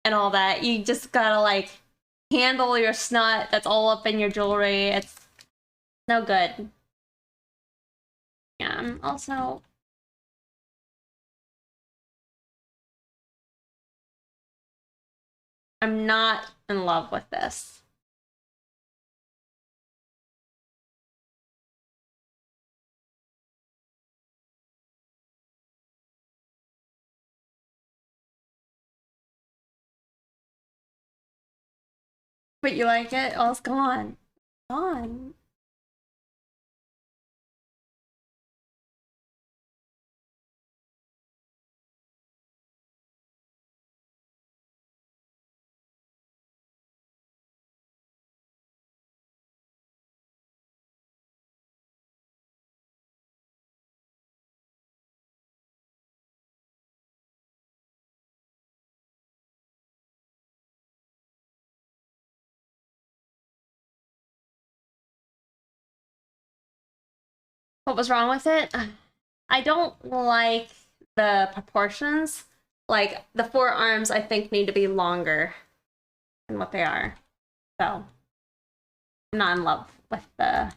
and all that, you just gotta like handle your snot that's all up in your jewelry. It's no good. Yeah, I'm also I'm not in love with this. But you like it? Oh, it's gone. Gone. What was wrong with it? I don't like the proportions. Like the forearms, I think need to be longer than what they are. So I'm not in love with the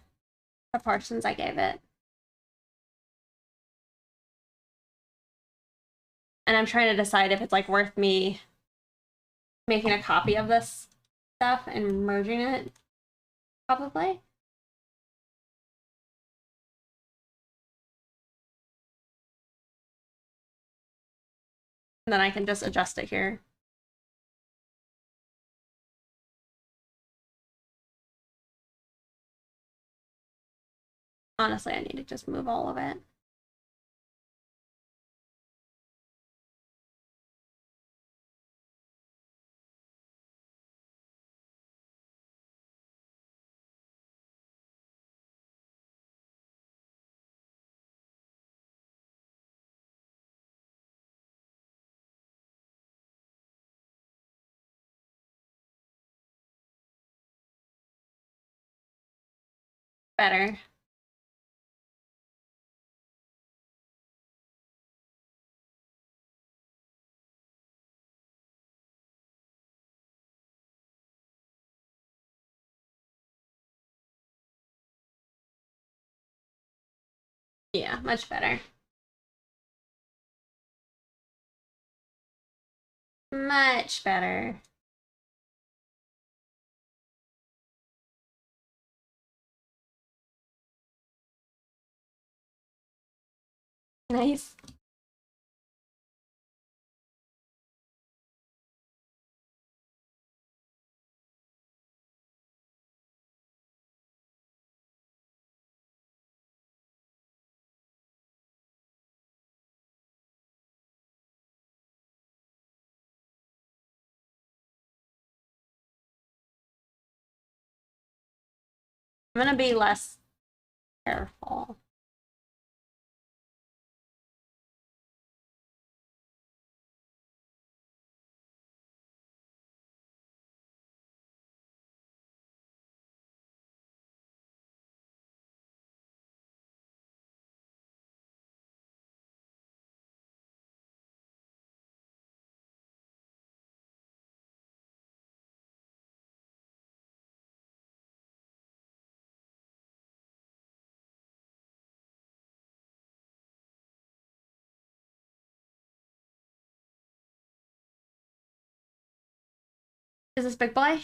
proportions I gave it. And I'm trying to decide if it's like worth me making a copy of this stuff and merging it, probably. And then I can just adjust it here. Honestly, I need to just move all of it. Better. Yeah, much better. Much better. Nice. I'm gonna be less careful. Is this Big Boy?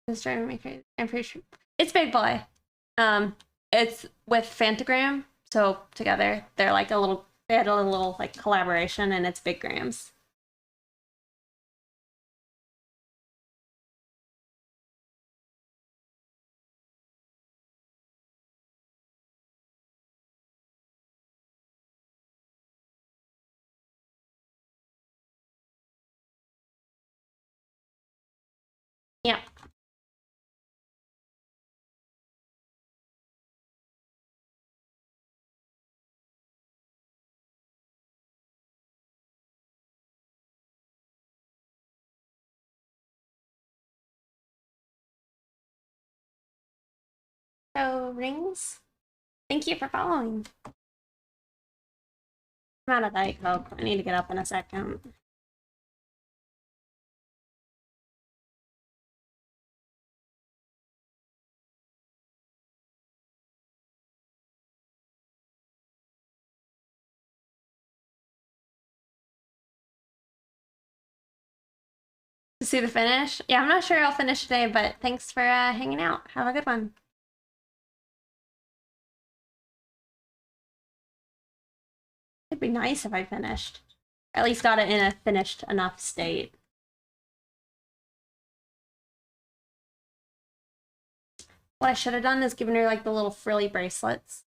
It's driving me crazy. I'm pretty sure it's Big Boy. It's with Fantagram, so together they're like a little. They had a little like collaboration, and it's Big Grams. So, Rings, thank you for following. I'm out of Diet Coke. I need to get up in a second. To see the finish? Yeah, I'm not sure I'll finish today, but thanks for hanging out. Have a good one. It'd be nice if I finished. Or at least got it in a finished enough state. What I should have done is given her like the little frilly bracelets.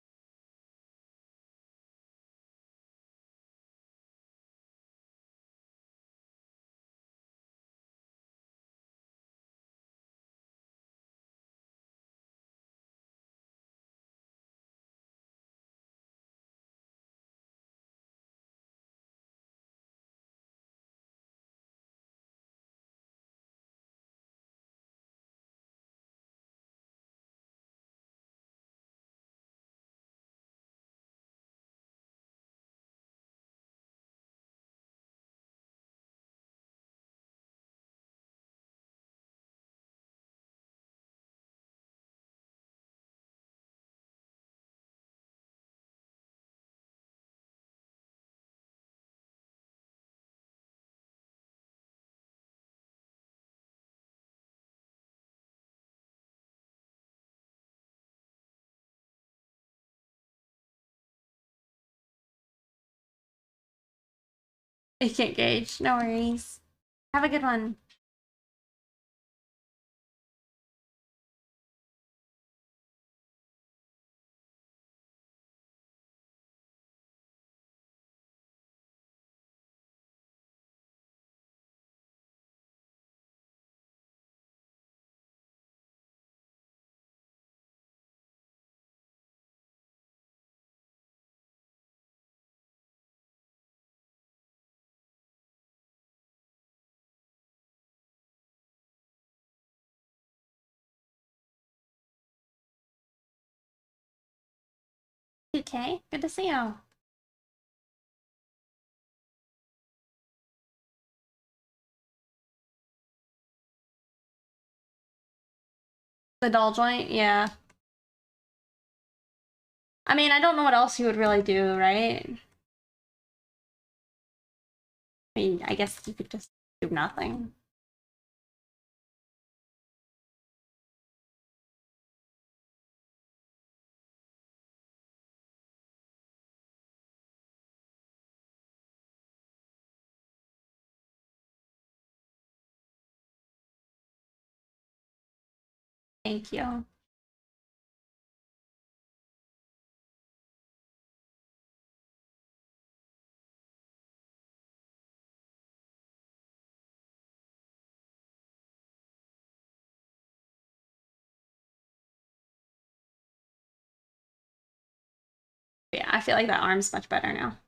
I can't gauge. No worries. Have a good one. Okay, good to see you. The doll joint, yeah. I mean, I don't know what else you would really do, right? I mean, I guess you could just do nothing. Thank you. Yeah, I feel like that arm's much better now.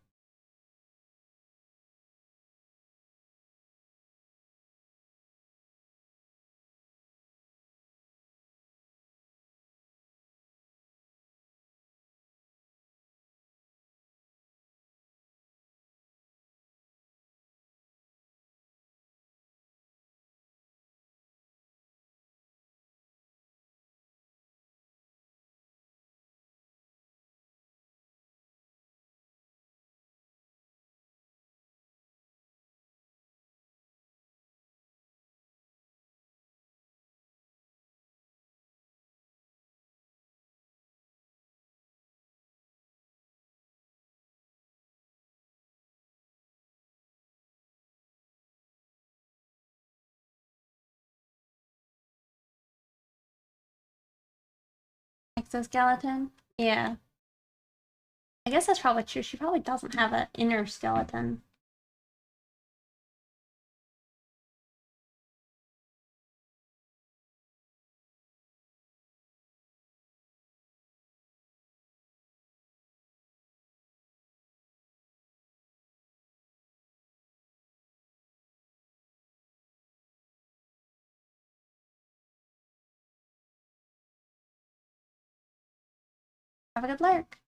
Exoskeleton? Yeah. I guess that's probably true. She probably doesn't have an inner skeleton. Have a good lurk.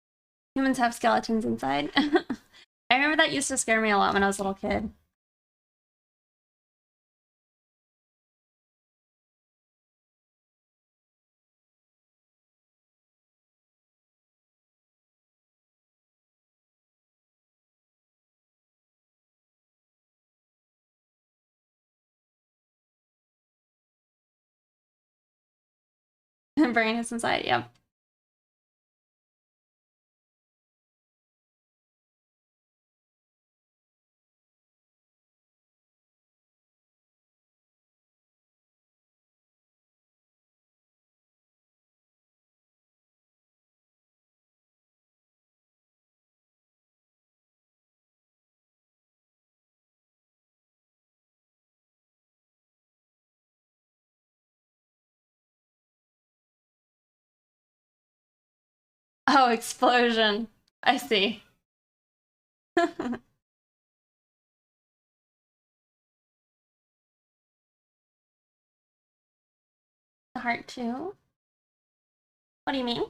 Humans have skeletons inside. I remember that used to scare me a lot when I was a little kid. Brain is inside, yep. Oh, explosion. I see. The heart too? What do you mean?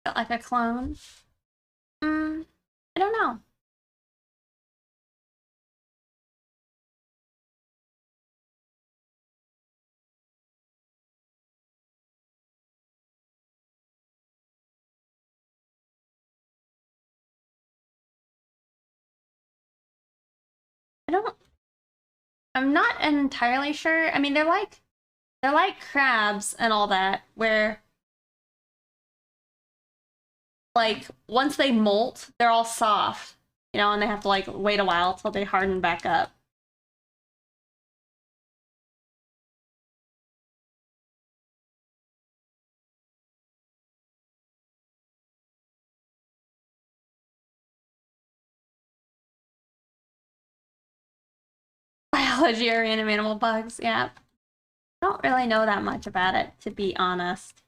Got like a clone? I don't know. I don't I'm not entirely sure. I mean, they're like crabs and all that, where like once they molt, they're all soft, you know, and they have to like wait a while till they harden back up. Biology or animal bugs, yeah. I don't really know that much about it, to be honest.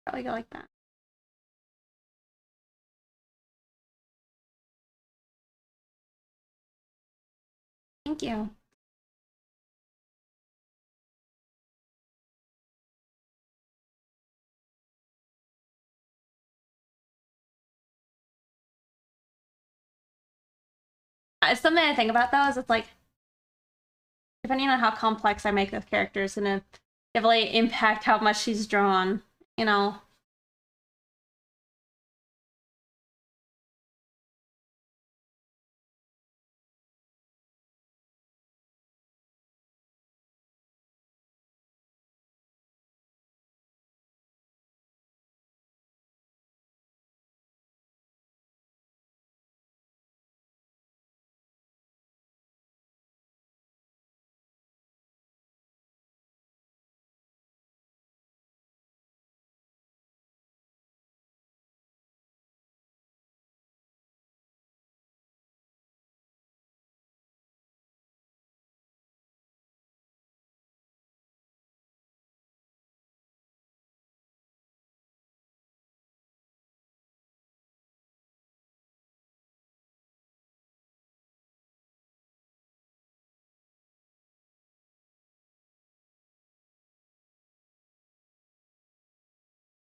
Probably go like that. Thank you. It's something I think about though, is it's like, depending on how complex I make the characters, and it definitely impact how much she's drawn, you know.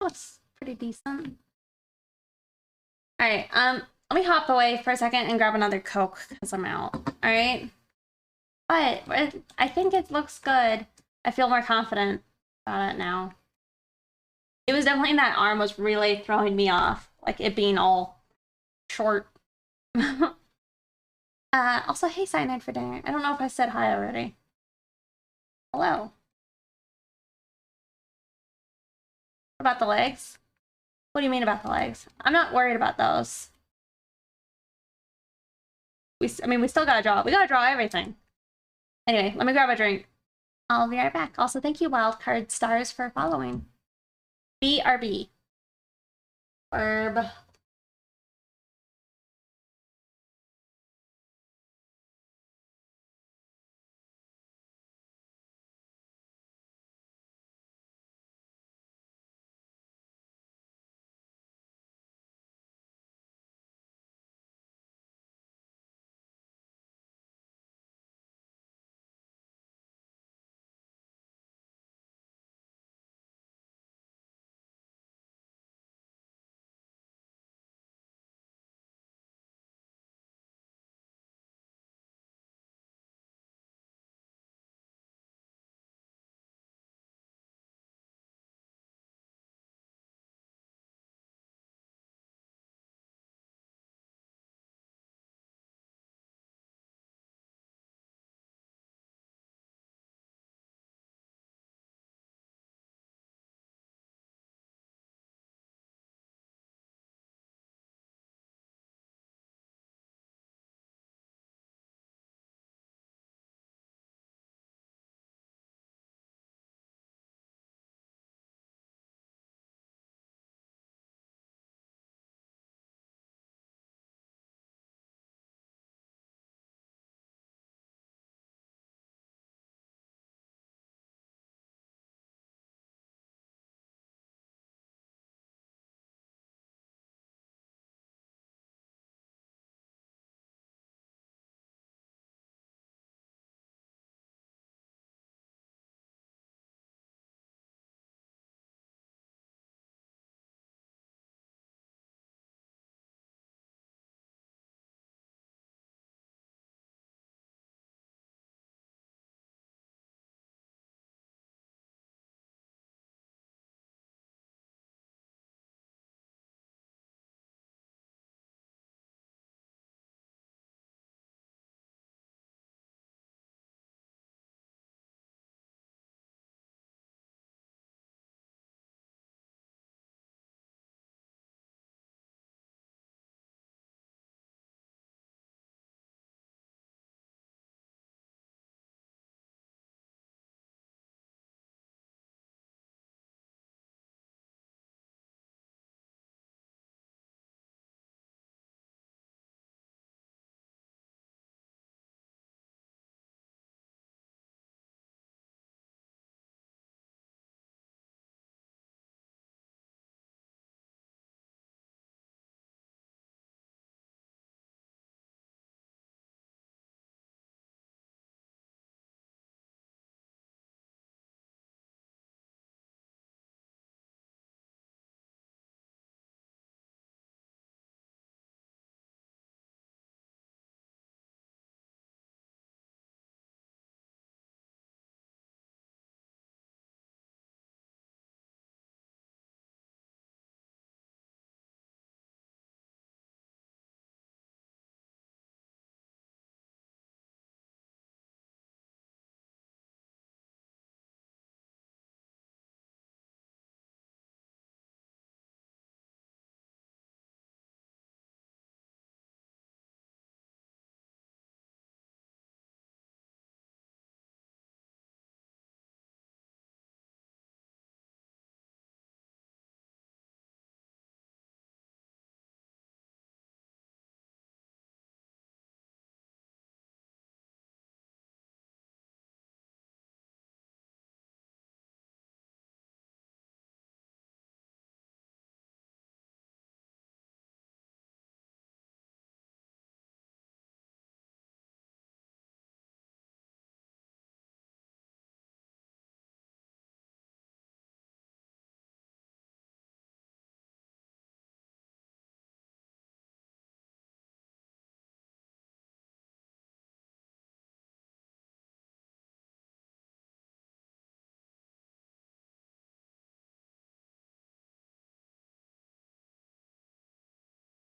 looks pretty decent. All right, let me hop away for a second and grab another Coke because I'm out. All right, but I think it looks good. I feel more confident about it now. It was definitely that arm was really throwing me off, like it being all short. Also, hey, Cyanide for dinner. I don't know if I said hi already. Hello. What about the legs? What do you mean about the legs? I'm not worried about those. I mean, we still gotta draw. We gotta draw everything. Anyway, let me grab a drink. I'll be right back. Also, thank you, Wildcard Stars, for following. BRB. Herb.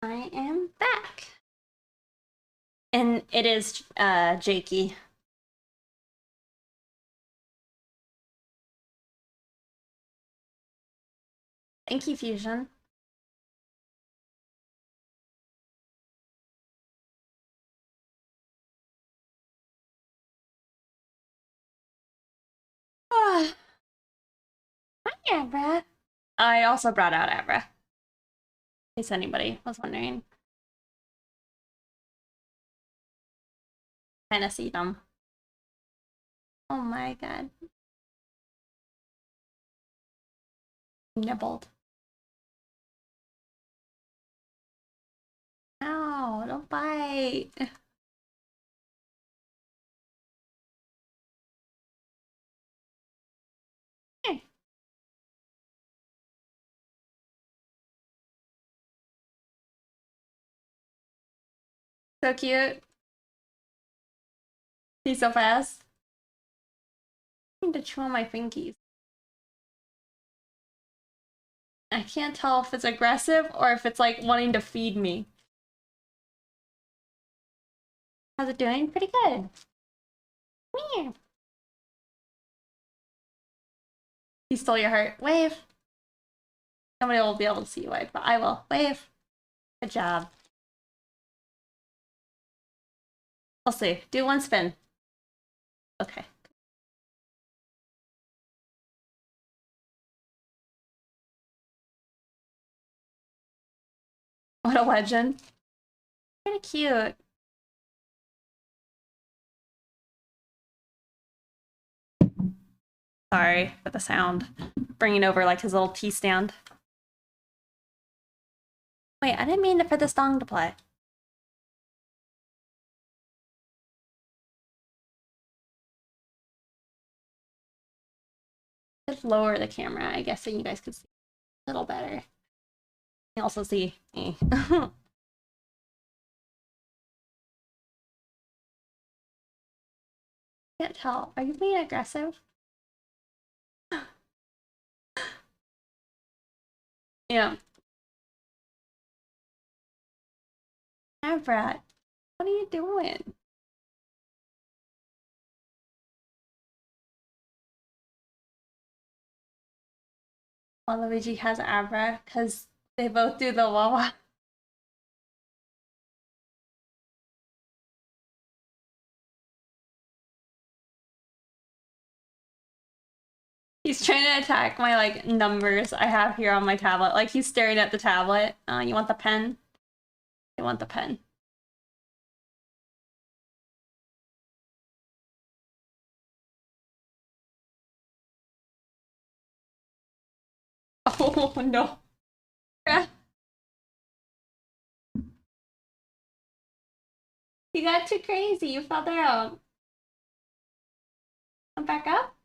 I am back. And it is Jakey. Thank you, Fusion. Hi, Abra. I also brought out Abra. In case anybody was wondering. Kind of see them. Oh my god. Nibbled. Ow, don't bite. So cute. He's so fast. I need to chew on my finkies. I can't tell if it's aggressive or if it's like wanting to feed me. How's it doing? Pretty good. Yeah. He stole your heart. Wave. Nobody will be able to see you wave, but I will. Wave. Good job. We'll see. Do one spin. Okay. What a legend. Pretty cute. Sorry for the sound. Bringing over like his little tea stand. Wait, I didn't mean for the song to play. Let's lower the camera, I guess, so you guys could see a little better. You can also see me. Can't tell. Are you being aggressive? Yeah. Brat, what are you doing? Waluigi has Abra because they both do the Wawa. He's trying to attack my like numbers I have here on my tablet. Like he's staring at the tablet. You want the pen? I want the pen. Oh no. You got too crazy. You fell down. Come back up.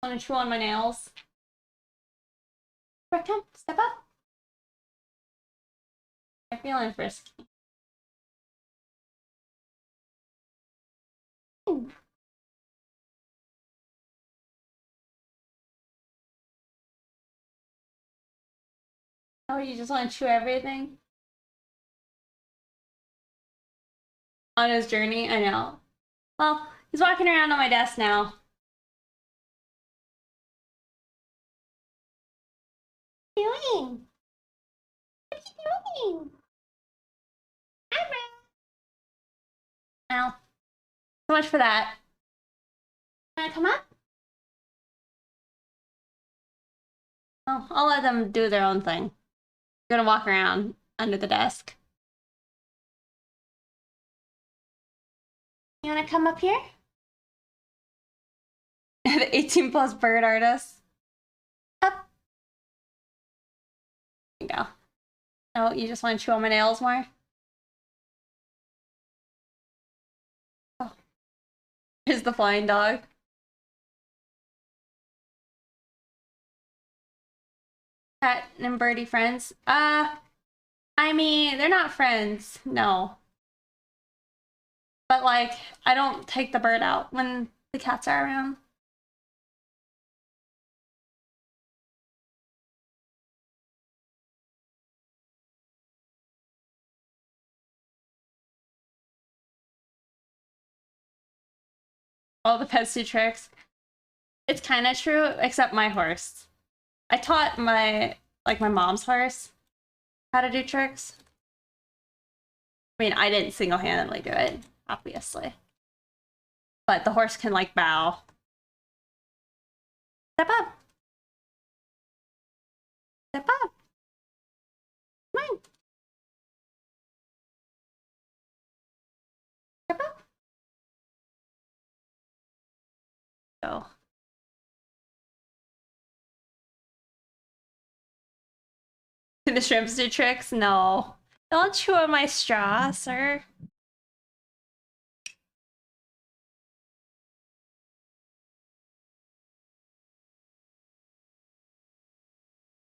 Want to chew on my nails? Come, step up. I'm feeling frisky. Oh, you just want to chew everything? On his journey? I know. Well, he's walking around on my desk now. What are you doing? What are you doing? Ow. So much for that. Wanna come up? Oh, I'll let them do their own thing. You're gonna walk around under the desk. You wanna come up here? The 18 plus bird artist. Up. There you go. Oh, you just want to chew on my nails more? Oh. Here's the flying dog. Cat and birdie friends? I mean, they're not friends, no. But like, I don't take the bird out when the cats are around. all the pets do tricks. It's kind of true, except my horse. I taught my mom's horse how to do tricks. I mean, I didn't single-handedly do it, obviously. But the horse can, like, bow. Step up! Step up! Come on! Step up! Go. Can the shrimps do tricks? No. Don't chew on my straw, sir.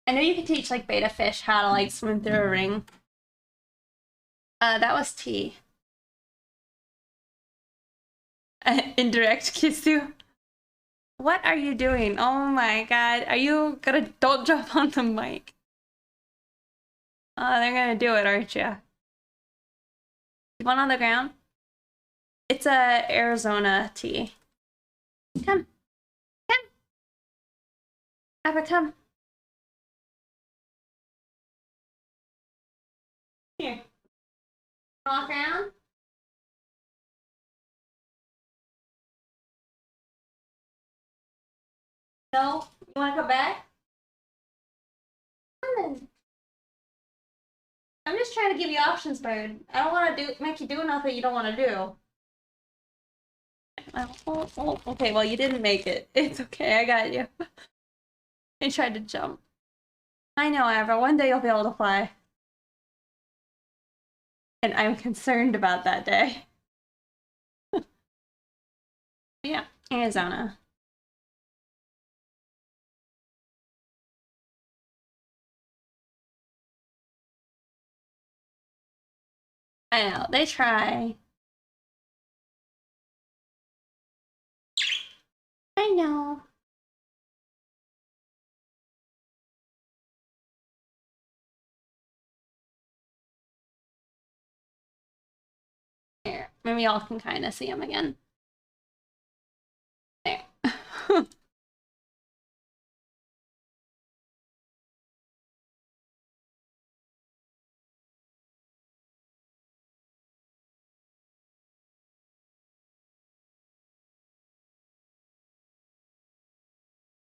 I know you can teach, like, betta fish how to, like, swim through a ring. That was T. Indirect kiss you. What are you doing? Oh my god. Are you gonna... Don't jump on the mic. Oh, they're gonna do it, aren't you? One on the ground? It's a Arizona tea. Come. Come. Abra, come. Here. Walk around. No? You wanna come back? Come on. I'm just trying to give you options, bird. I don't want to make you do nothing you don't want to do. Oh, okay, well, you didn't make it. It's okay, I got you. I tried to jump. I know, Abra. One day you'll be able to fly. And I'm concerned about that day. Yeah, Arizona. I know, they try. I know. Here, maybe y'all can kind of see him again. There.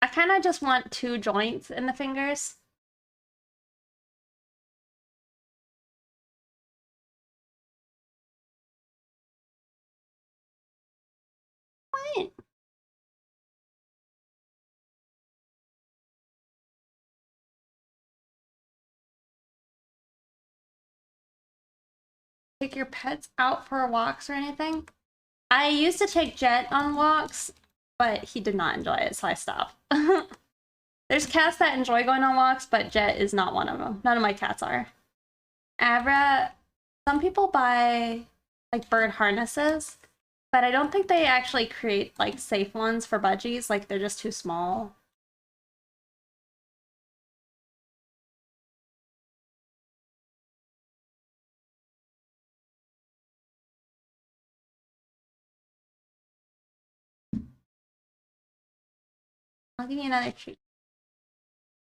I kind of just want 2 joints in the fingers. What? Take your pets out for walks or anything? I used to take Jet on walks, but he did not enjoy it, so I stopped. There's cats that enjoy going on walks, but Jet is not one of them. None of my cats are. Abra, some people buy like bird harnesses, but I don't think they actually create like safe ones for budgies. Like they're just too small. I'll give you another treat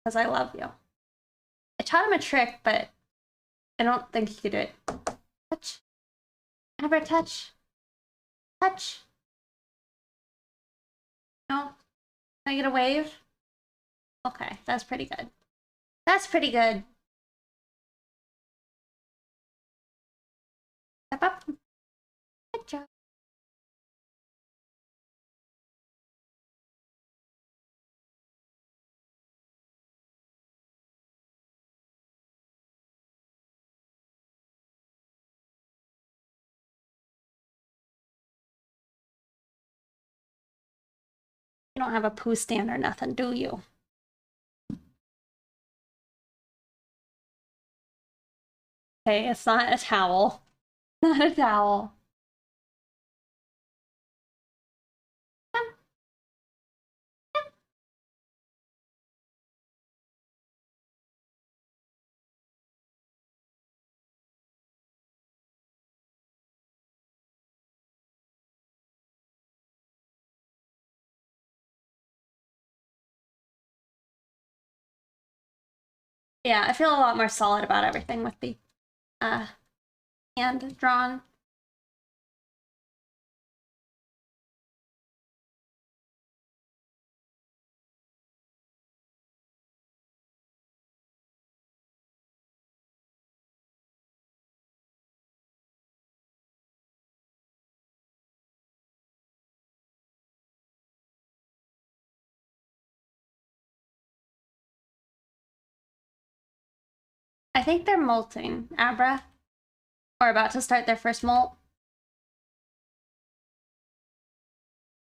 because I love you. I taught him a trick, but I don't think he could do it. Touch. Abra, touch. Touch. No. Can I get a wave? Okay, that's pretty good. That's pretty good. Step up. Good job. You don't have a poo stand or nothing, do you? Okay, it's not a towel. Not a towel. Yeah, I feel a lot more solid about everything with the hand drawn. I think they're molting Abra, or about to start their first molt.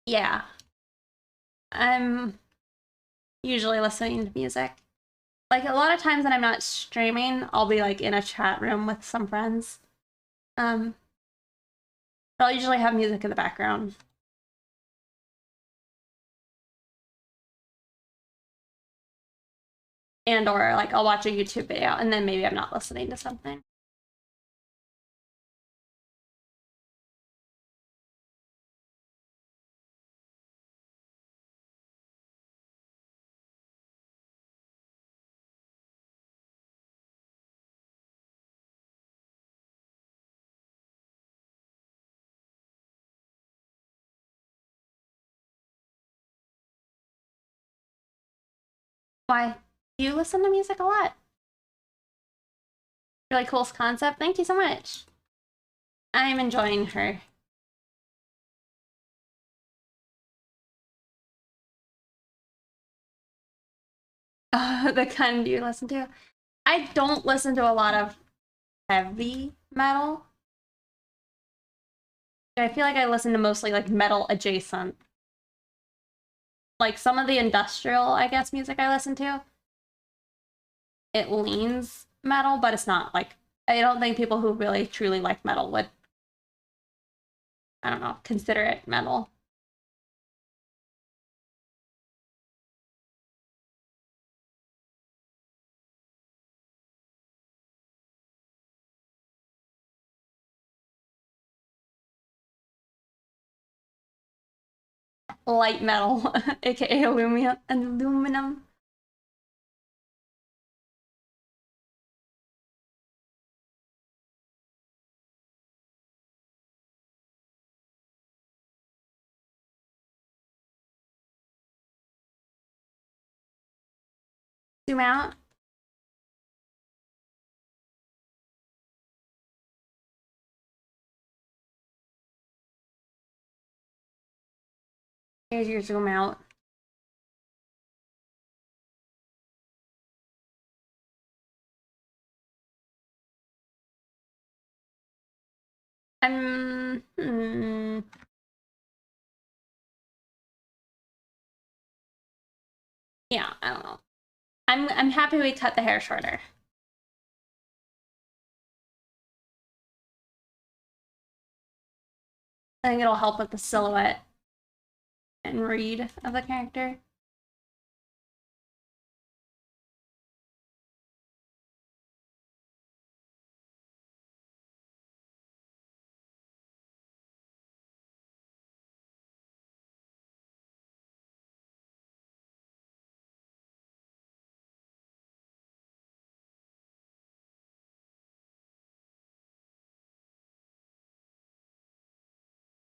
Yeah. I'm usually listening to music. Like, a lot of times when I'm not streaming, I'll be like in a chat room with some friends. But I'll usually have music in the background. And or like I'll watch a YouTube video and then maybe I'm not listening to something. Why? Do you listen to music a lot? Really cool concept. Thank you so much. I'm enjoying her. The kind you listen to. I don't listen to a lot of heavy metal. I feel like I listen to mostly like metal adjacent. Like some of the industrial, I guess, music I listen to, it leans metal, but it's not like, I don't think people who really truly like metal would, I don't know, consider it metal. Light metal, aka aluminum. Zoom out. Here's your zoom out. Yeah, I don't know. I'm happy we cut the hair shorter. I think it'll help with the silhouette and read of the character.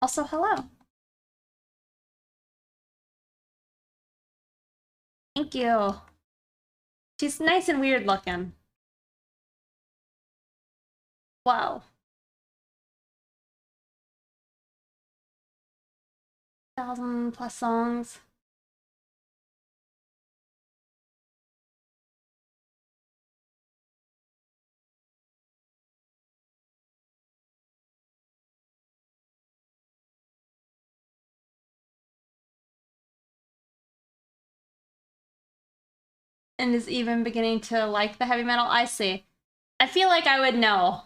Also, hello. Thank you. She's nice and weird looking. Wow. 1,000+ songs. And is even beginning to like the heavy metal. I see. I feel like I would know.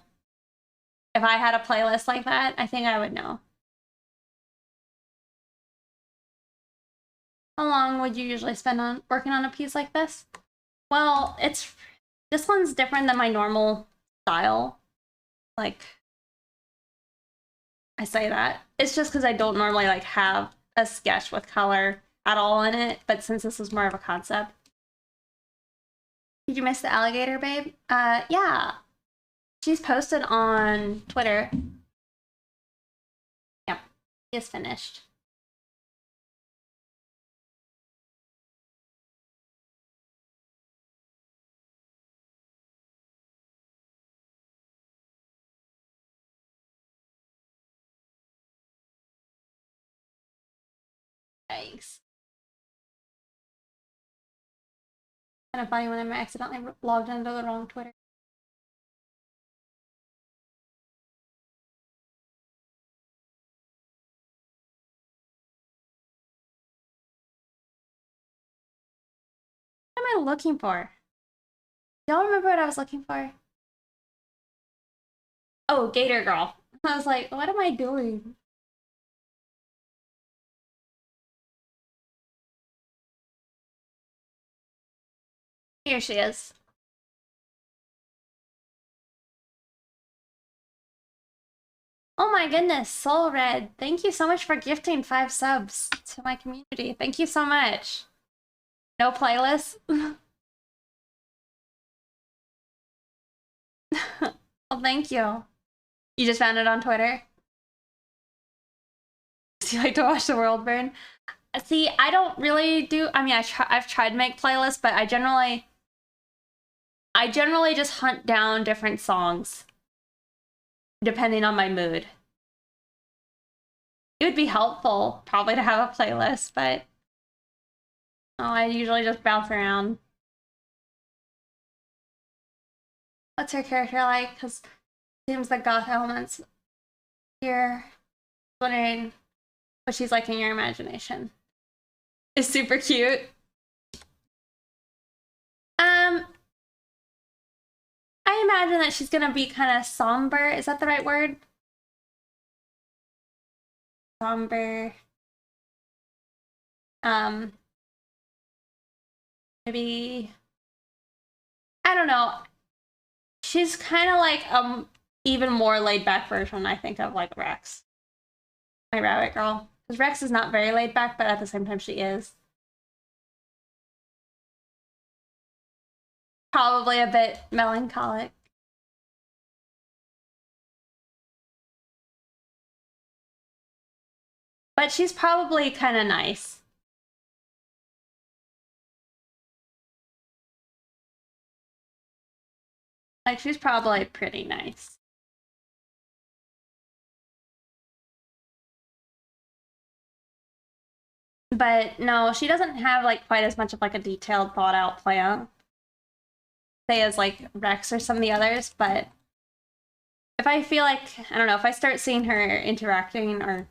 If I had a playlist like that, I think I would know. How long would you usually spend on working on a piece like this? Well, this one's different than my normal style. Like, I say that. It's just because I don't normally like have a sketch with color at all in it, but since this is more of a concept, Did you miss the alligator, babe? Yeah. She's posted on Twitter. Yep, he is finished. Yikes. Kind of funny when I'm accidentally logged into the wrong Twitter. What am I looking for? Y'all remember what I was looking for? Oh, Gator Girl. I was like, what am I doing? Here she is. Oh my goodness, Soul Red. Thank you so much for gifting 5 subs to my community. Thank you so much. No playlist? Well, thank you. You just found it on Twitter? Do you like to watch the world burn? See, I don't really do. I mean, I've tried to make playlists, but I generally just hunt down different songs depending on my mood. It would be helpful probably to have a playlist, but I usually just bounce around. What's her character like? Because it seems the goth elements here. Wondering what she's like in your imagination. Is super cute. I imagine that she's gonna be kind of somber. Is that the right word? Somber. Maybe, I don't know. She's kind of like even more laid back version, I think, of like Rex, my rabbit girl. Because Rex is not very laid back, but at the same time she is. Probably a bit melancholic. But she's probably kind of nice. Like, she's probably pretty nice. But no, she doesn't have like quite as much of like a detailed thought out plan, say, as like Rex or some of the others. But if I feel like, I don't know, if I start seeing her interacting or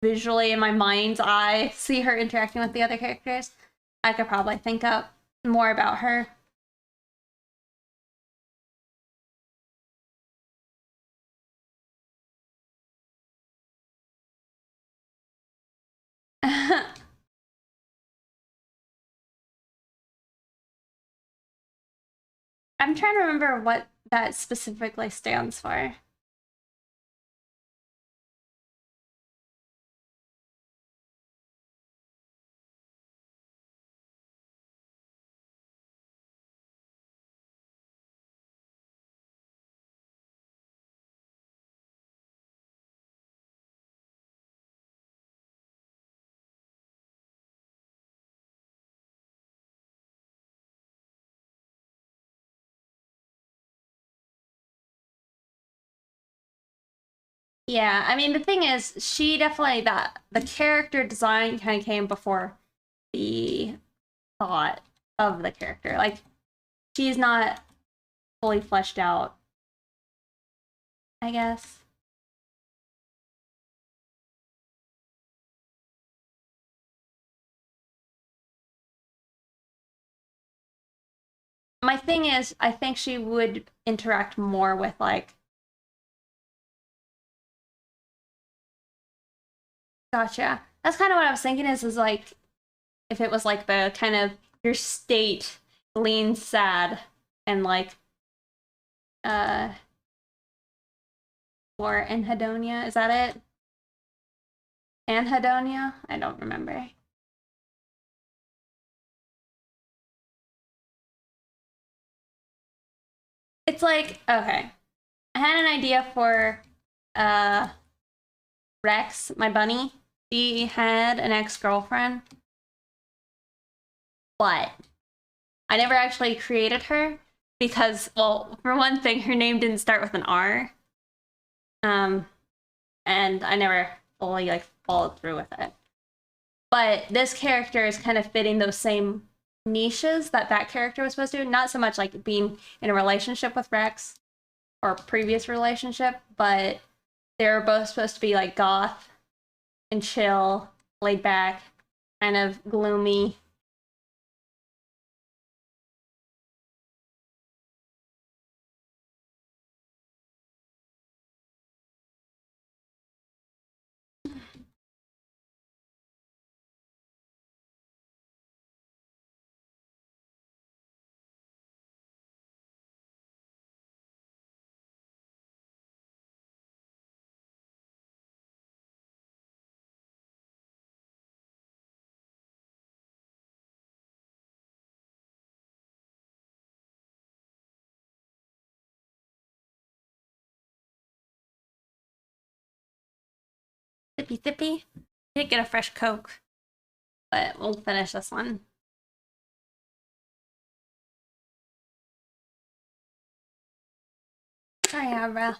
visually in my mind's eye see her interacting with the other characters, I could probably think up more about her. I'm trying to remember what that specifically stands for. Yeah, I mean, the thing is, she definitely, the character design kind of came before the thought of the character. Like, she's not fully fleshed out, I guess. My thing is, I think she would interact more with like, gotcha. That's kind of what I was thinking is like, if it was like the kind of your state leans sad and like or anhedonia, is that it? Anhedonia? I don't remember. It's like, okay, I had an idea for Rex, my bunny. He had an ex-girlfriend, but I never actually created her because, well, for one thing, her name didn't start with an R. And I never fully like followed through with it. But this character is kind of fitting those same niches that that character was supposed to. Not so much like being in a relationship with Rex or previous relationship, but they're both supposed to be like goth and chill, laid back, kind of gloomy. Sippy sippy. Did get a fresh Coke, but we'll finish this one. Sorry, Abra.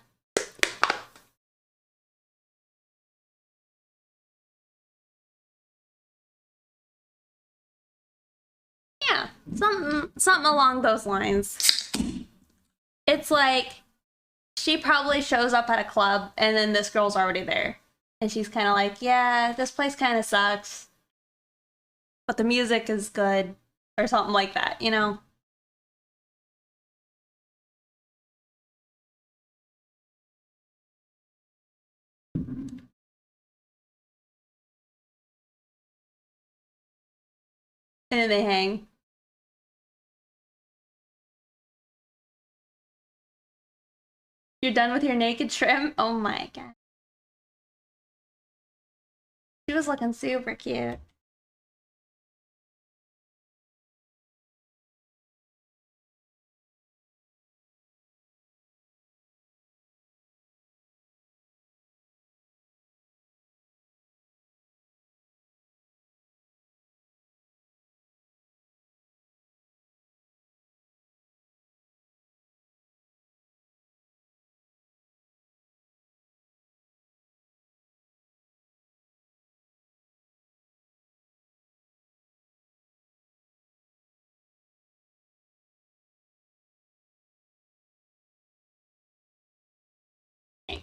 Yeah, something along those lines. It's like she probably shows up at a club and then this girl's already there. And she's kind of like, yeah, this place kind of sucks, but the music is good, or something like that, you know? And then they hang. You're done with your naked shrimp? Oh my god. She was looking super cute.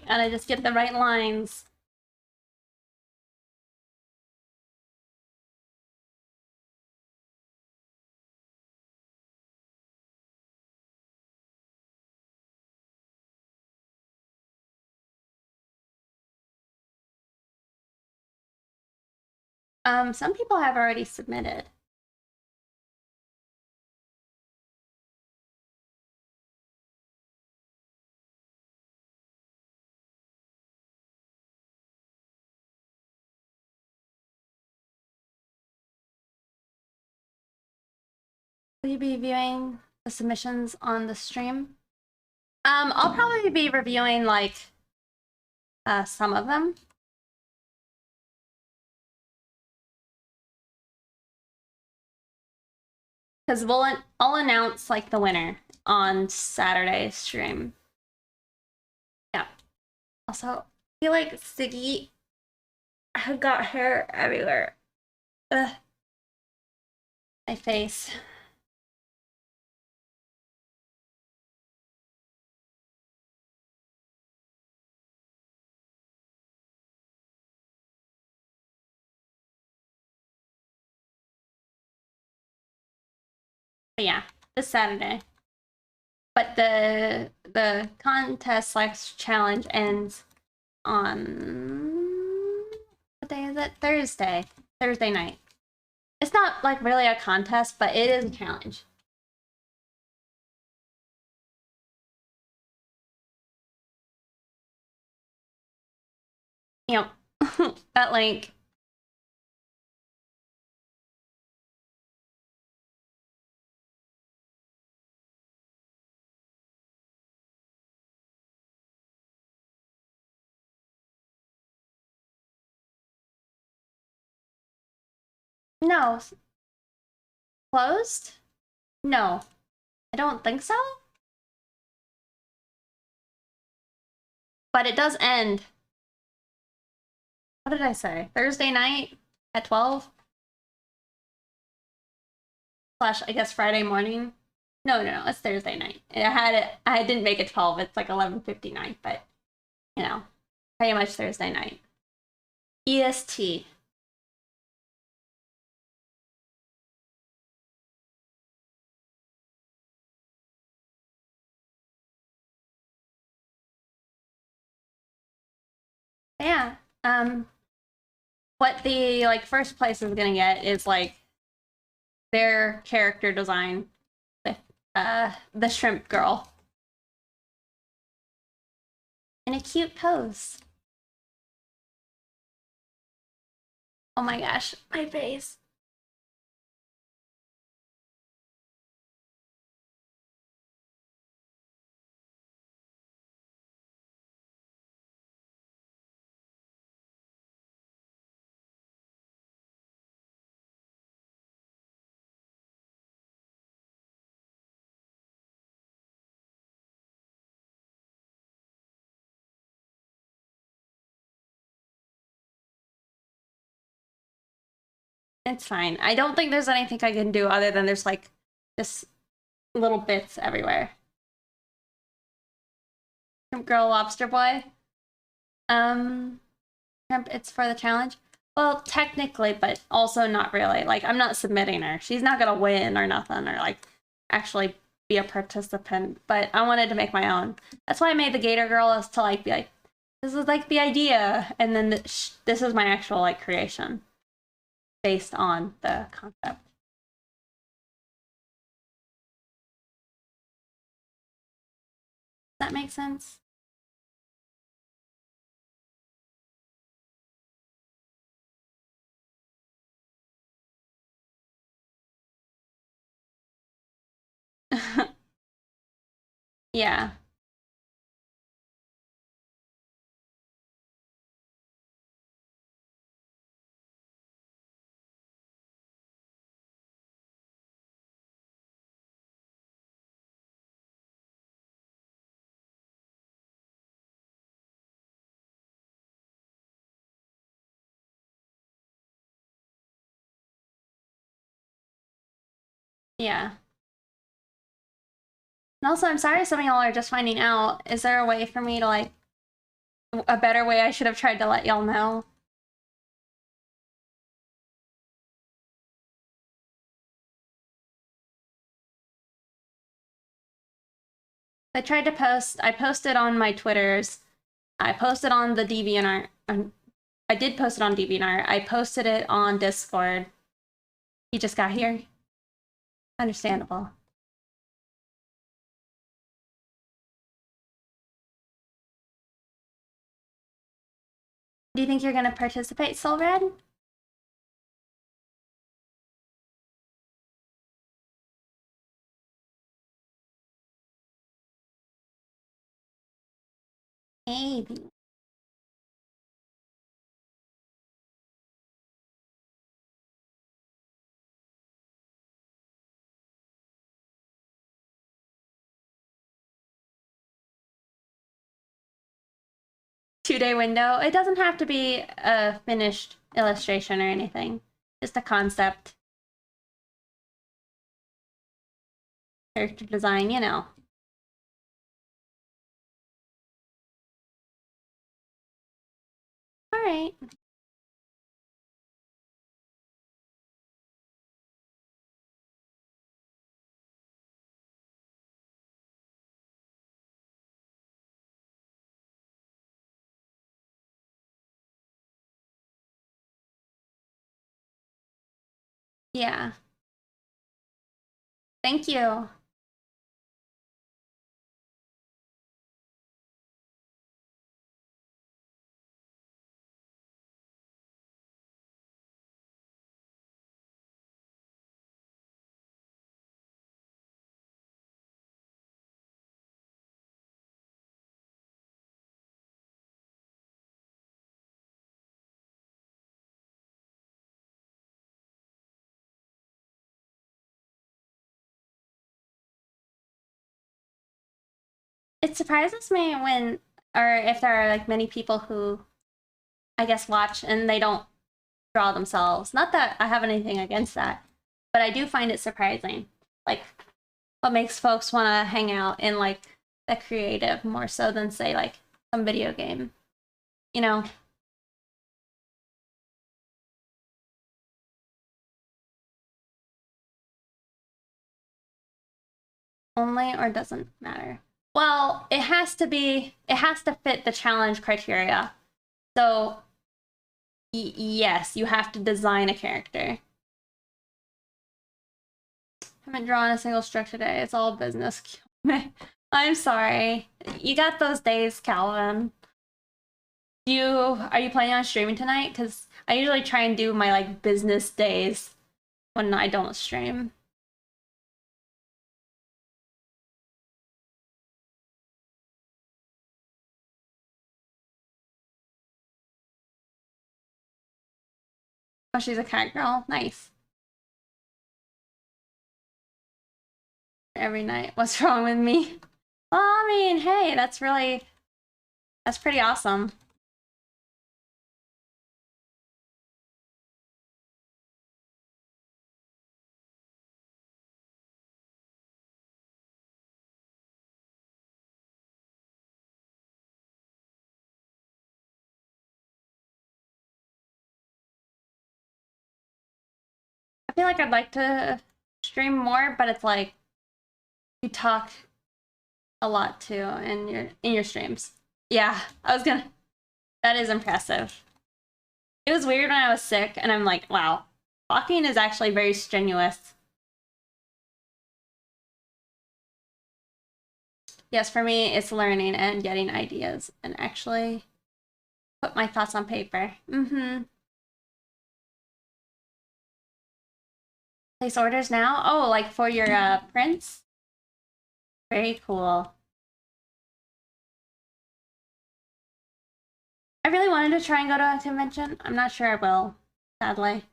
And I just get the right lines. Some people have already submitted. Will you be viewing the submissions on the stream? I'll probably be reviewing like some of them. Because I'll announce like the winner on Saturday's stream. Yeah. Also, I feel like Siggy had got hair everywhere. Ugh. My face. But yeah, this Saturday. But the contest slash challenge ends on what day is it? Thursday. Thursday night. It's not like really a contest, but it is a challenge. Yep. That link. No. Closed? No. I don't think so. But it does end. What did I say? Thursday night at 12? Slash, I guess Friday morning. No, it's Thursday night. I didn't make it 12. It's like 11:59, but you know, pretty much Thursday night. EST. Yeah. What the like first place is gonna get is like their character design with the shrimp girl. In a cute pose. Oh my gosh, my face. It's fine. I don't think there's anything I can do other than there's like just little bits everywhere. Shrimp girl, lobster boy. Shrimp, it's for the challenge. Well, technically, but also not really. Like, I'm not submitting her. She's not gonna win or nothing, or like actually be a participant. But I wanted to make my own. That's why I made the Gator Girl, is to like be like, this is like the idea, and then this is my actual like creation based on the concept. Does that make sense? Yeah. Yeah. And also, I'm sorry some of y'all are just finding out. Is there a way for me to like a better way I should have tried to let y'all know? I tried to post. I posted on my Twitters. I posted on the DeviantArt. I did post it on DeviantArt. I posted it on Discord. He just got here. Understandable. Do you think you're gonna participate, Soul Red? Maybe. Two-day window. It doesn't have to be a finished illustration or anything. Just a concept. Character design, you know. All right. Yeah. Thank you. It surprises me when, or if there are like many people who, I guess, watch and they don't draw themselves. Not that I have anything against that, but I do find it surprising. Like, what makes folks want to hang out in like the creative more so than say like some video game, you know? Only or doesn't matter. Well, it has to fit the challenge criteria. So, yes, you have to design a character. Haven't drawn a single stroke today. It's all business. I'm sorry. You got those days, Calvin. Are you planning on streaming tonight? Because I usually try and do my like business days when I don't stream. Oh, she's a cat girl. Nice. Every night. What's wrong with me? Well, I mean, hey, that's pretty awesome. I feel like I'd like to stream more, but it's like you talk a lot too in your streams. Yeah, that is impressive. It was weird when I was sick and I'm like, wow, talking is actually very strenuous. Yes, for me, it's learning and getting ideas and actually put my thoughts on paper. Mm-hmm. Place orders now? Oh, like for your prints? Very cool. I really wanted to try and go to a convention. I'm not sure I will, sadly.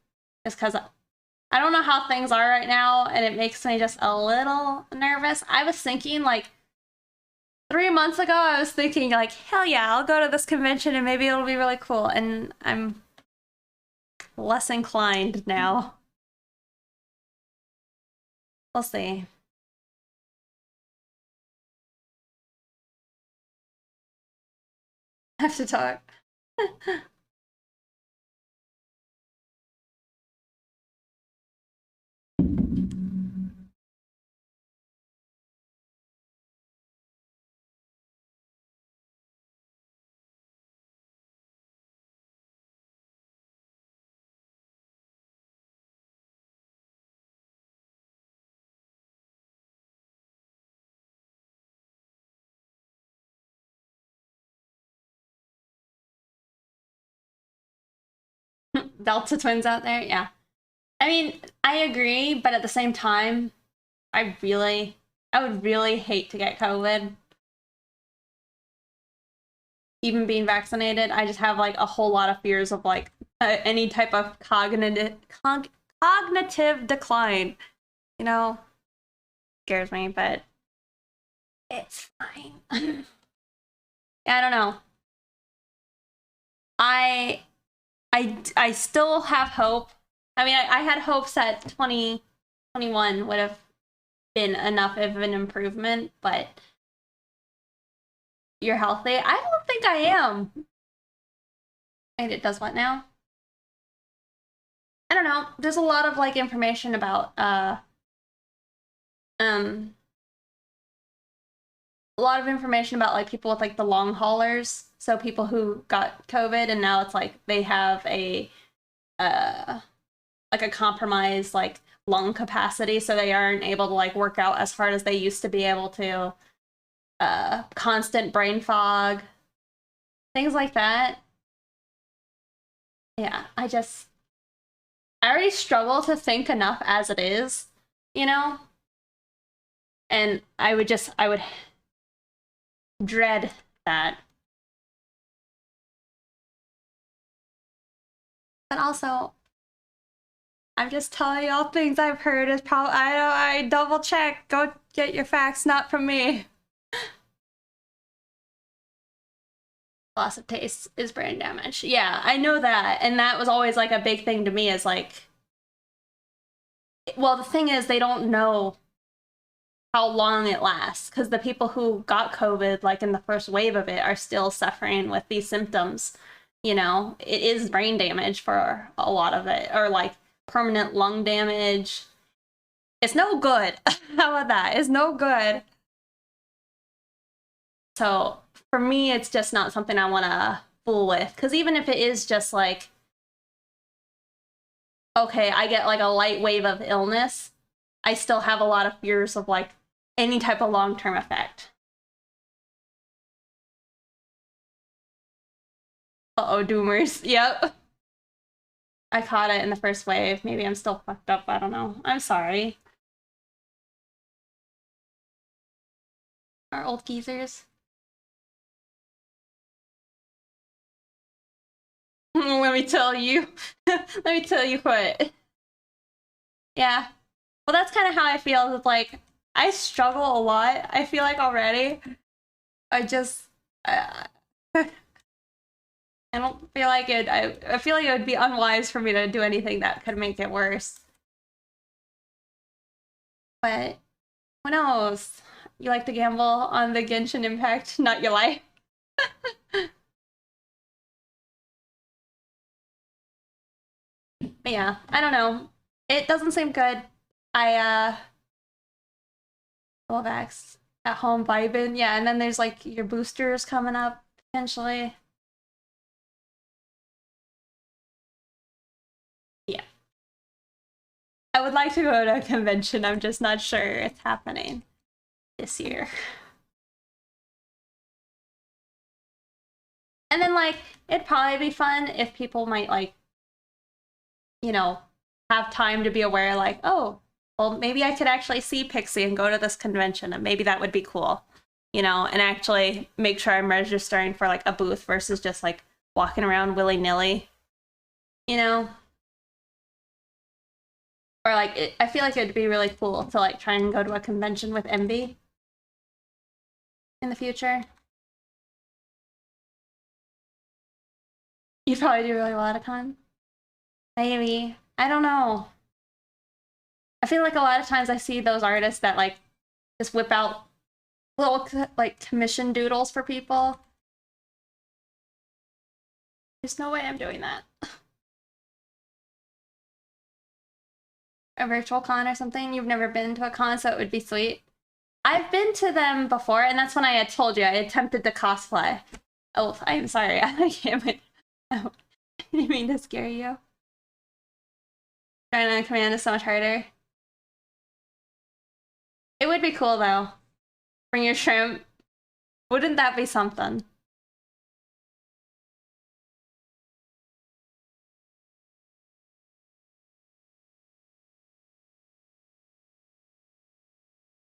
Just because I don't know how things are right now, and it makes me just a little nervous. I was thinking, like, 3 months ago, I was thinking, like, hell yeah, I'll go to this convention and maybe it'll be really cool. And I'm less inclined now. We'll see. I have to talk. Delta twins out there, yeah. I mean, I agree, but at the same time, I would really hate to get COVID. Even being vaccinated, I just have like a whole lot of fears of like any type of cognitive decline. You know, scares me, but it's fine. Yeah, I don't know. I I still have hope. I mean, I had hopes that 2021 would have been enough of an improvement, but you're healthy. I don't think I am. And it does what now? I don't know. There's a lot of like information about um a lot of information about like people with like the long haulers. So people who got COVID and now it's like they have a like a compromised like lung capacity, so they aren't able to like work out as hard as they used to be able to. Constant brain fog, things like that. Yeah, I already struggle to think enough as it is, you know? And I would dread that. But also, I'm just telling y'all things I've heard is probably I double check. Go get your facts, not from me. Loss of taste is brain damage. Yeah, I know that. And that was always like a big thing to me is like, well, the thing is, they don't know how long it lasts because the people who got COVID, like in the first wave of it, are still suffering with these symptoms. You know, it is brain damage for a lot of it, or like permanent lung damage. It's no good. How about that? It's no good. So for me, it's just not something I want to fool with. Because even if it is just like, okay, I get like a light wave of illness, I still have a lot of fears of like any type of long-term effect. Uh-oh, doomers. Yep. I caught it in the first wave. Maybe I'm still fucked up. I don't know. I'm sorry. Our old geezers. Let me tell you. Let me tell you what. Yeah. Well, that's kind of how I feel. It's like, I struggle a lot, I feel like already. I just... I don't feel like it... I feel like it would be unwise for me to do anything that could make it worse. But who knows? You like to gamble on the Genshin Impact, not your life. But yeah, I don't know. It doesn't seem good. I Volvax at home vibing. Yeah, and then there's like your boosters coming up potentially. Yeah. I would like to go to a convention. I'm just not sure it's happening this year. And then like it'd probably be fun if people might like, you know, have time to be aware like, oh, well, maybe I could actually see Pixie and go to this convention, and maybe that would be cool, you know, and actually make sure I'm registering for like a booth versus just like walking around willy-nilly, you know? Or like, I feel like it'd be really cool to like try and go to a convention with Envy in the future. You probably do really well at a con. Maybe. I don't know. I feel like a lot of times I see those artists that like just whip out little like commission doodles for people. There's no way I'm doing that. A virtual con or something? You've never been to a con, so it would be sweet. I've been to them before, and that's when I had told you I attempted to cosplay. Oh, I'm sorry. I can't. I didn't mean to scare you. Trying to command is so much harder. It would be cool though. Bring your shrimp. Wouldn't that be something?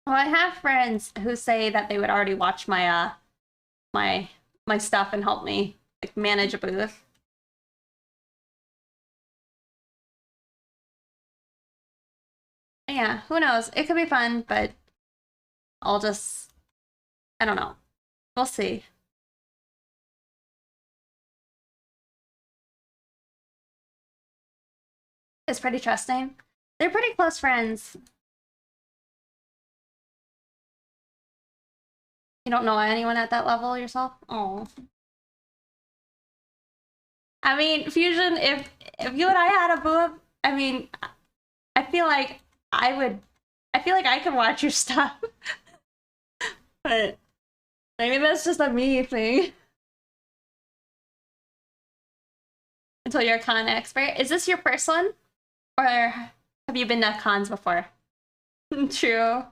Well, I have friends who say that they would already watch my my my stuff and help me like manage a booth. Yeah, who knows? It could be fun, but I'll just I don't know. We'll see. It's pretty trusting. They're pretty close friends. You don't know anyone at that level yourself? Oh. I mean, Fusion, if you and I had a booth, I mean, I feel like I would I feel like I could watch your stuff. But maybe that's just a me thing. Until you're a con expert. Is this your first one? Or have you been to cons before? True.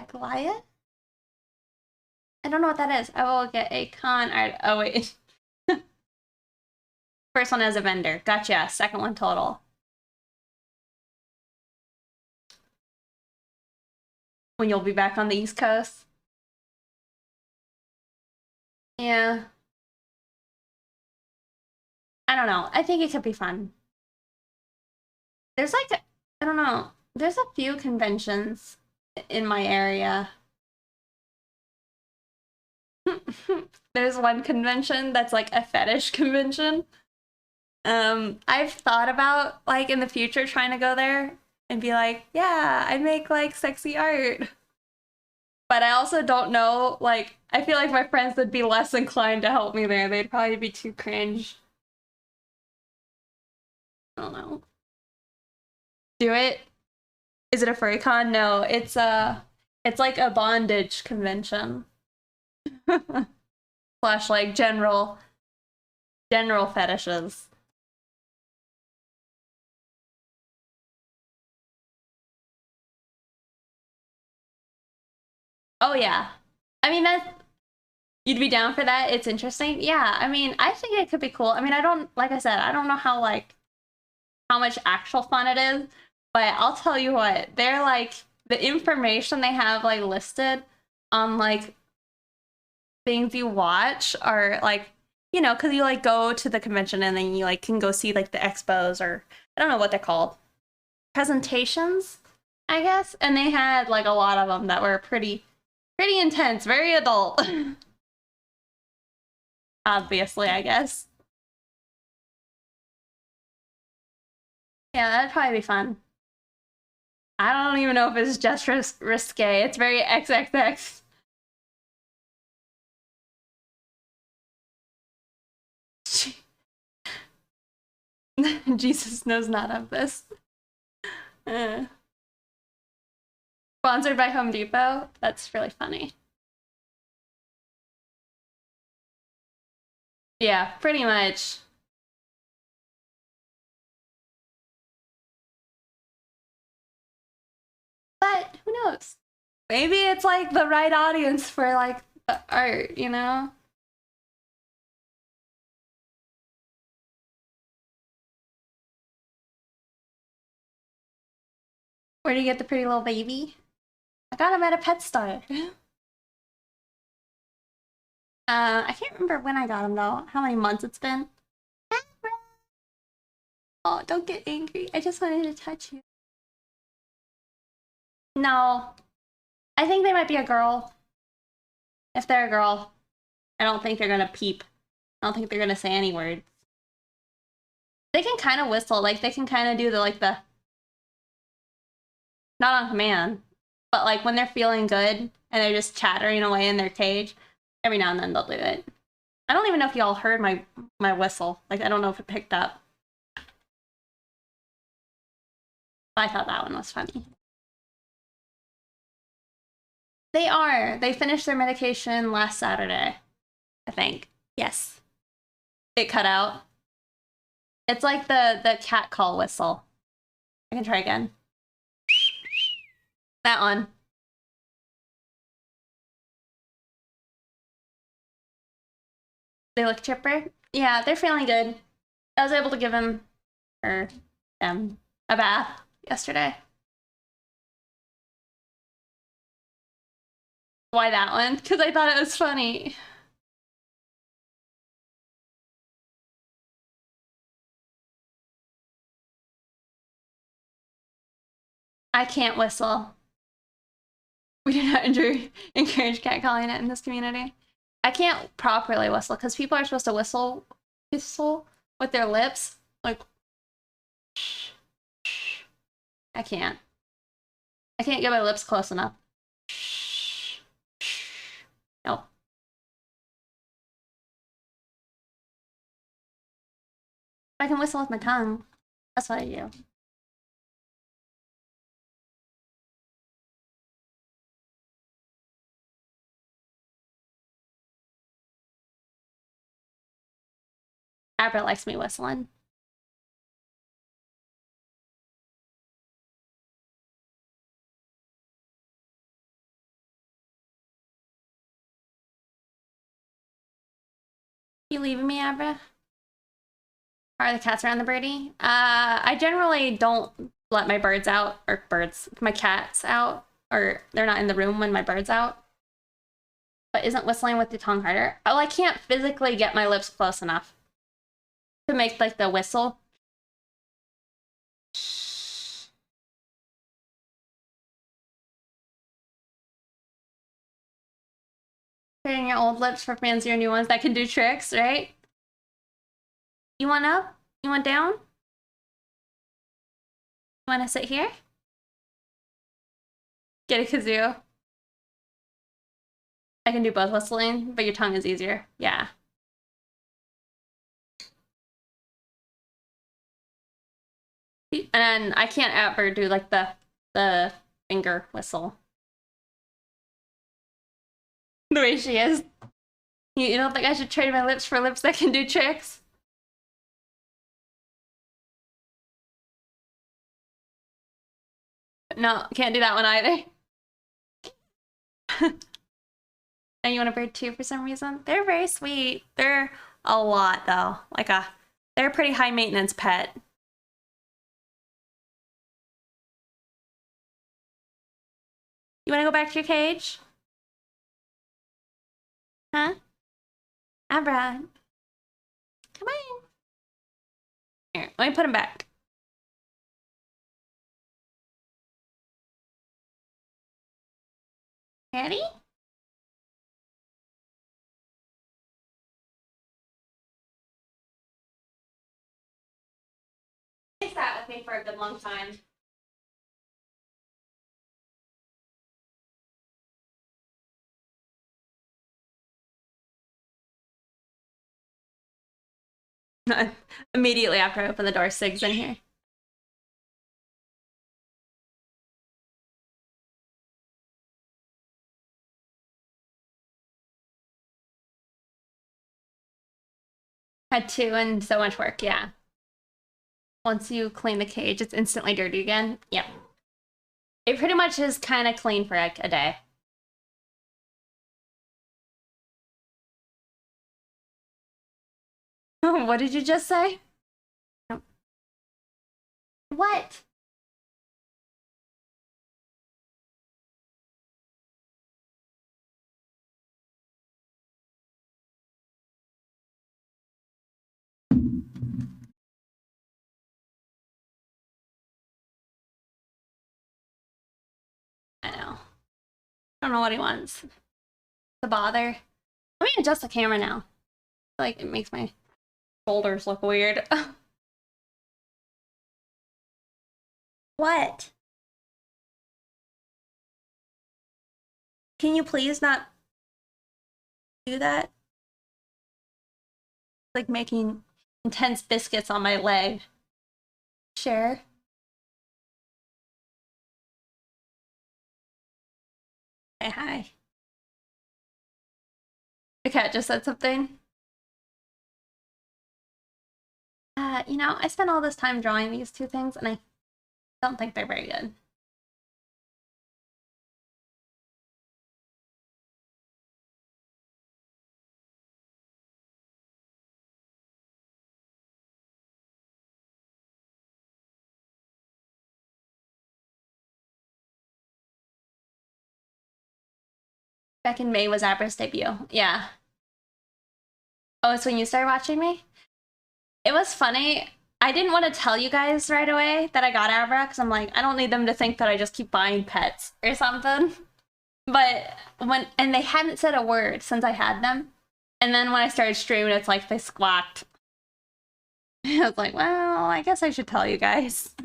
Goliath? I don't know what that is. I will get a con art. Oh, wait. First one as a vendor. Gotcha. Second one total. When you'll be back on the East Coast. Yeah. I don't know. I think it could be fun. There's like, I don't know, there's a few conventions in my area. There's one convention that's like a fetish convention. I've thought about like in the future trying to go there and be like, yeah, I make like sexy art. But I also don't know, like, I feel like my friends would be less inclined to help me there. They'd probably be too cringe. I don't know. Do it? Is it a furry con? No, it's like a bondage convention. Slash like general fetishes. Oh yeah. I mean that you'd be down for that. It's interesting. Yeah, I mean, I think it could be cool. I mean, I don't like I said, I don't know how much actual fun it is, but I'll tell you what, they're like the information they have like listed on like things you watch are like, you know, because you like go to the convention and then you like can go see like the expos or I don't know what they're called, presentations, I guess. And they had like a lot of them that were pretty intense, very adult. Obviously, I guess. Yeah, that'd probably be fun. I don't even know if it's just risque. It's very XXX. Jesus knows not of this. Uh, sponsored by Home Depot. That's really funny. Yeah, pretty much. But who knows? Maybe it's like the right audience for like the art, you know? Where do you get the pretty little baby? I got him at a pet store. I can't remember when I got him though. How many months it's been? Oh, don't get angry. I just wanted to touch you. No, I think they might be a girl. If they're a girl, I don't think they're gonna peep. I don't think they're gonna say any words. They can kind of whistle, like they can kind of do the like the not on command, but like when they're feeling good and they're just chattering away in their cage, every now and then they'll do it. I don't even know if y'all heard my whistle. Like I don't know if it picked up. But I thought that one was funny. They are. They finished their medication last Saturday, I think. Yes. It cut out. It's like the cat call whistle. I can try again. That one. They look chipper. Yeah, they're feeling good. I was able to give him or them a bath yesterday. Why that one? Because I thought it was funny. I can't whistle. We do not encourage catcalling it in this community. I can't properly whistle because people are supposed to whistle with their lips. Like, I can't. I can't get my lips close enough. Nope. I can whistle with my tongue. That's what I do. Abra likes me whistling. You leaving me, Abra? Are the cats around the birdie? I generally don't let my birds out, or my cats out, or they're not in the room when my bird's out. But isn't whistling with the tongue harder? Oh, I can't physically get my lips close enough to make like the whistle. Trading your old lips for fancier new ones that can do tricks, right? You want up? You want down? You want to sit here? Get a kazoo. I can do both whistling, but your tongue is easier. Yeah. And I can't ever do like the finger whistle. The way she is. You don't think I should trade my lips for lips that can do tricks? No, can't do that one either. And you want a bird too for some reason? They're very sweet. They're a lot though. They're a pretty high maintenance pet. You want to go back to your cage? Huh? Abra. Come on. Here, let me put him back. Ready? He sat with me for a good long time. Immediately after I open the door, Sig's in here. Had two and so much work, yeah. Once you clean the cage, it's instantly dirty again. Yep. It pretty much is kind of clean for like a day. What did you just say? What? I know. I don't know what he wants. To bother. Let me adjust the camera now. Like, it makes my shoulders look weird. What? Can you please not do that? Like making intense biscuits on my leg. Sure. Hey, hi. The cat just said something. You know, I spent all this time drawing these two things, and I don't think they're very good. Back in May was Abra's debut. Yeah. Oh, it's when you started watching me? It was funny. I didn't want to tell you guys right away that I got Abra because I'm like, I don't need them to think that I just keep buying pets or something. But and they hadn't said a word since I had them. And then when I started streaming, it's like they squawked. I was like, well, I guess I should tell you guys.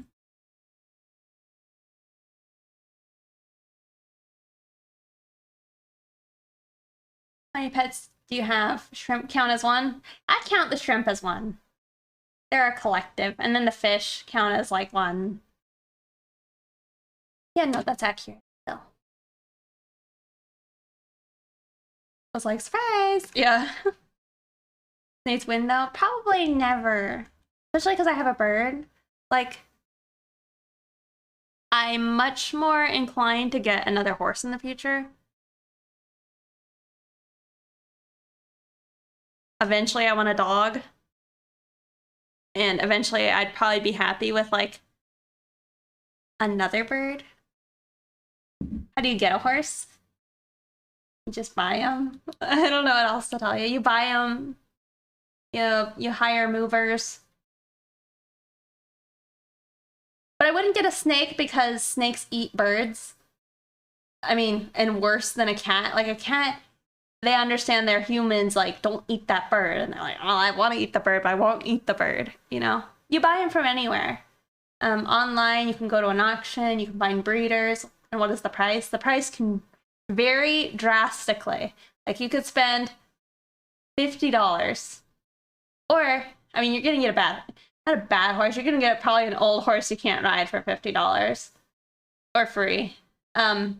How many pets do you have? Shrimp count as one? I count the shrimp as one. They're a collective. And then the fish count as like one. Yeah, no, that's accurate. Still. I was like, surprise! Yeah. Snape's win though? Probably never. Especially because I have a bird. Like, I'm much more inclined to get another horse in the future. Eventually, I want a dog. And eventually, I'd probably be happy with, like, another bird. How do you get a horse? You just buy them? I don't know what else to tell you. You buy them. You hire movers. But I wouldn't get a snake because snakes eat birds. I mean, and worse than a cat. Like, a cat they understand they're humans, like, don't eat that bird. And they're like, oh, I want to eat the bird, but I won't eat the bird, you know? You buy them from anywhere. Online, you can go to an auction, you can find breeders. And what is the price? The price can vary drastically. Like, you could spend $50. Or, I mean, you're going to get not a bad horse. You're going to get probably an old horse you can't ride for $50. Or free. But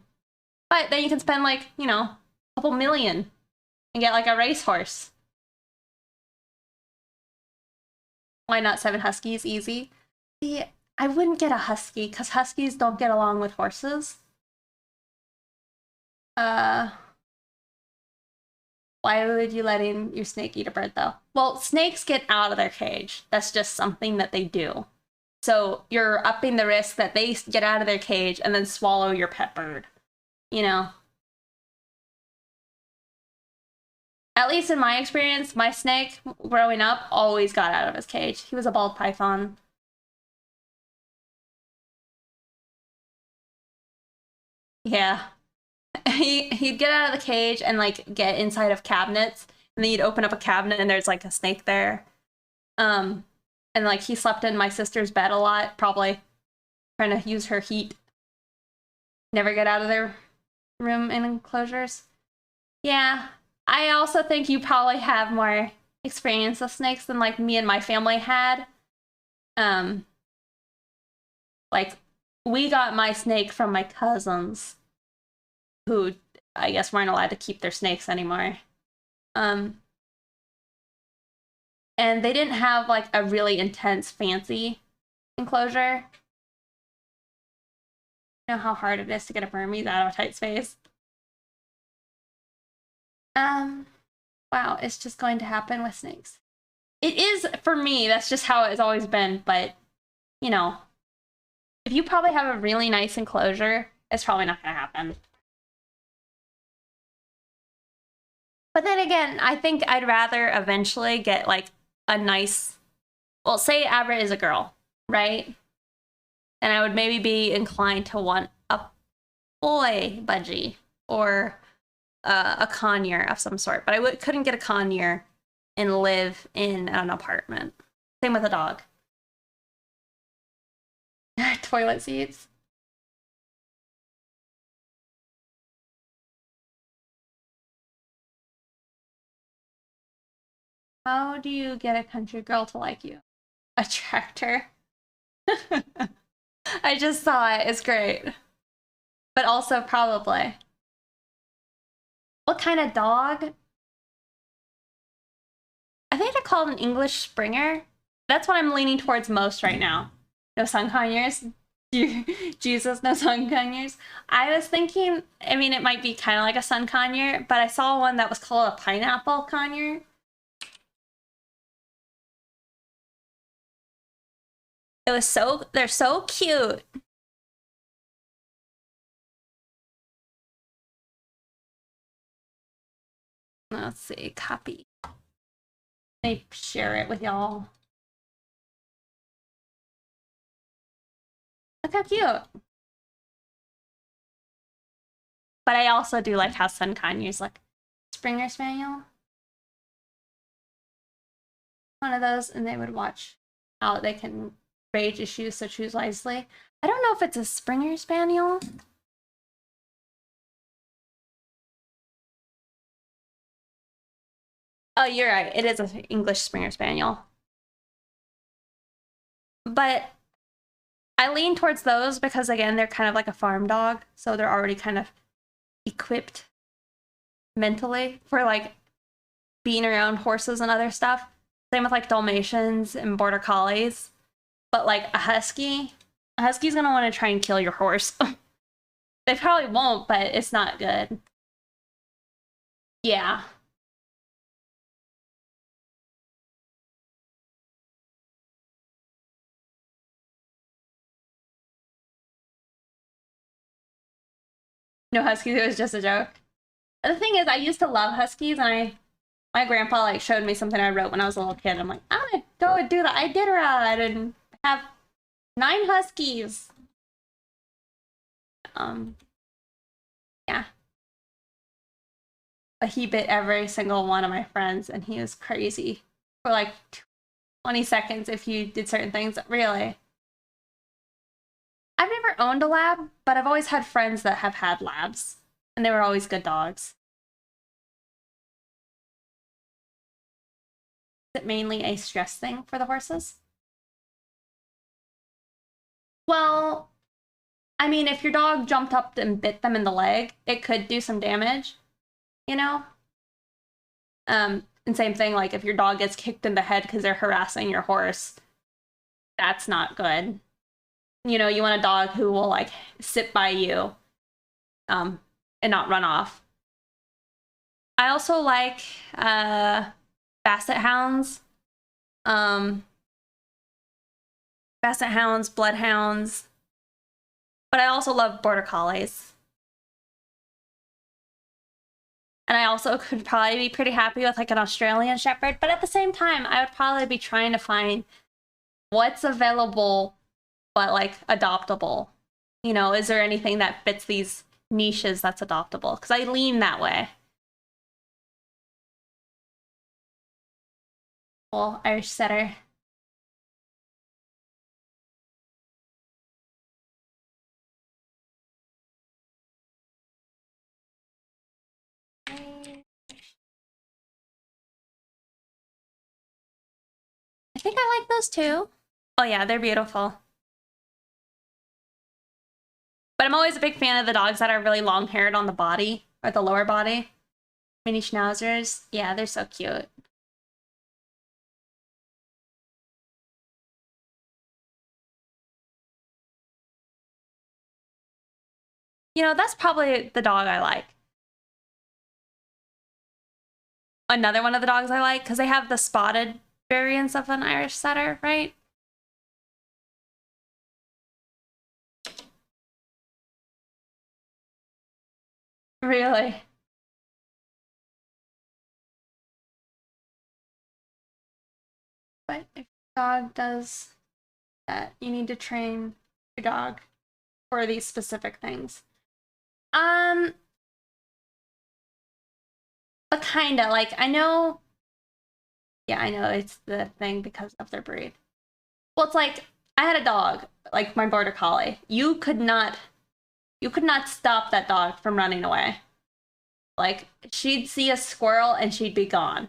then you can spend, like, you know, a couple million and get like a racehorse. Why not 7 huskies? Easy. See, I wouldn't get a husky because huskies don't get along with horses. Why would you let in your snake eat a bird though? Well, snakes get out of their cage. That's just something that they do. So you're upping the risk that they get out of their cage and then swallow your pet bird. You know? At least in my experience, my snake growing up always got out of his cage. He was a ball python. Yeah. He'd get out of the cage and like get inside of cabinets, and then you'd open up a cabinet and there's like a snake there. And like he slept in my sister's bed a lot, probably trying to use her heat. Never get out of their room in enclosures. Yeah. I also think you probably have more experience with snakes than like me and my family had. Like we got my snake from my cousins, who I guess weren't allowed to keep their snakes anymore. And they didn't have like a really intense, fancy enclosure. You know how hard it is to get a Burmese out of a tight space. Wow, it's just going to happen with snakes. It is for me, that's just how it's always been, but you know, if you probably have a really nice enclosure, it's probably not gonna happen. But then again, I think I'd rather eventually get like a nice, well, say Abra is a girl, right? And I would maybe be inclined to want a boy budgie or a conure of some sort. But I couldn't get a conure and live in an apartment. Same with a dog. Toilet seats. How do you get a country girl to like you? A tractor. I just saw it. It's great. But also probably. What kind of dog? I think they're called an English Springer. That's what I'm leaning towards most right now. No sun conures. Jesus, no sun conures. I was thinking, I mean, it might be kind of like a sun conure, but I saw one that was called a pineapple conure. It was they're so cute. Let's see, copy. Let me share it with y'all. Look how cute. But I also do like how sun conures look. Springer Spaniel. One of those, and they would watch how they can rage issues, so choose wisely. I don't know if it's a Springer Spaniel. Oh, you're right. It is an English Springer Spaniel. But I lean towards those because, again, they're kind of like a farm dog. So they're already kind of equipped mentally for, like, being around horses and other stuff. Same with, like, Dalmatians and Border Collies. But, like, a Husky's going to want to try and kill your horse. They probably won't, but it's not good. Yeah. No Huskies, it was just a joke. The thing is, I used to love Huskies, and my grandpa like showed me something I wrote when I was a little kid. I'm like, I'm gonna go and do the Iditarod and have 9 Huskies. Yeah. But he bit every single one of my friends, and he was crazy for like 20 seconds if you did certain things. Really. I've never owned a lab, but I've always had friends that have had labs, and they were always good dogs. Is it mainly a stress thing for the horses? Well, I mean, if your dog jumped up and bit them in the leg, it could do some damage, you know? And same thing, like if your dog gets kicked in the head because they're harassing your horse, that's not good. You know, you want a dog who will like sit by you, and not run off. I also like basset hounds, um, bloodhounds, but I also love border collies. And I also could probably be pretty happy with like an Australian Shepherd, but at the same time, I would probably be trying to find what's available but like adoptable. You know, is there anything that fits these niches that's adoptable? Because I lean that way. Well, Irish setter. I think I like those too. Oh yeah, they're beautiful. But I'm always a big fan of the dogs that are really long-haired on the body, or the lower body. Mini schnauzers. Yeah, they're so cute. You know, that's probably the dog I like. Another one of the dogs I like, because they have the spotted variants of an Irish setter, right? Really? But if your dog does that, you need to train your dog for these specific things. But kinda, like, I know, yeah, I know it's the thing because of their breed. Well, it's like, I had a dog, like my border collie. You could not stop that dog from running away. Like, she'd see a squirrel and she'd be gone.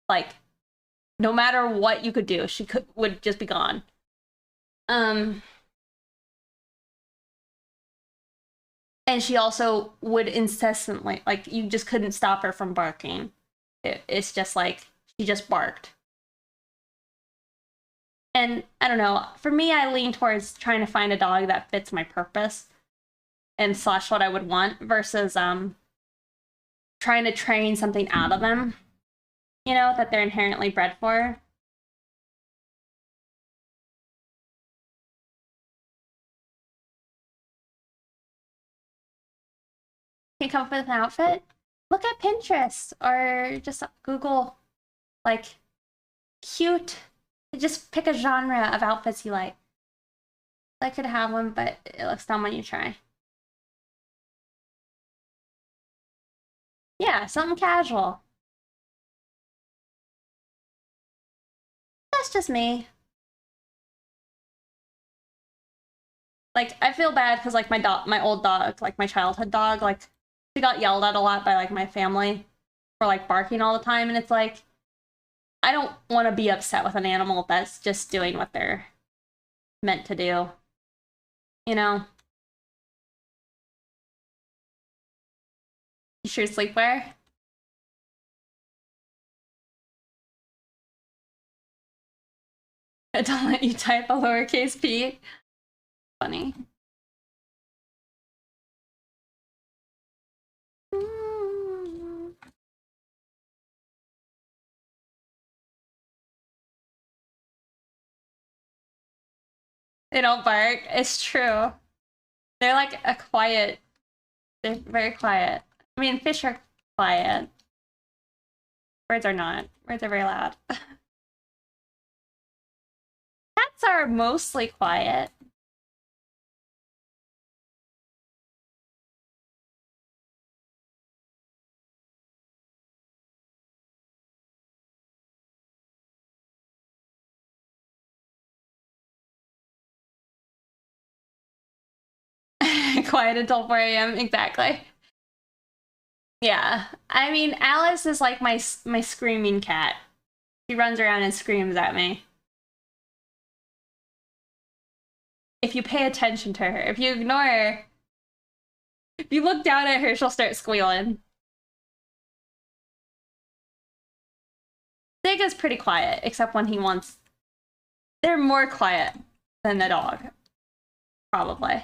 Like, no matter what you could do, would just be gone. And she also would incessantly, like, you just couldn't stop her from barking. It's just like she just barked. And I don't know, for me, I lean towards trying to find a dog that fits my purpose and slash what I would want versus trying to train something out of them, you know, that they're inherently bred for. Can you come up with an outfit? Look at Pinterest or just Google, like, cute. Just pick a genre of outfits you like. I could have one, but it looks dumb when you try. Yeah, something casual. That's just me. Like, I feel bad because, like, my old dog, like, my childhood dog, like, she got yelled at a lot by, like, my family for, like, barking all the time, and it's like, I don't want to be upset with an animal that's just doing what they're meant to do. You know? You sure sleepwear? Don't let you type a lowercase p. Funny. They don't bark. It's true. They're like a quiet. They're very quiet. I mean, fish are quiet. Birds are not. Birds are very loud. Cats are mostly quiet. quiet until 4 a.m. Exactly. Yeah. I mean, Alice is like my screaming cat. She runs around and screams at me. If you pay attention to her, if you ignore her, if you look down at her, she'll start squealing. Sig is pretty quiet, except when he wants... They're more quiet than the dog. Probably.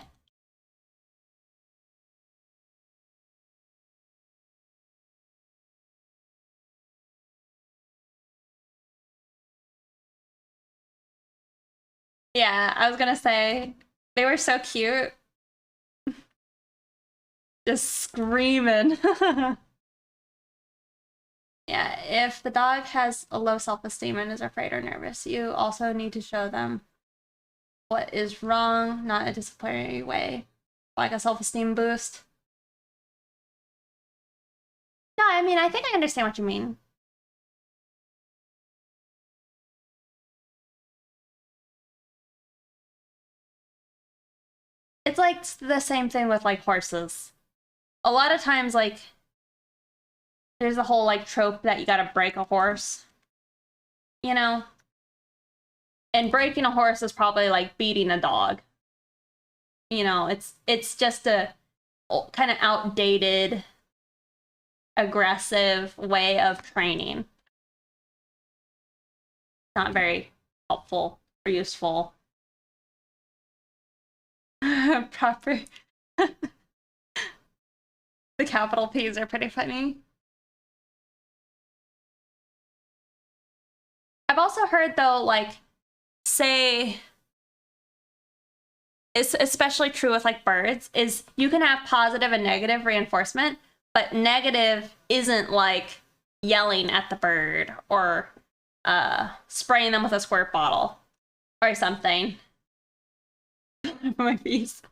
Yeah, I was gonna say, they were so cute. Just screaming. Yeah, if the dog has a low self-esteem and is afraid or nervous, you also need to show them what is wrong, not a disciplinary way, like a self-esteem boost. No, I mean, I think I understand what you mean. It's like the same thing with like horses. A lot of times, like, there's a whole like trope that you gotta break a horse, you know? And breaking a horse is probably like beating a dog. You know, it's just a kind of outdated, aggressive way of training. Not very helpful or useful. Proper. The capital P's are pretty funny. I've also heard though, like, say, it's especially true with like birds, is you can have positive and negative reinforcement, but negative isn't like yelling at the bird or spraying them with a squirt bottle or something. My face.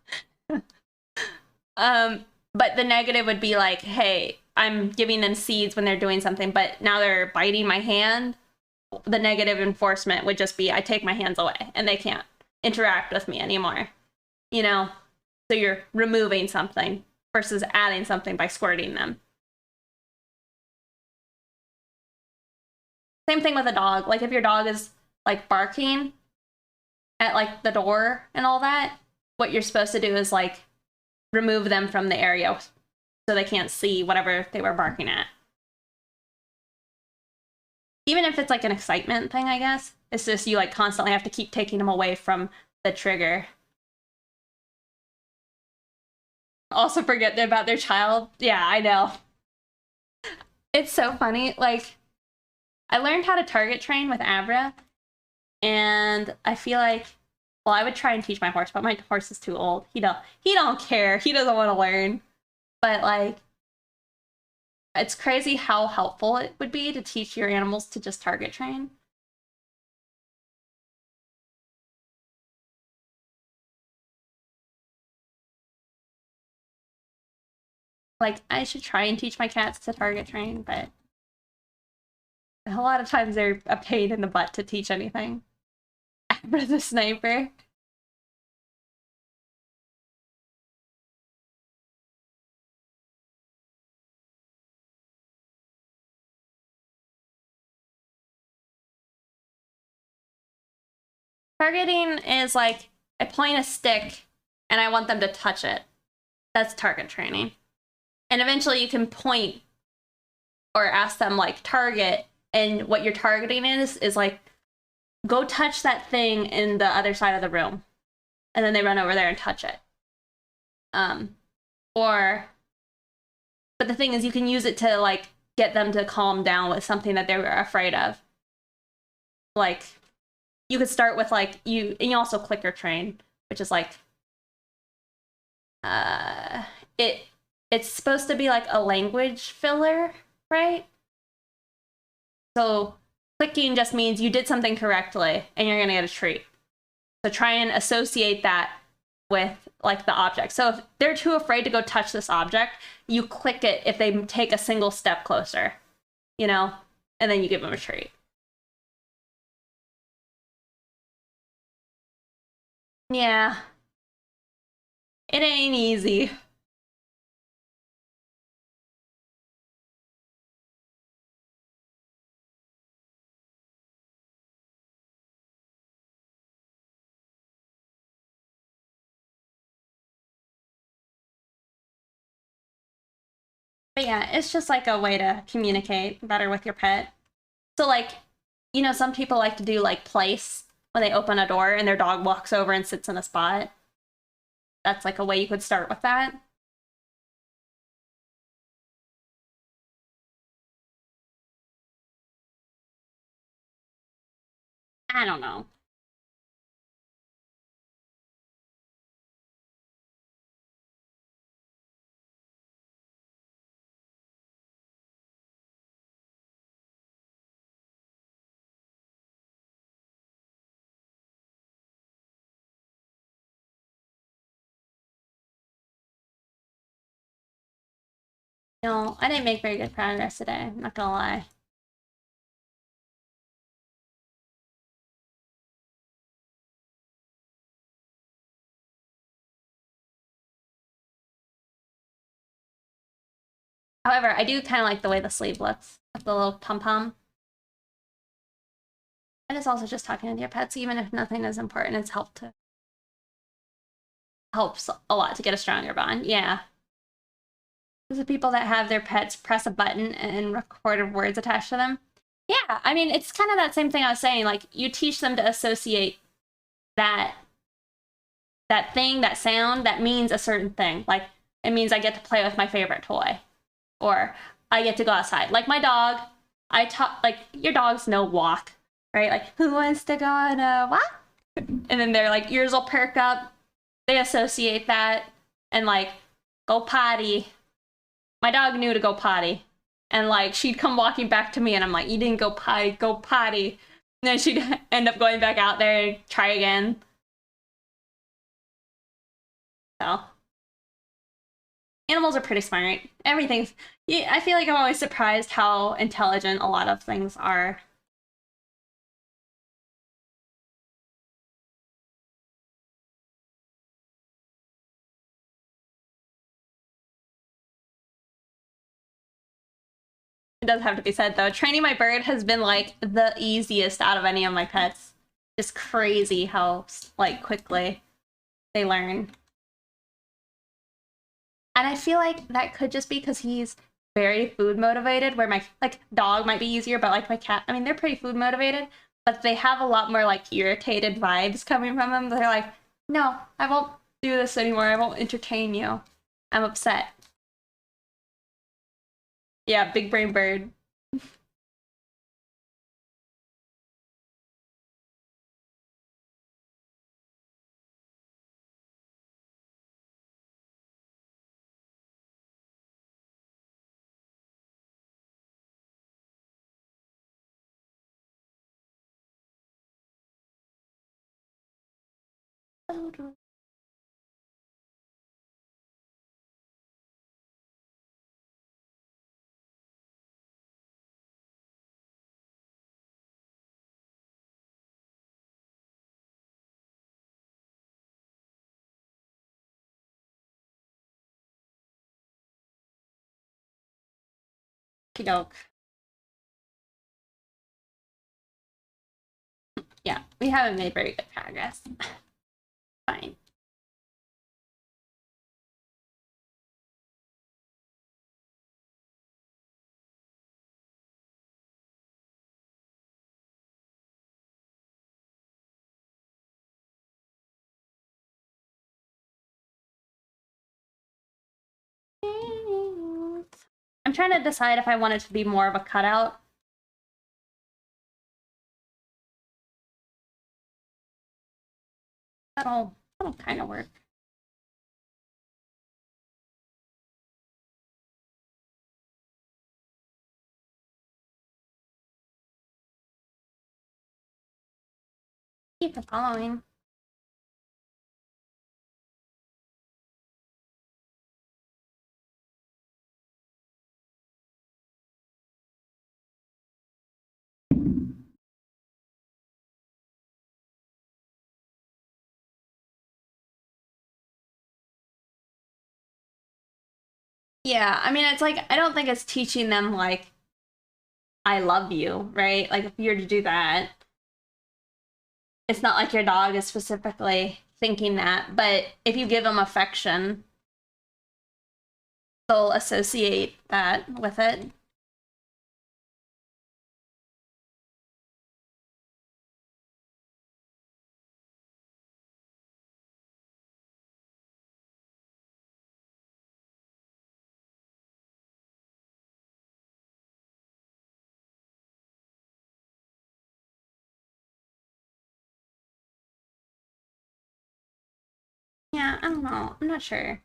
But the negative would be like, hey, I'm giving them seeds when they're doing something, but now they're biting my hand. The negative enforcement would just be I take my hands away and they can't interact with me anymore. You know? So you're removing something versus adding something by squirting them. Same thing with a dog. Like if your dog is like barking at like the door and all that, what you're supposed to do is like remove them from the area so they can't see whatever they were barking at. Even if it's like an excitement thing, I guess. It's just you like constantly have to keep taking them away from the trigger. Also forget about their child. Yeah, I know. It's so funny. Like, I learned how to target train with Abra, and I feel like, well, I would try and teach my horse, but my horse is too old. He don't care. He doesn't want to learn. But like, it's crazy how helpful it would be to teach your animals to just target train. Like, I should try and teach my cats to target train, but a lot of times they're a pain in the butt to teach anything. Abra the sniper. Targeting is like, I point a stick and I want them to touch it. That's target training. And eventually you can point or ask them like target, and what you're targeting is like, go touch that thing in the other side of the room. And then they run over there and touch it. But the thing is you can use it to like get them to calm down with something that they were afraid of. Like, you could start with like, and you also clicker train, which is like, it's supposed to be like a language filler, right? So clicking just means you did something correctly and you're gonna get a treat. So try and associate that with like the object. So if they're too afraid to go touch this object, you click it if they take a single step closer, you know, and then you give them a treat. Yeah. It ain't easy. But yeah, it's just like a way to communicate better with your pet. So like, you know, some people like to do like place when they open a door and their dog walks over and sits in a spot. That's like a way you could start with that. I don't know. No, I didn't make very good progress today. I'm not gonna lie. However, I do kind of like the way the sleeve looks with the little pom-pom. And it's also just talking to your pets, even if nothing is important, it's helps a lot to get a stronger bond. Yeah. There's the people that have their pets press a button and recorded words attached to them. Yeah, I mean, it's kind of that same thing I was saying. Like, you teach them to associate that thing, that sound, that means a certain thing. Like, it means I get to play with my favorite toy, or I get to go outside. Like my dog, I talk like your dogs know walk, right? Like, who wants to go on a walk? And then their like ears will perk up. They associate that and like go potty. My dog knew to go potty. And like she'd come walking back to me and I'm like, you didn't go potty, go potty. And then she'd end up going back out there and try again. So animals are pretty smart. Everything's yeah, I feel like I'm always surprised how intelligent a lot of things are. It does have to be said though. Training my bird has been like the easiest out of any of my pets. Just crazy how like quickly they learn. And I feel like that could just be because he's very food motivated, where my like dog might be easier, but like my cat, I mean, they're pretty food motivated, but they have a lot more like irritated vibes coming from them. They're like, no, I won't do this anymore. I won't entertain you. I'm upset. Yeah, big brain bird. Doke. Yeah, we haven't made very good progress. Fine. I'm trying to decide if I want it to be more of a cutout. That'll kind of work. Keep it following. Yeah, I mean, it's like, I don't think it's teaching them, like, I love you, right? Like, if you're to do that, it's not like your dog is specifically thinking that, but if you give them affection, they'll associate that with it. Yeah, I don't know. I'm not sure.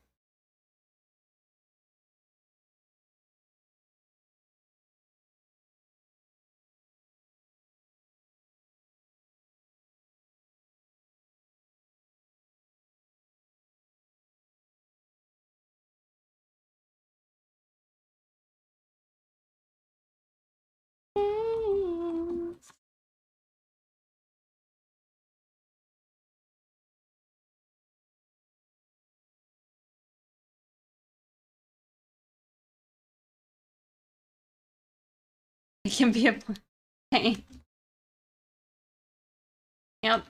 It can be a pain. Yep.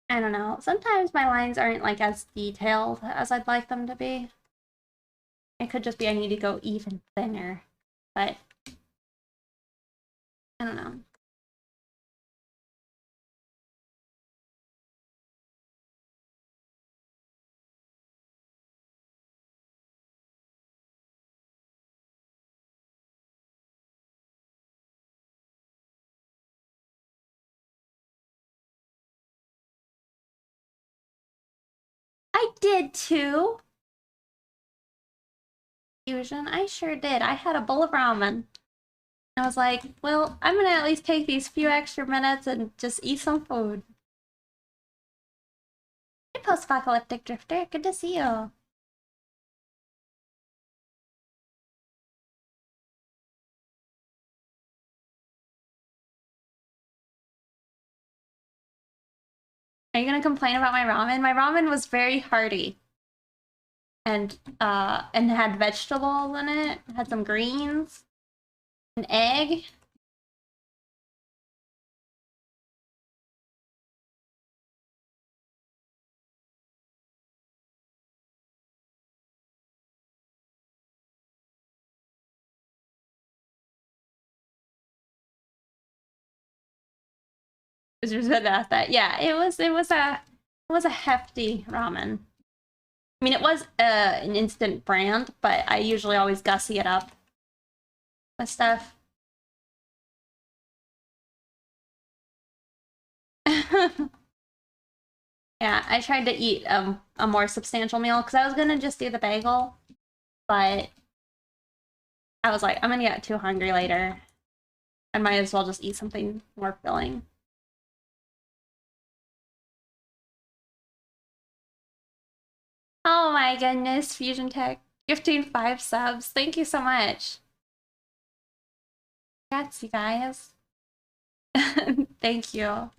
I don't know. Sometimes my lines aren't like as detailed as I'd like them to be. It could just be I need to go even thinner, but I don't know. I did too. Fusion, I sure did. I had a bowl of ramen. I was like, well, I'm gonna at least take these few extra minutes and just eat some food. Hey, post-apocalyptic drifter, good to see you. Are you gonna complain about my ramen? My ramen was very hearty. And had vegetables in it. It had some greens, an egg. Is just about that. Yeah, it was a hefty ramen. I mean, it was an instant brand, but I usually always gussy it up with stuff. Yeah, I tried to eat a more substantial meal because I was gonna just do the bagel, but I was like, I'm gonna get too hungry later. I might as well just eat something more filling. Oh my goodness, Fusion Tech. Gifting 5 subs. Thank you so much. Congrats, you guys. Thank you.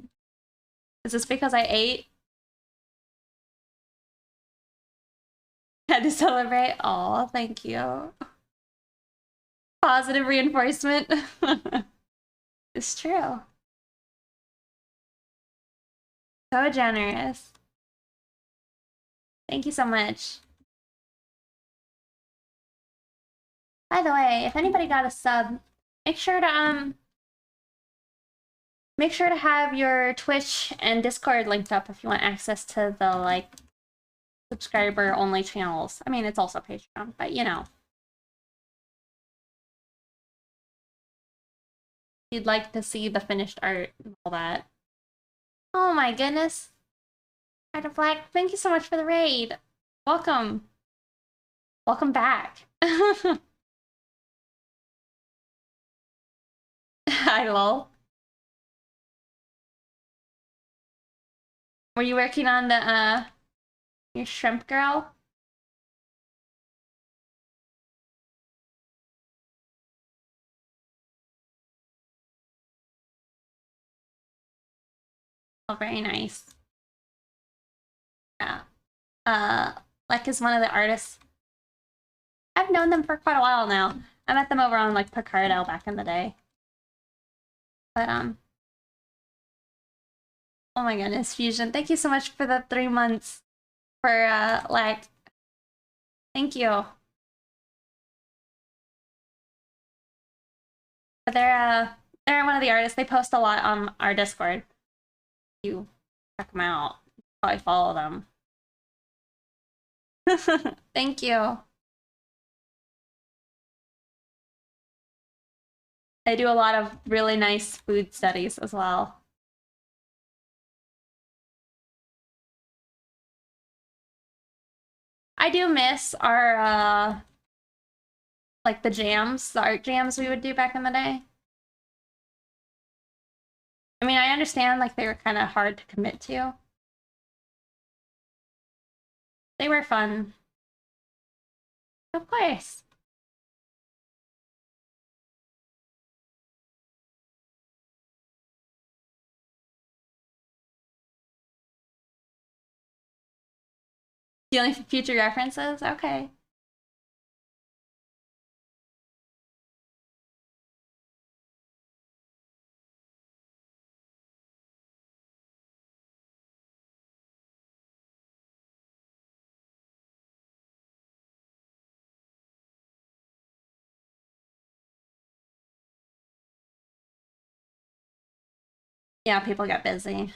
Is this because I ate? Had to celebrate? Oh, thank you. Positive reinforcement. It's true. So generous. Thank you so much. By the way, if anybody got a sub, make sure to have your Twitch and Discord linked up if you want access to the like subscriber only channels. I mean, it's also Patreon, but you know. You'd like to see the finished art and all that. Oh my goodness. Art of Black, thank you so much for the raid. Welcome. Welcome back. Hi, lol. Were you working on the your shrimp girl? Oh, very nice. Yeah. Lek is one of the artists. I've known them for quite a while now. I met them over on like Picardo back in the day. But oh my goodness, Fusion. Thank you so much for the 3 months for Lek. Thank you. But they're one of the artists. They post a lot on our Discord. You check them out. Probably follow them. Thank you. I do a lot of really nice food studies as well. I do miss our like the jams, the art jams we would do back in the day. I mean, I understand like they were kind of hard to commit to. They were fun. Of course. Dealing for future references? Okay. Yeah, people get busy.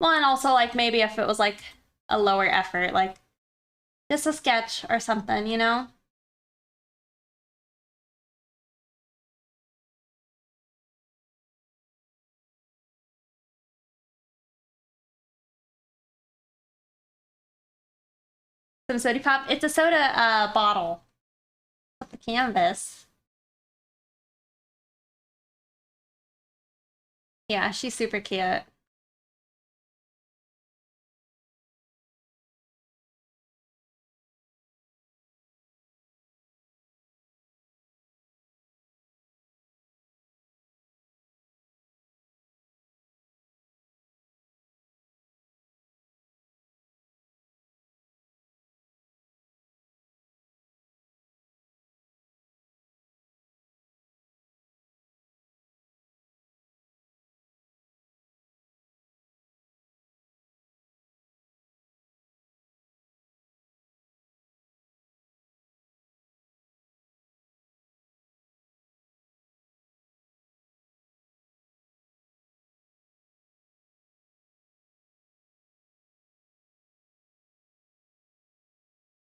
Well, and also like maybe if it was like a lower effort, like just a sketch or something, you know? Some soda pop. It's a soda bottle with the canvas. Yeah, she's super cute.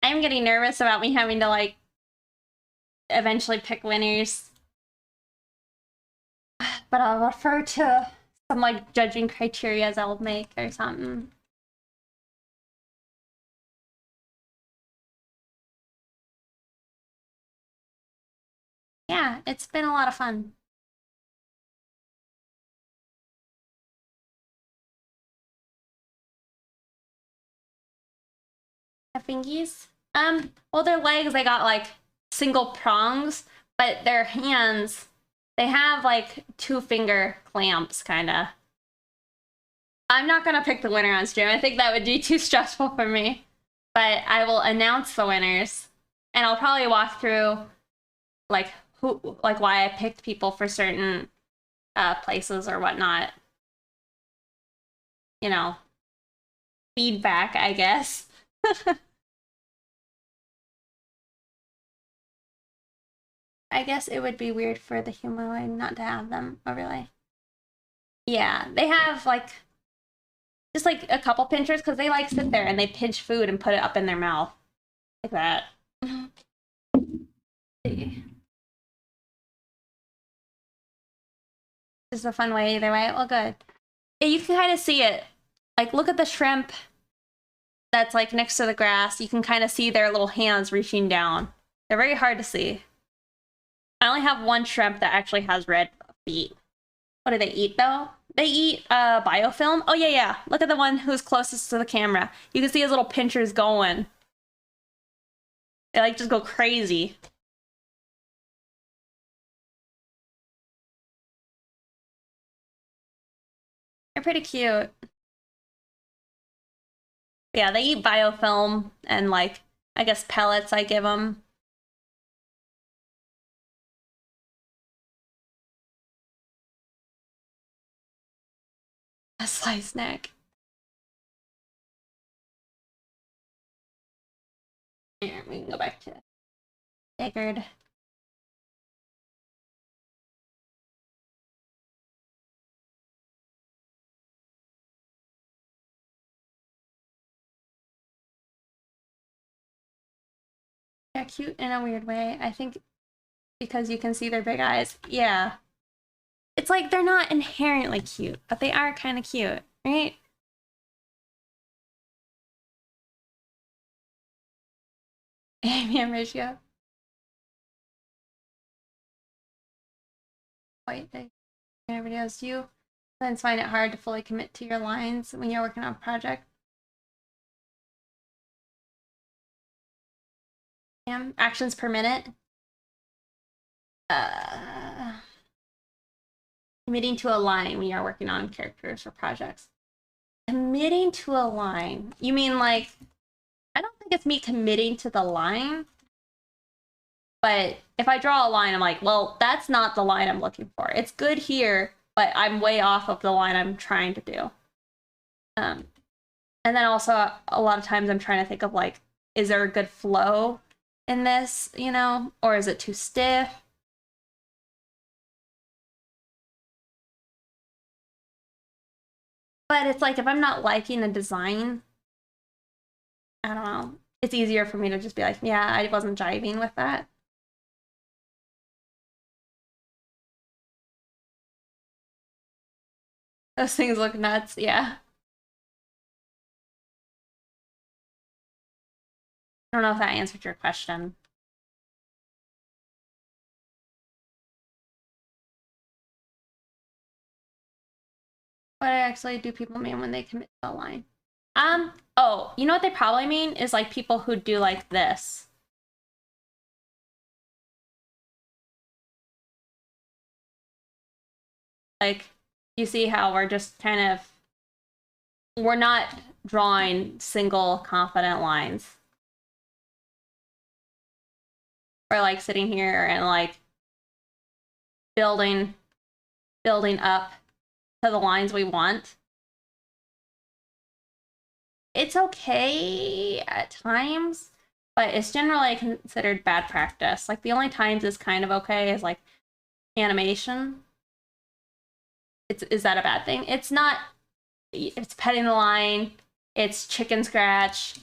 I'm getting nervous about me having to like eventually pick winners. But I'll refer to some like judging criteria as I'll make or something. Yeah, it's been a lot of fun. The fingies? Well, their legs, they got like single prongs, but their hands, they have like 2-finger clamps, kinda. I'm not gonna pick the winner on stream. I think that would be too stressful for me. But I will announce the winners, and I'll probably walk through like why I picked people for certain places or whatnot. You know, feedback, I guess. I guess it would be weird for the humanoid not to have them overlay. Yeah, they have like just like a couple pinchers because they like sit there and they pinch food and put it up in their mouth like that. This is a fun way either way. Well, good. Yeah, you can kind of see it. Like, look at the shrimp that's like next to the grass. You can kind of see their little hands reaching down. They're very hard to see. I only have one shrimp that actually has red feet. What do they eat though? They eat biofilm. Oh yeah. Look at the one who's closest to the camera. You can see his little pinchers going. They like just go crazy. They're pretty cute. Yeah, they eat biofilm and, like, I guess pellets I give them. A sliced neck. Here, we can go back to Diggered. They're cute in a weird way. I think because you can see their big eyes. Yeah. It's like they're not inherently cute, but they are kind of cute, right? ABM ratio. Wait, they videos. Do you then find it hard to fully commit to your lines when you're working on a project? Actions per minute. Committing to a line when you're working on characters or projects. Committing to a line. You mean like, I don't think it's me committing to the line. But if I draw a line, I'm like, well, that's not the line I'm looking for. It's good here, but I'm way off of the line I'm trying to do. And then also, a lot of times I'm trying to think of, like, is there a good flow in this, you know? Or is it too stiff? But it's like, if I'm not liking the design, I don't know. It's easier for me to just be like, yeah, I wasn't jiving with that. Those things look nuts, yeah. I don't know if that answered your question. What actually do people mean when they commit to a line? Oh, you know what they probably mean is like people who do like this. Like, you see how we're just kind of, we're not drawing single confident lines. We're like sitting here and like building up to the lines we want. It's okay at times, but it's generally considered bad practice. Like, the only times it's kind of okay is like animation. Is that a bad thing? It's not. It's petting the line. It's chicken scratch.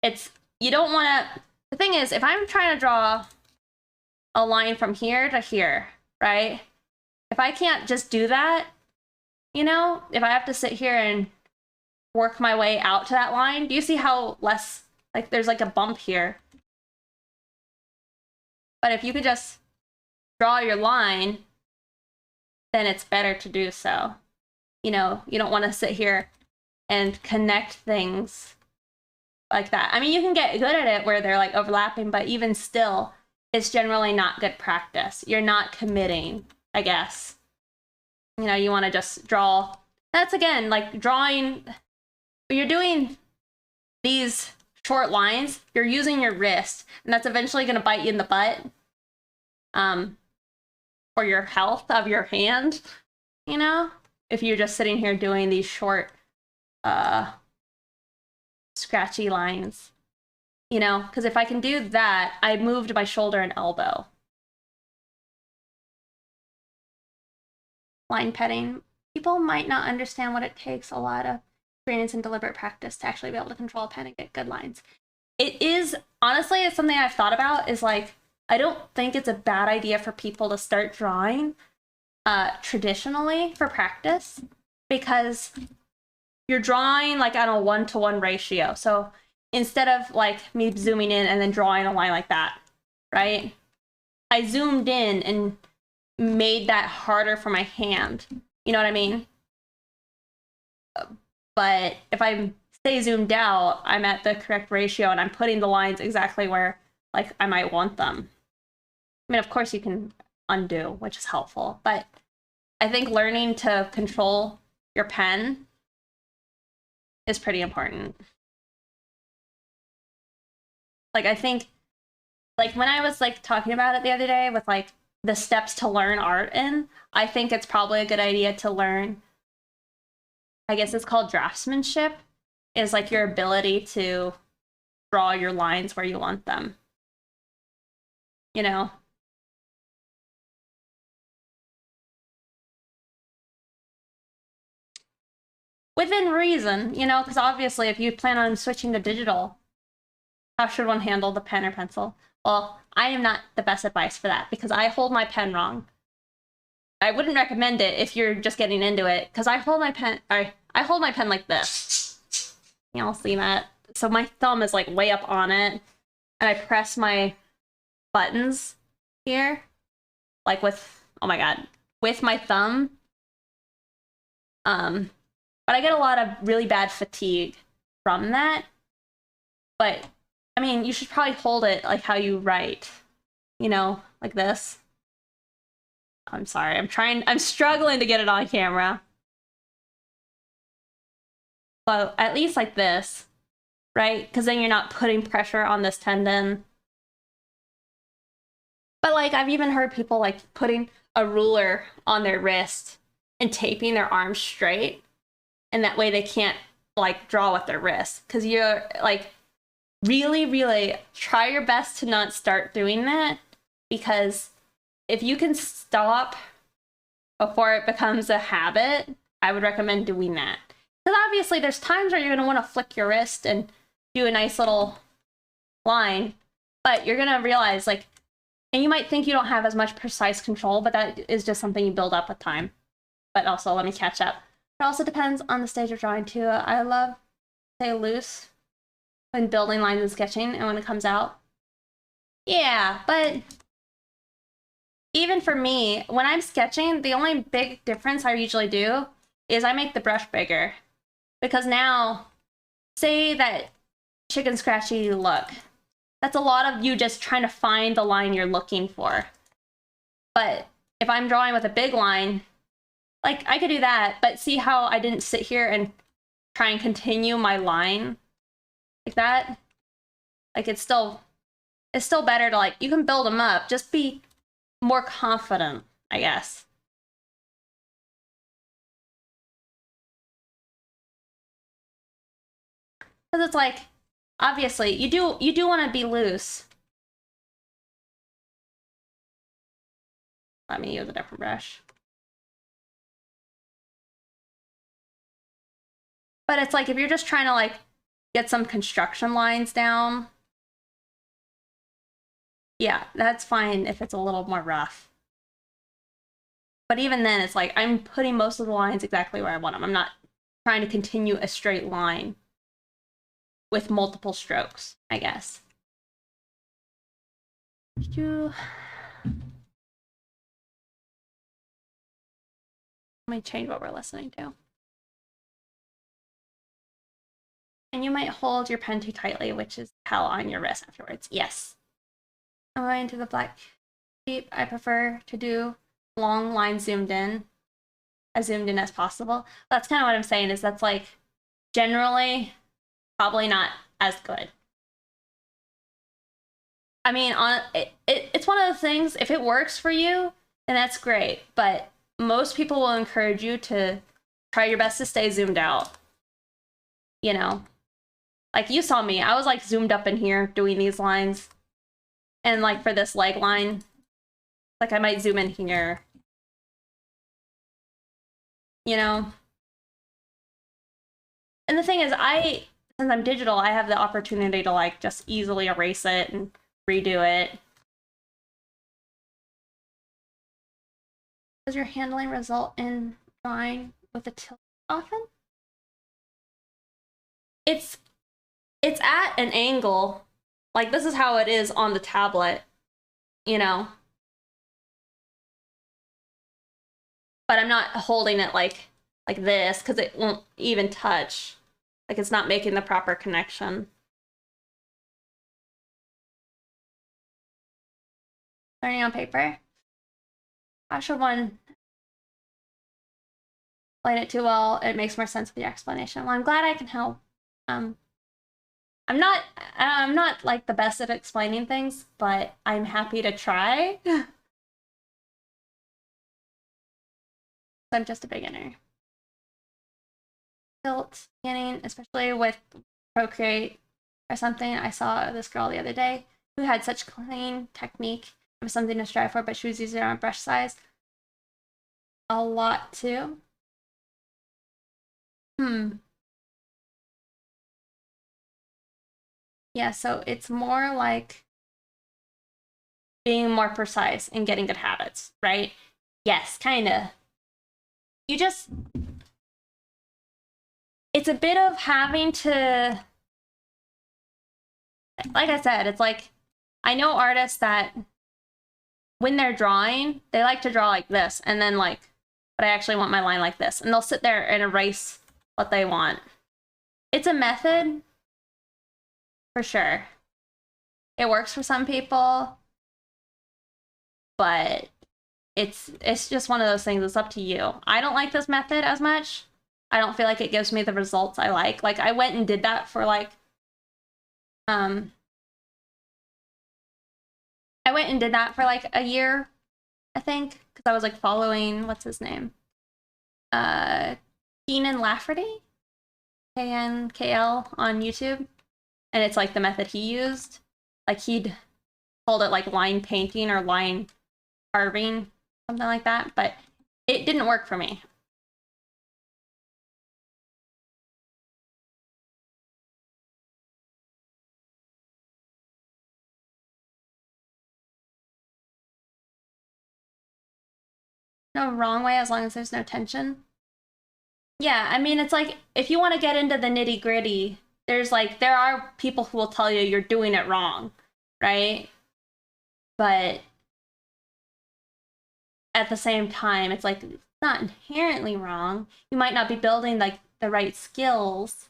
It's, you don't want to. The thing is, if I'm trying to draw a line from here to here, right? If I can't just do that, you know, if I have to sit here and work my way out to that line, do you see how less, like, there's like a bump here? But if you could just draw your line, then it's better to do so. You know, you don't want to sit here and connect things like that. I mean, you can get good at it where they're like overlapping, but even still, it's generally not good practice. You're not committing, I guess. You know, you want to just draw. That's, again, like drawing. When you're doing these short lines, you're using your wrist, and that's eventually going to bite you in the butt. For your health of your hand, you know? If you're just sitting here doing these short, scratchy lines, you know? Because if I can do that, I moved my shoulder and elbow. Line petting. People might not understand what it takes a lot of experience and deliberate practice to actually be able to control a pen and get good lines. It is, honestly, it's something I've thought about, is like, I don't think it's a bad idea for people to start drawing traditionally for practice, because you're drawing like on a 1-to-1 ratio. So instead of like me zooming in and then drawing a line like that, right? I zoomed in and made that harder for my hand. You know what I mean? But if I stay zoomed out, I'm at the correct ratio and I'm putting the lines exactly where like I might want them. I mean, of course you can undo, which is helpful, but I think learning to control your pen is pretty important. Like, I think, like, when I was, like, talking about it the other day with, like, the steps to learn art in, I think it's probably a good idea to learn, I guess it's called draftsmanship, is, like, your ability to draw your lines where you want them. You know? Within reason, you know, because obviously if you plan on switching to digital, how should one handle the pen or pencil? Well, I am not the best advice for that because I hold my pen wrong. I wouldn't recommend it if you're just getting into it because I hold my pen like this. Y'all see that? So my thumb is like way up on it and I press my buttons here like with, oh my god, with my thumb. But I get a lot of really bad fatigue from that. But I mean, you should probably hold it like how you write, you know, like this. I'm sorry, I'm struggling to get it on camera. But at least like this, right? Because then you're not putting pressure on this tendon. But like, I've even heard people like putting a ruler on their wrist and taping their arms straight. And that way they can't like draw with their wrist. Because you're like, really, really try your best to not start doing that. Because if you can stop before it becomes a habit, I would recommend doing that. Because obviously there's times where you're going to want to flick your wrist and do a nice little line, but you're going to realize like, and you might think you don't have as much precise control, but that is just something you build up with time. But also, let me catch up. It also depends on the stage of drawing too. I love stay loose when building lines and sketching and when it comes out. Yeah, but even for me, when I'm sketching, the only big difference I usually do is I make the brush bigger. Because now, say that chicken scratchy look. That's a lot of you just trying to find the line you're looking for. But if I'm drawing with a big line, like I could do that, but see how I didn't sit here and try and continue my line like that? Like it's still better to like, you can build them up, just be more confident, I guess. Because it's like, obviously, you do want to be loose. Let me use a different brush. But it's like, if you're just trying to like get some construction lines down, yeah, that's fine if it's a little more rough. But even then, it's like, I'm putting most of the lines exactly where I want them. I'm not trying to continue a straight line with multiple strokes, I guess. Let me change what we're listening to. And you might hold your pen too tightly, which is hell on your wrist afterwards. Yes. I'm going to the black sheep. I prefer to do long lines zoomed in, as zoomed in as possible. That's kind of what I'm saying, is that's like generally probably not as good. I mean, it's one of the things, if it works for you, then that's great. But most people will encourage you to try your best to stay zoomed out. You know? Like, you saw me. I was, like, zoomed up in here doing these lines. And, like, for this leg line, like, I might zoom in here. You know? And the thing is, since I'm digital, I have the opportunity to, like, just easily erase it and redo it. Does your handling result in drawing with a tilt often? It's at an angle. Like, this is how it is on the tablet, you know? But I'm not holding it like this, because it won't even touch. Like, it's not making the proper connection. Learning on paper? How should one explain it too well, it makes more sense with your explanation. Well, I'm glad I can help. I'm not like the best at explaining things, but I'm happy to try. I'm just a beginner. Built beginning, especially with Procreate or something. I saw this girl the other day who had such clean technique. It was something to strive for, but she was using it on brush size a lot too. Yeah, so it's more like being more precise and getting good habits, right? Yes, kind of. You just, it's a bit of having to, like I said, it's like, I know artists that when they're drawing, they like to draw like this, and then like, but I actually want my line like this, and they'll sit there and erase what they want. It's a method, for sure. It works for some people, but it's just one of those things. It's up to you. I don't like this method as much. I don't feel like it gives me the results I like. Like, I went and did that for like, I went and did that for like a year, I think, because I was like following, what's his name? Keenan Lafferty, KNKL on YouTube. And it's like the method he used. Like, he'd called it like line painting or line carving, something like that, but it didn't work for me. No wrong way as long as there's no tension. Yeah, I mean, it's like, if you want to get into the nitty gritty, there's like, there are people who will tell you you're doing it wrong, right? But at the same time, it's like, it's not inherently wrong. You might not be building like the right skills.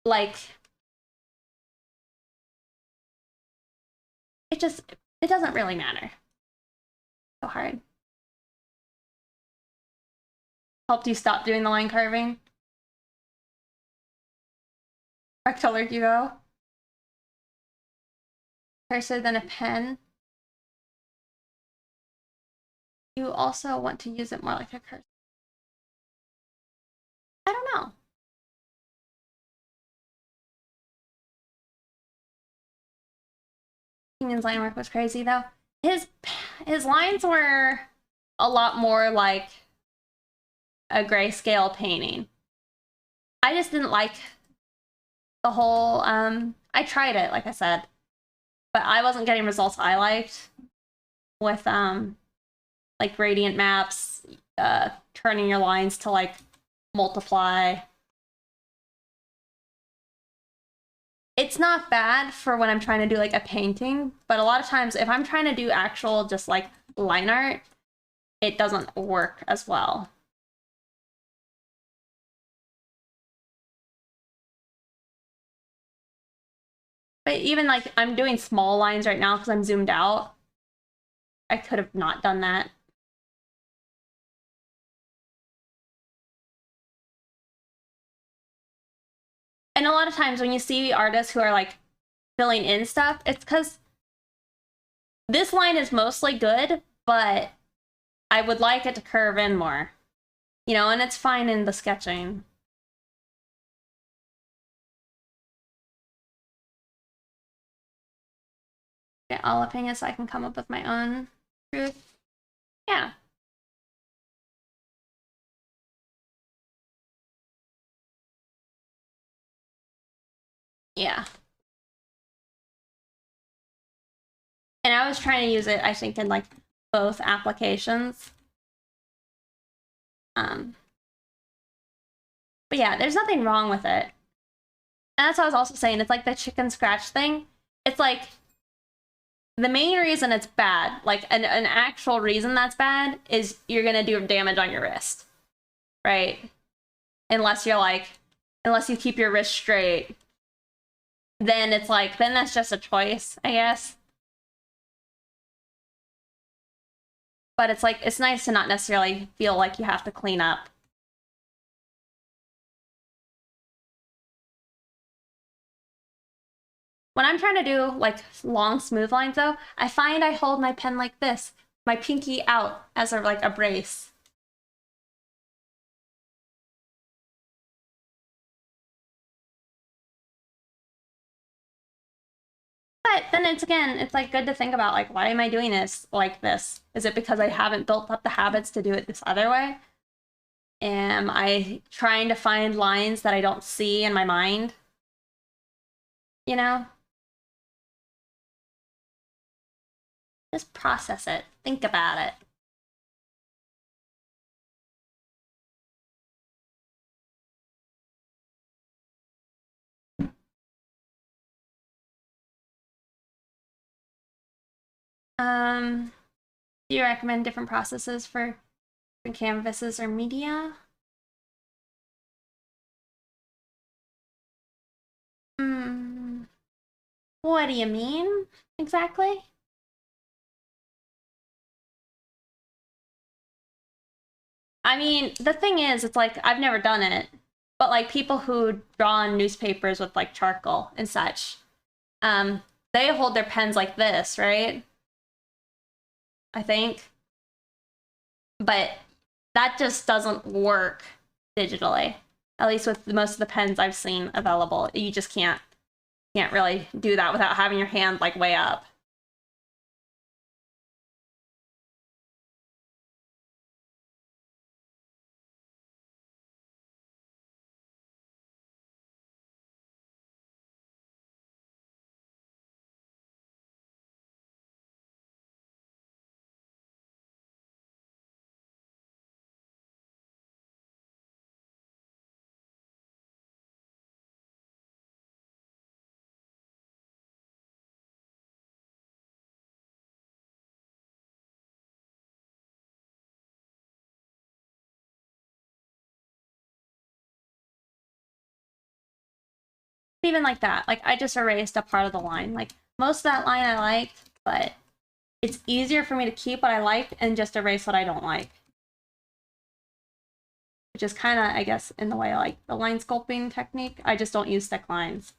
Like, it doesn't really matter. So hard. Helped you stop doing the line carving? What color do you go? Cursor than a pen. You also want to use it more like a cursor. I don't know. Keenan's line work was crazy though. His lines were a lot more like a grayscale painting. I just didn't like the whole I tried it, like I said, but I wasn't getting results I liked with like gradient maps, turning your lines to like multiply. It's not bad for when I'm trying to do like a painting, but a lot of times if I'm trying to do actual just like line art, it doesn't work as well. But even like, I'm doing small lines right now because I'm zoomed out. I could have not done that. And a lot of times when you see artists who are like filling in stuff, it's because this line is mostly good, but I would like it to curve in more. You know, and it's fine in the sketching. Get all opinions so I can come up with my own truth. Yeah. Yeah. And I was trying to use it, I think, in like both applications. But yeah, there's nothing wrong with it. And that's what I was also saying. It's like the chicken scratch thing. It's like the main reason it's bad, like an actual reason that's bad, is you're gonna do damage on your wrist, right? Unless you keep your wrist straight, then it's like, then that's just a choice, I guess. But it's like, it's nice to not necessarily feel like you have to clean up. When I'm trying to do like long, smooth lines though, I find I hold my pen like this, my pinky out as a, like a brace. But then it's again, it's like good to think about like, why am I doing this like this? Is it because I haven't built up the habits to do it this other way? Am I trying to find lines that I don't see in my mind? You know? Just process it. Think about it. Do you recommend different processes for different canvases or media? What do you mean exactly? I mean, the thing is, it's like I've never done it, but like people who draw on newspapers with like charcoal and such, they hold their pens like this, right? I think. But that just doesn't work digitally. At least with most of the pens I've seen available, you just can't really do that without having your hand like way up. Even like that, like I just erased a part of the line. Like most of that line I liked, but it's easier for me to keep what I liked and just erase what I don't like. Which is kind of, I guess, in the way I like the line sculpting technique. I just don't use thick lines.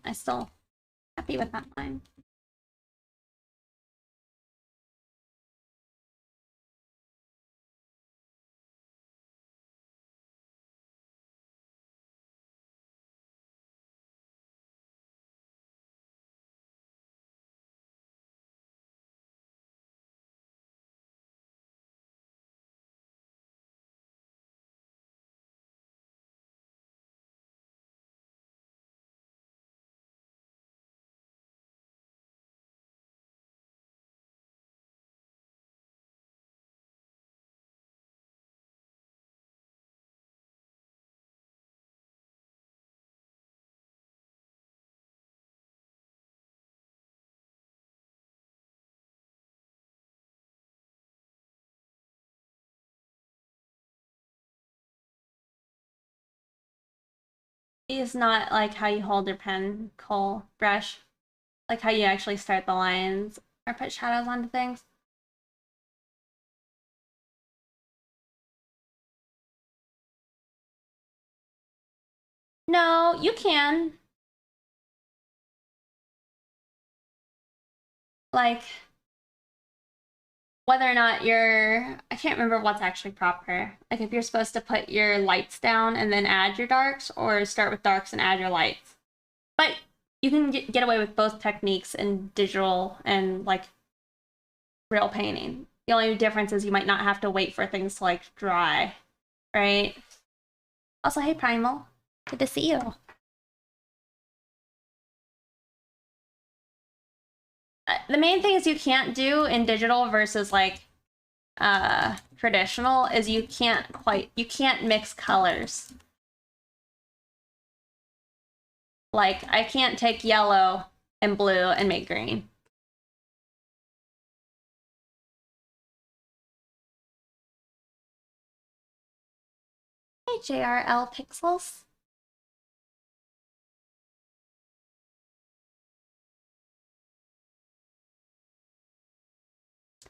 I'm still happy with that line. Is not like how you hold your pen, coal brush, like how you actually start the lines or put shadows onto things. No, you can. Like, whether or not you're, I can't remember what's actually proper. Like, if you're supposed to put your lights down and then add your darks, or start with darks and add your lights. But you can get away with both techniques in digital and, like, real painting. The only difference is you might not have to wait for things to, like, dry, right? Also, hey, Primal. Good to see you. The main thing is you can't do in digital versus like traditional is you can't mix colors. Like, I can't take yellow and blue and make green. Hey, JRL Pixels.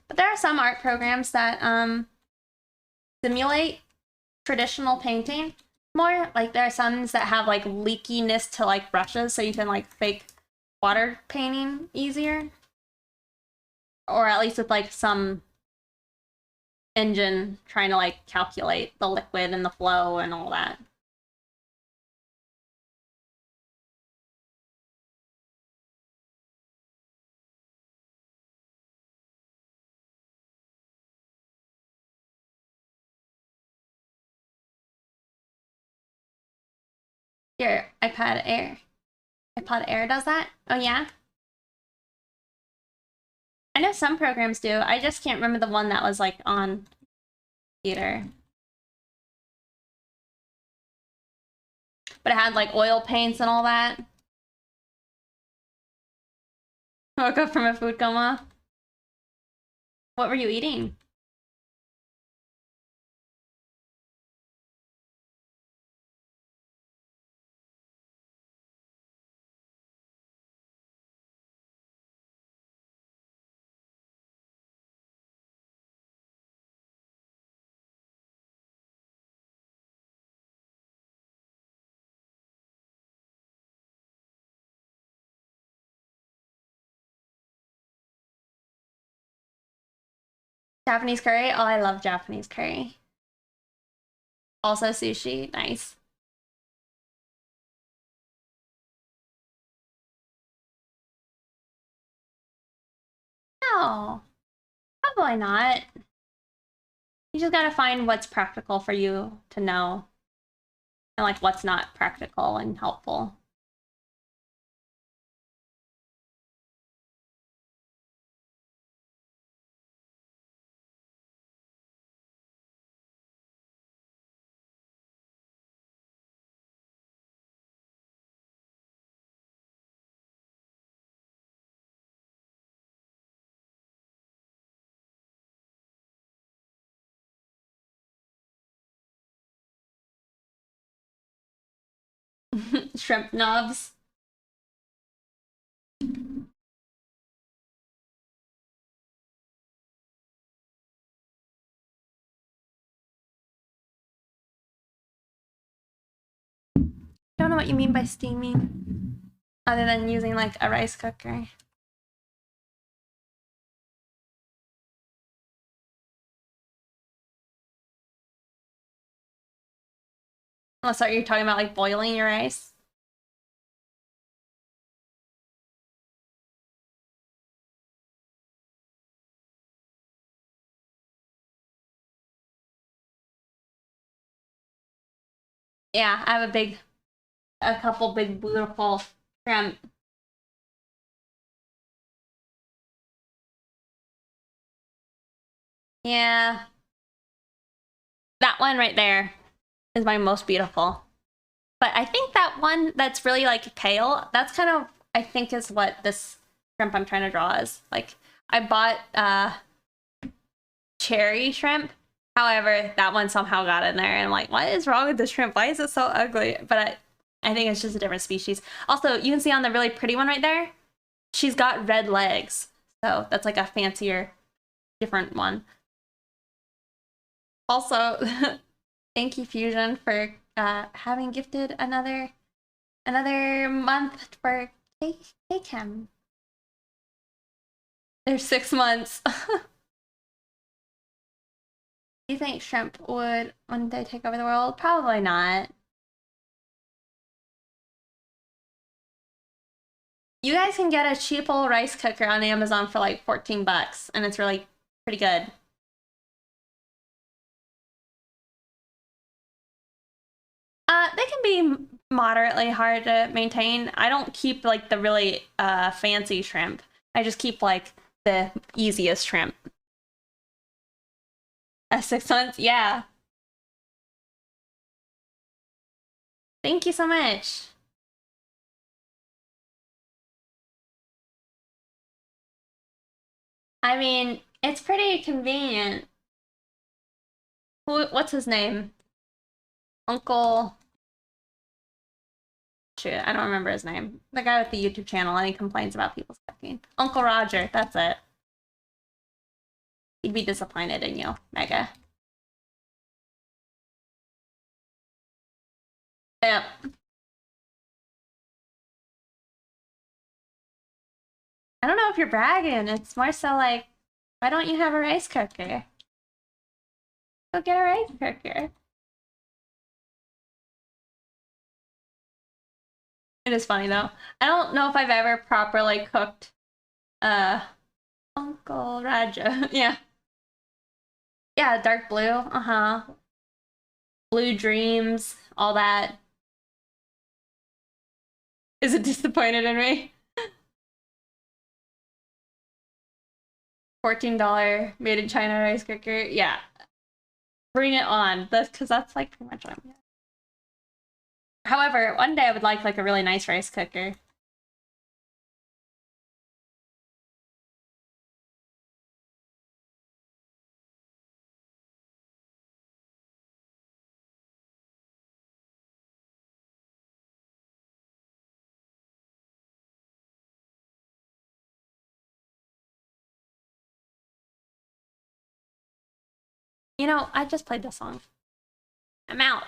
But there are some art programs that simulate traditional painting more. Like there are some that have like leakiness to like brushes, so you can like fake water painting easier. Or at least with like some engine trying to like calculate the liquid and the flow and all that. Your iPad Air. iPod Air does that? Oh yeah? I know some programs do. I just can't remember the one that was like on theater. But it had like oil paints and all that. Woke up from a food coma. What were you eating? Japanese curry? Oh, I love Japanese curry. Also sushi. Nice. No, probably not. You just gotta find what's practical for you to know and like what's not practical and helpful. Shrimp nubs. Don't know what you mean by steaming, other than using like a rice cooker. Unless are you talking about like boiling your rice? Yeah, I have a couple big beautiful shrimp. Yeah, that one right there is my most beautiful. But I think that one that's really like pale, that's kind of, I think is what this shrimp I'm trying to draw is. Like, I bought cherry shrimp. However, that one somehow got in there, and I'm like, what is wrong with this shrimp? Why is it so ugly? But I think it's just a different species. Also, you can see on the really pretty one right there, she's got red legs. So that's like a fancier, different one. Also, thank you, Fusion, for having gifted another month for K-Chem. There's 6 months. Do you think shrimp would one day take over the world? Probably not. You guys can get a cheap old rice cooker on Amazon for like 14 bucks, and it's really pretty good. They can be moderately hard to maintain. I don't keep like the really fancy shrimp. I just keep like the easiest shrimp. 6 months? Yeah. Thank you so much. I mean, it's pretty convenient. What's his name? Uncle. Shoot, I don't remember his name. The guy with the YouTube channel and he complains about people's cooking. Uncle Roger, that's it. He'd be disappointed in you, Mega. Yep. I don't know if you're bragging. It's more so like, why don't you have a rice cooker? Go get a rice cooker. It is funny though. I don't know if I've ever properly cooked uh Uncle Raja. Yeah. Yeah, dark blue. Uh-huh. Blue dreams, all that. Is it disappointed in me? $14 made in China rice cooker. Yeah. Bring it on. That's because that's like pretty much what I'm getting. However, one day I would like a really nice rice cooker. You know, I just played this song. I'm out.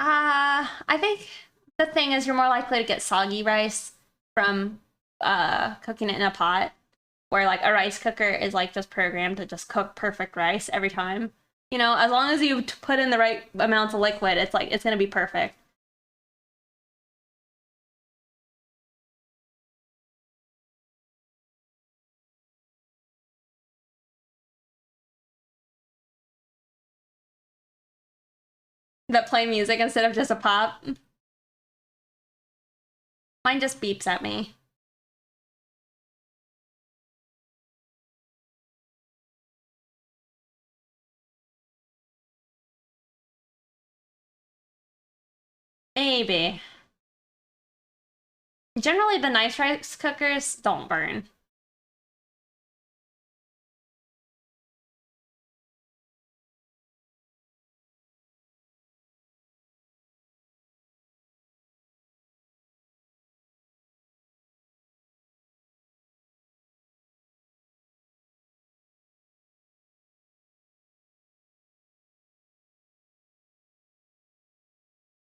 I think the thing is you're more likely to get soggy rice from cooking it in a pot, where like a rice cooker is like just programmed to just cook perfect rice every time. You know, as long as you put in the right amounts of liquid, it's like it's gonna be perfect. That play music instead of just a pop. Mine just beeps at me. Maybe. Generally, the nice rice cookers don't burn.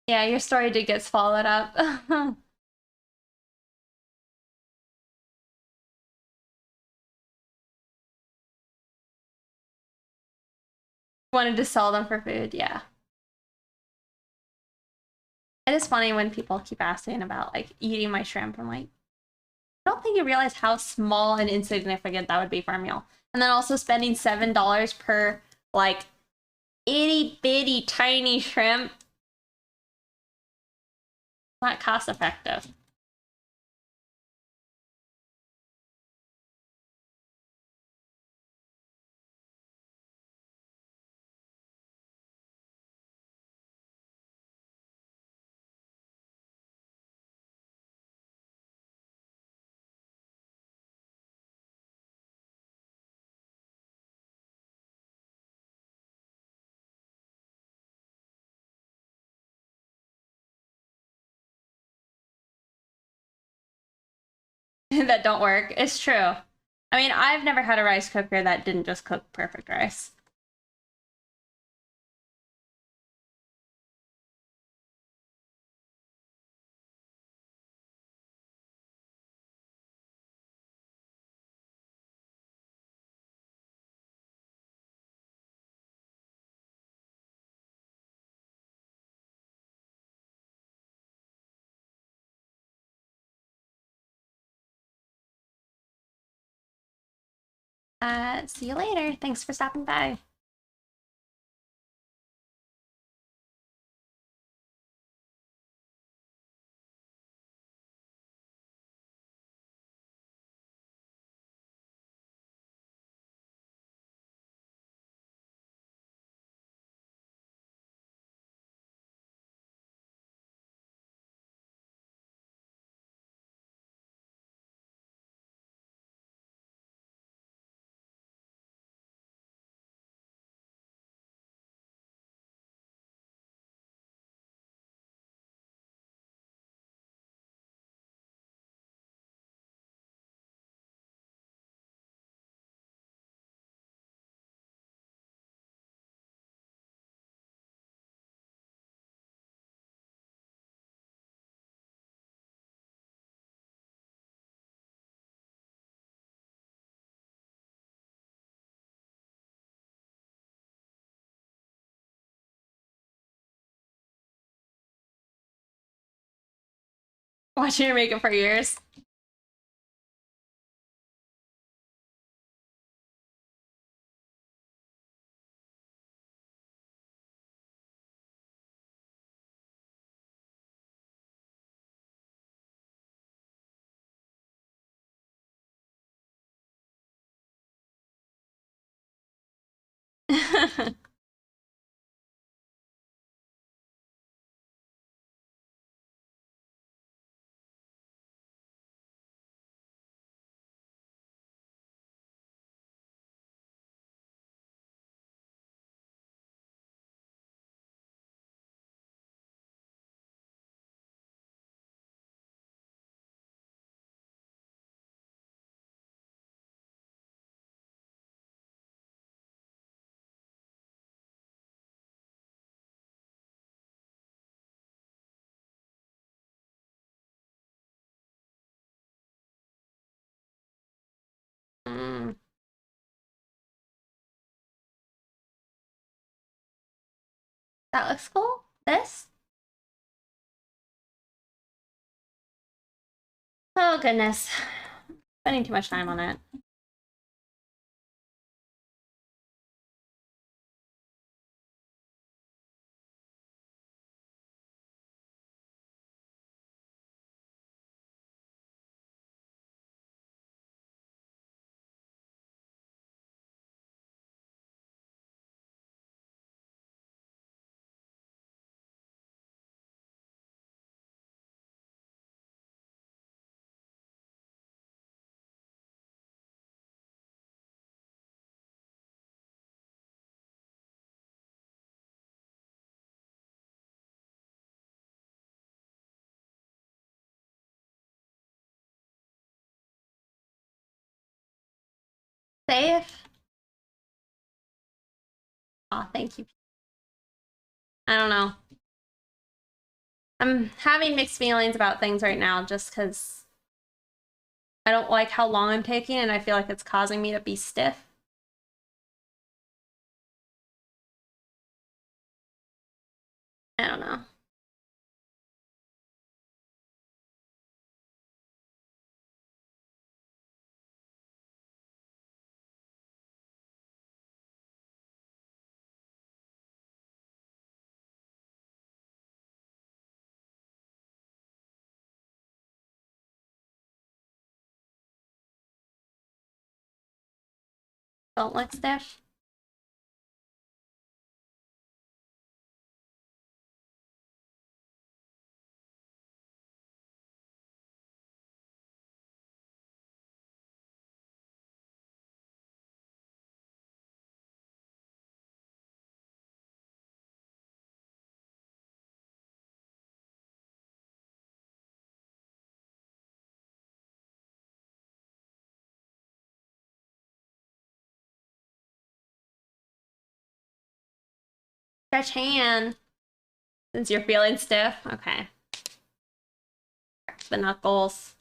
Yeah, your story did get swallowed up. Wanted to sell them for food, yeah. It is funny when people keep asking about like eating my shrimp. I'm like, I don't think you realize how small and insignificant that would be for a meal. And then also spending $7 per like itty bitty tiny shrimp. Not cost effective. That don't work. It's true. I mean, I've never had a rice cooker that didn't just cook perfect rice. See you later. Thanks for stopping by. Watching her make it for years. Mm. That looks cool. This? Oh goodness. Spending too much time on it. Safe. Oh, thank you. I don't know. I'm having mixed feelings about things right now just because I don't like how long I'm taking and I feel like it's causing me to be stiff. I don't know. Don't look stiff. Stretch hand. Since you're feeling stiff. Okay. The knuckles.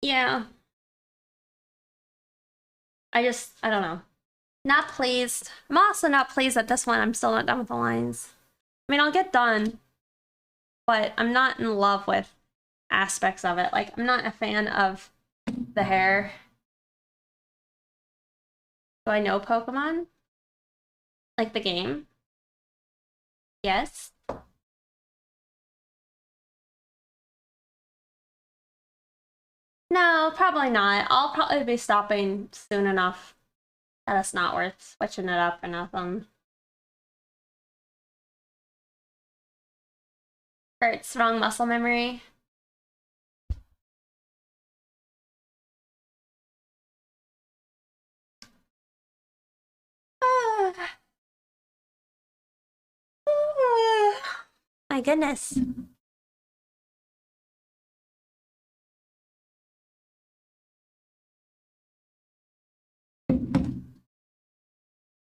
Yeah. I don't know. Not pleased. I'm also not pleased at this one. I'm still not done with the lines. I mean, I'll get done, but I'm not in love with aspects of it. Like, I'm not a fan of the hair. Do I know Pokemon? Like the game? Yes. No, probably not. I'll probably be stopping soon enough that it's not worth switching it up or nothing. Hurts, wrong muscle memory. My goodness.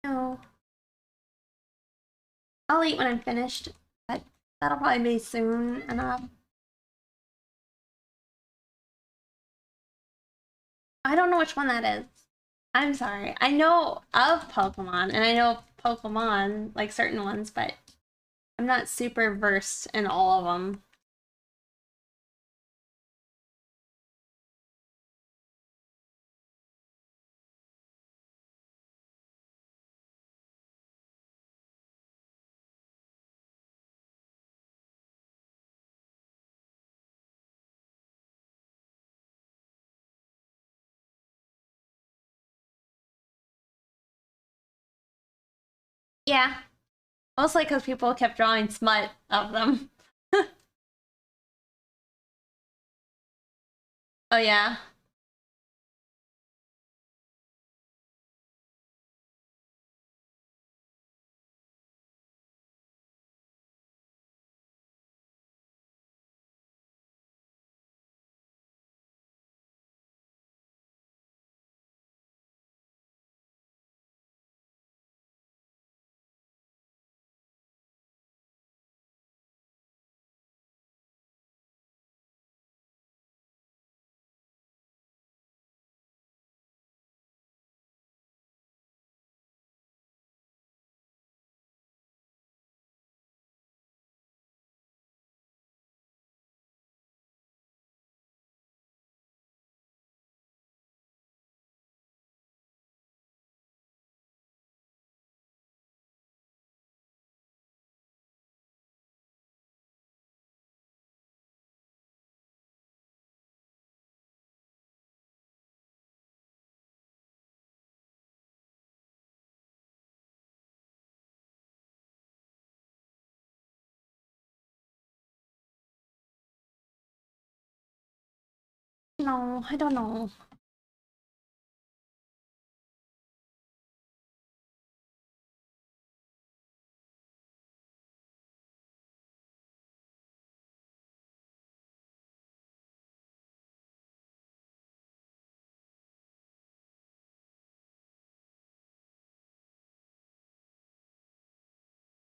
No. I'll eat when I'm finished, but that'll probably be soon enough. I don't know which one that is. I'm sorry. I know of Pokemon, and I know Pokemon, like certain ones, but I'm not super versed in all of them. Yeah, mostly because people kept drawing smut of them. Oh yeah. No, I don't know.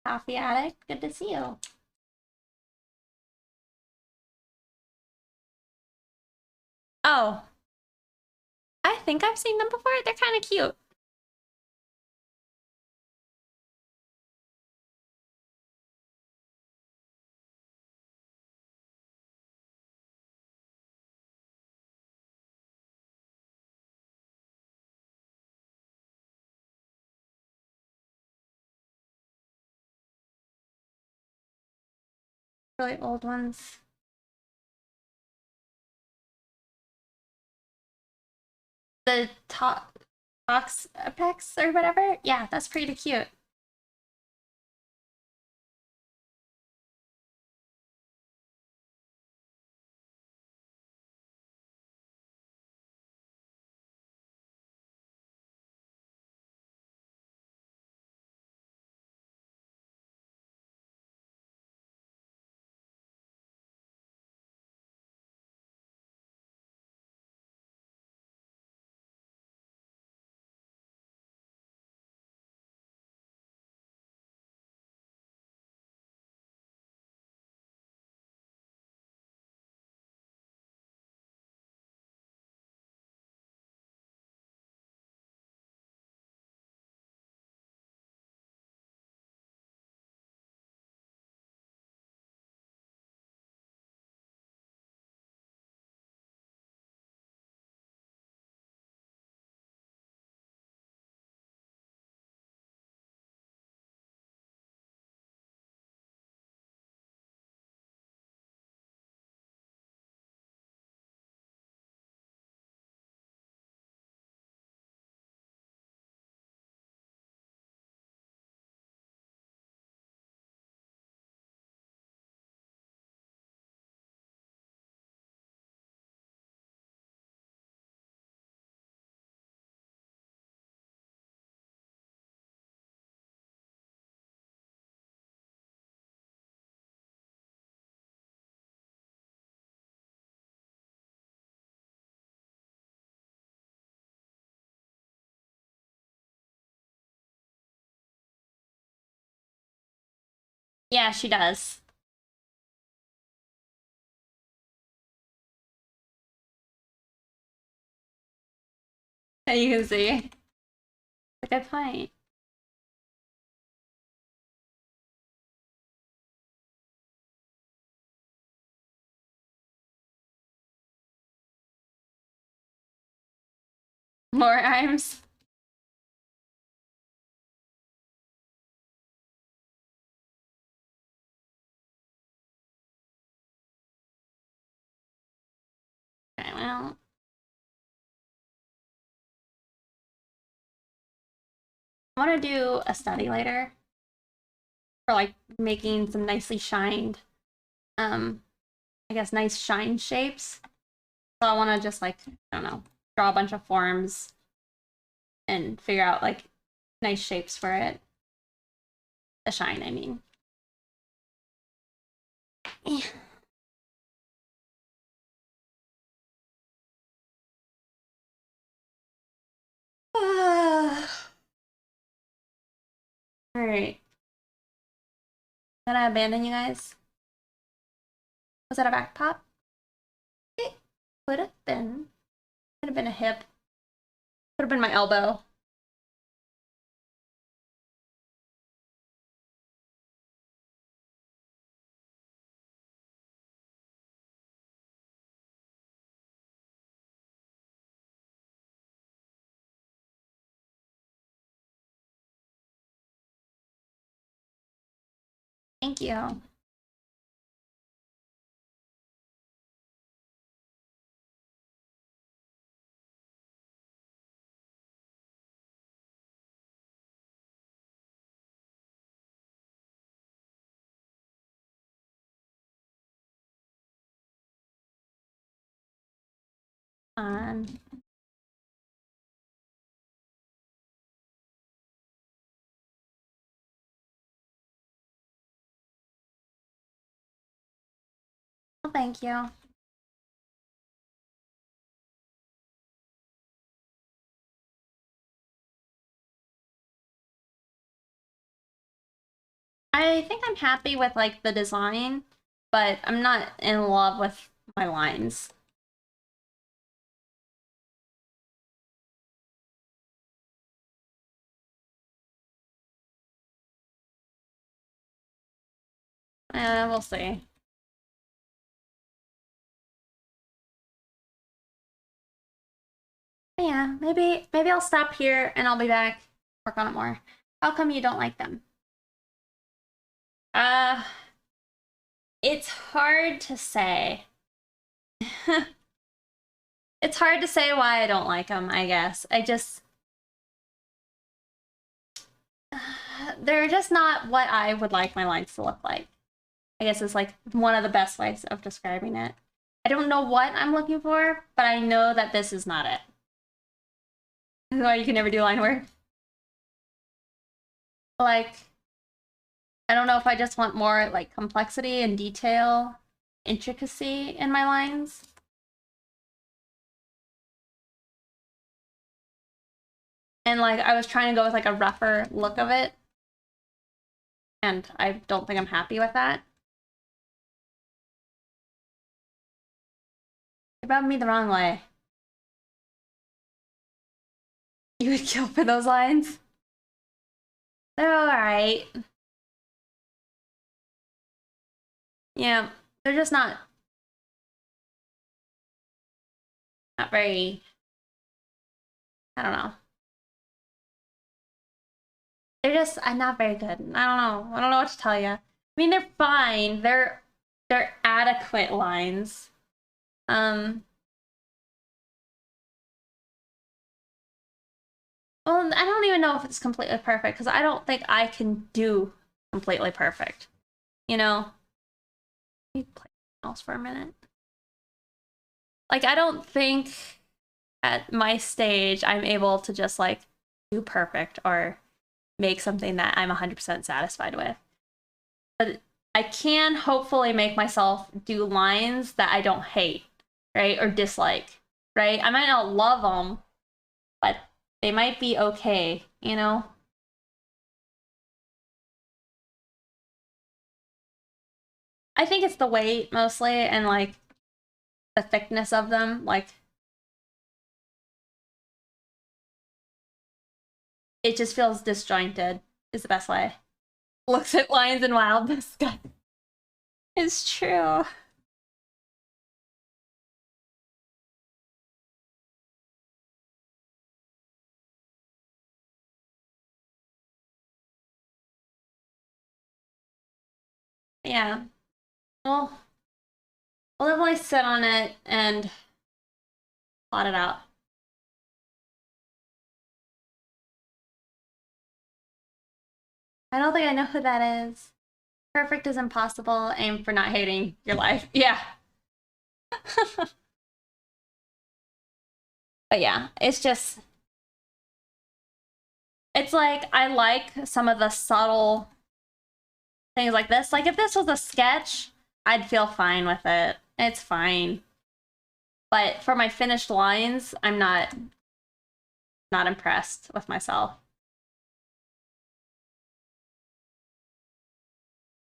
Coffee addict, good to see you. Oh, I think I've seen them before. They're kind of cute. Really old ones. The top box Apex or whatever. Yeah, that's pretty cute. Yeah, she does. You can see. A good point. More arms. Okay, well. I want to do a study later for like making some nicely shined, I guess nice shine shapes. So I want to just like, I don't know, draw a bunch of forms and figure out like nice shapes for it. The shine, I mean. Yeah. Alright. Gonna abandon you guys. Was that a back pop? It could have been. Could have been a hip. Could have been my elbow. Thank you. On. Well, thank you. I think I'm happy with like the design, but I'm not in love with my lines. We'll see. But yeah, maybe I'll stop here and I'll be back, work on it more. How come you don't like them? Uh, it's hard to say. It's hard to say why I don't like them, I guess. They're just not what I would like my lines to look like. I guess it's like one of the best ways of describing it. I don't know what I'm looking for, but I know that this is not it. This is why you can never do line work. Like, I don't know if I just want more like complexity and detail, intricacy in my lines. And like I was trying to go with like a rougher look of it. And I don't think I'm happy with that. You rubbed me the wrong way. You would kill for those lines? They're alright. Yeah, they're just not very, I don't know. They're just not very good. I don't know. I don't know what to tell you. I mean, they're fine. They're adequate lines. Well, I don't even know if it's completely perfect because I don't think I can do completely perfect. You know? Let me play else for a minute. Like, I don't think at my stage I'm able to just like do perfect or make something that I'm 100% satisfied with. But I can hopefully make myself do lines that I don't hate, right? Or dislike, right? I might not love them, but they might be okay, you know? I think it's the weight mostly and like the thickness of them. Like, it just feels disjointed, is the best way. Looks at lines and wildness. It's true. Yeah. Well, we'll definitely sit on it and plot it out. I don't think I know who that is. Perfect is impossible. Aim for not hating your life. Yeah. But yeah, it's just, it's like, I like some of the subtle things like this. Like, if this was a sketch, I'd feel fine with it. It's fine. But for my finished lines, I'm not impressed with myself.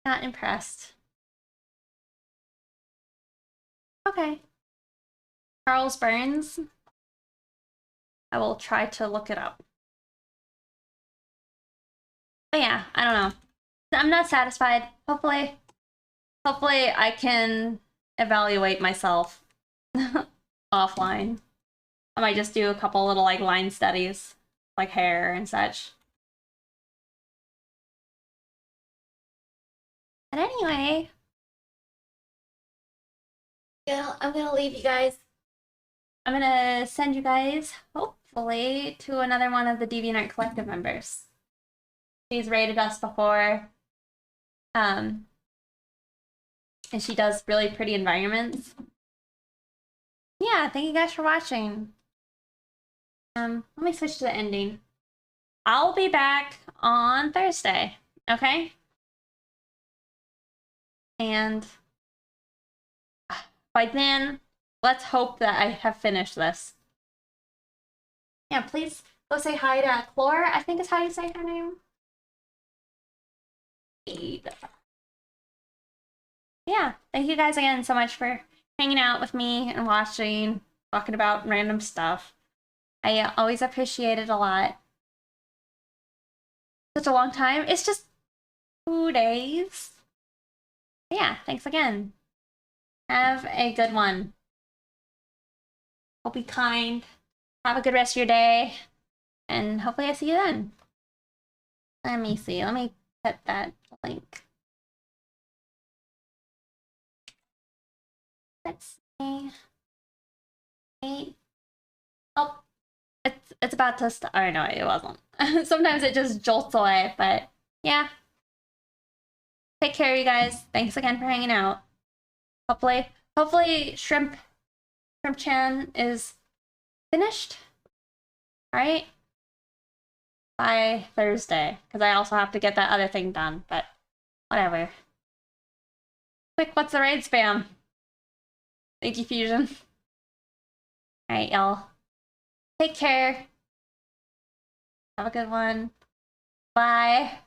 Not impressed. Okay. Charles Burns. I will try to look it up. But yeah, I don't know. I'm not satisfied. Hopefully I can evaluate myself offline. I might just do a couple little like line studies, like hair and such. But anyway, yeah, I'm gonna leave you guys. I'm gonna send you guys, hopefully, to another one of the DeviantArt Collective members. She's rated us before. And she does really pretty environments. Yeah, thank you guys for watching. Let me switch to the ending. I'll be back on Thursday, okay? And by then, let's hope that I have finished this. Yeah, please go say hi to Clore, I think is how you say her name. Yeah, thank you guys again so much for hanging out with me and watching, talking about random stuff. I always appreciate it a lot. Such a long time. It's just 2 days. Yeah, thanks again. Have a good one. Hope be kind. Have a good rest of your day. And hopefully I see you then. Let me see. Let me put that link. Let's see. Eight. Oh, it's about to start. Oh no, it wasn't. Sometimes it just jolts away, but yeah. Take care, you guys. Thanks again for hanging out. Hopefully Shrimp Chan is finished. All right. By Thursday, because I also have to get that other thing done, but whatever. Quick, what's the raid spam? Thank you, Fusion. Alright, y'all. Take care. Have a good one. Bye.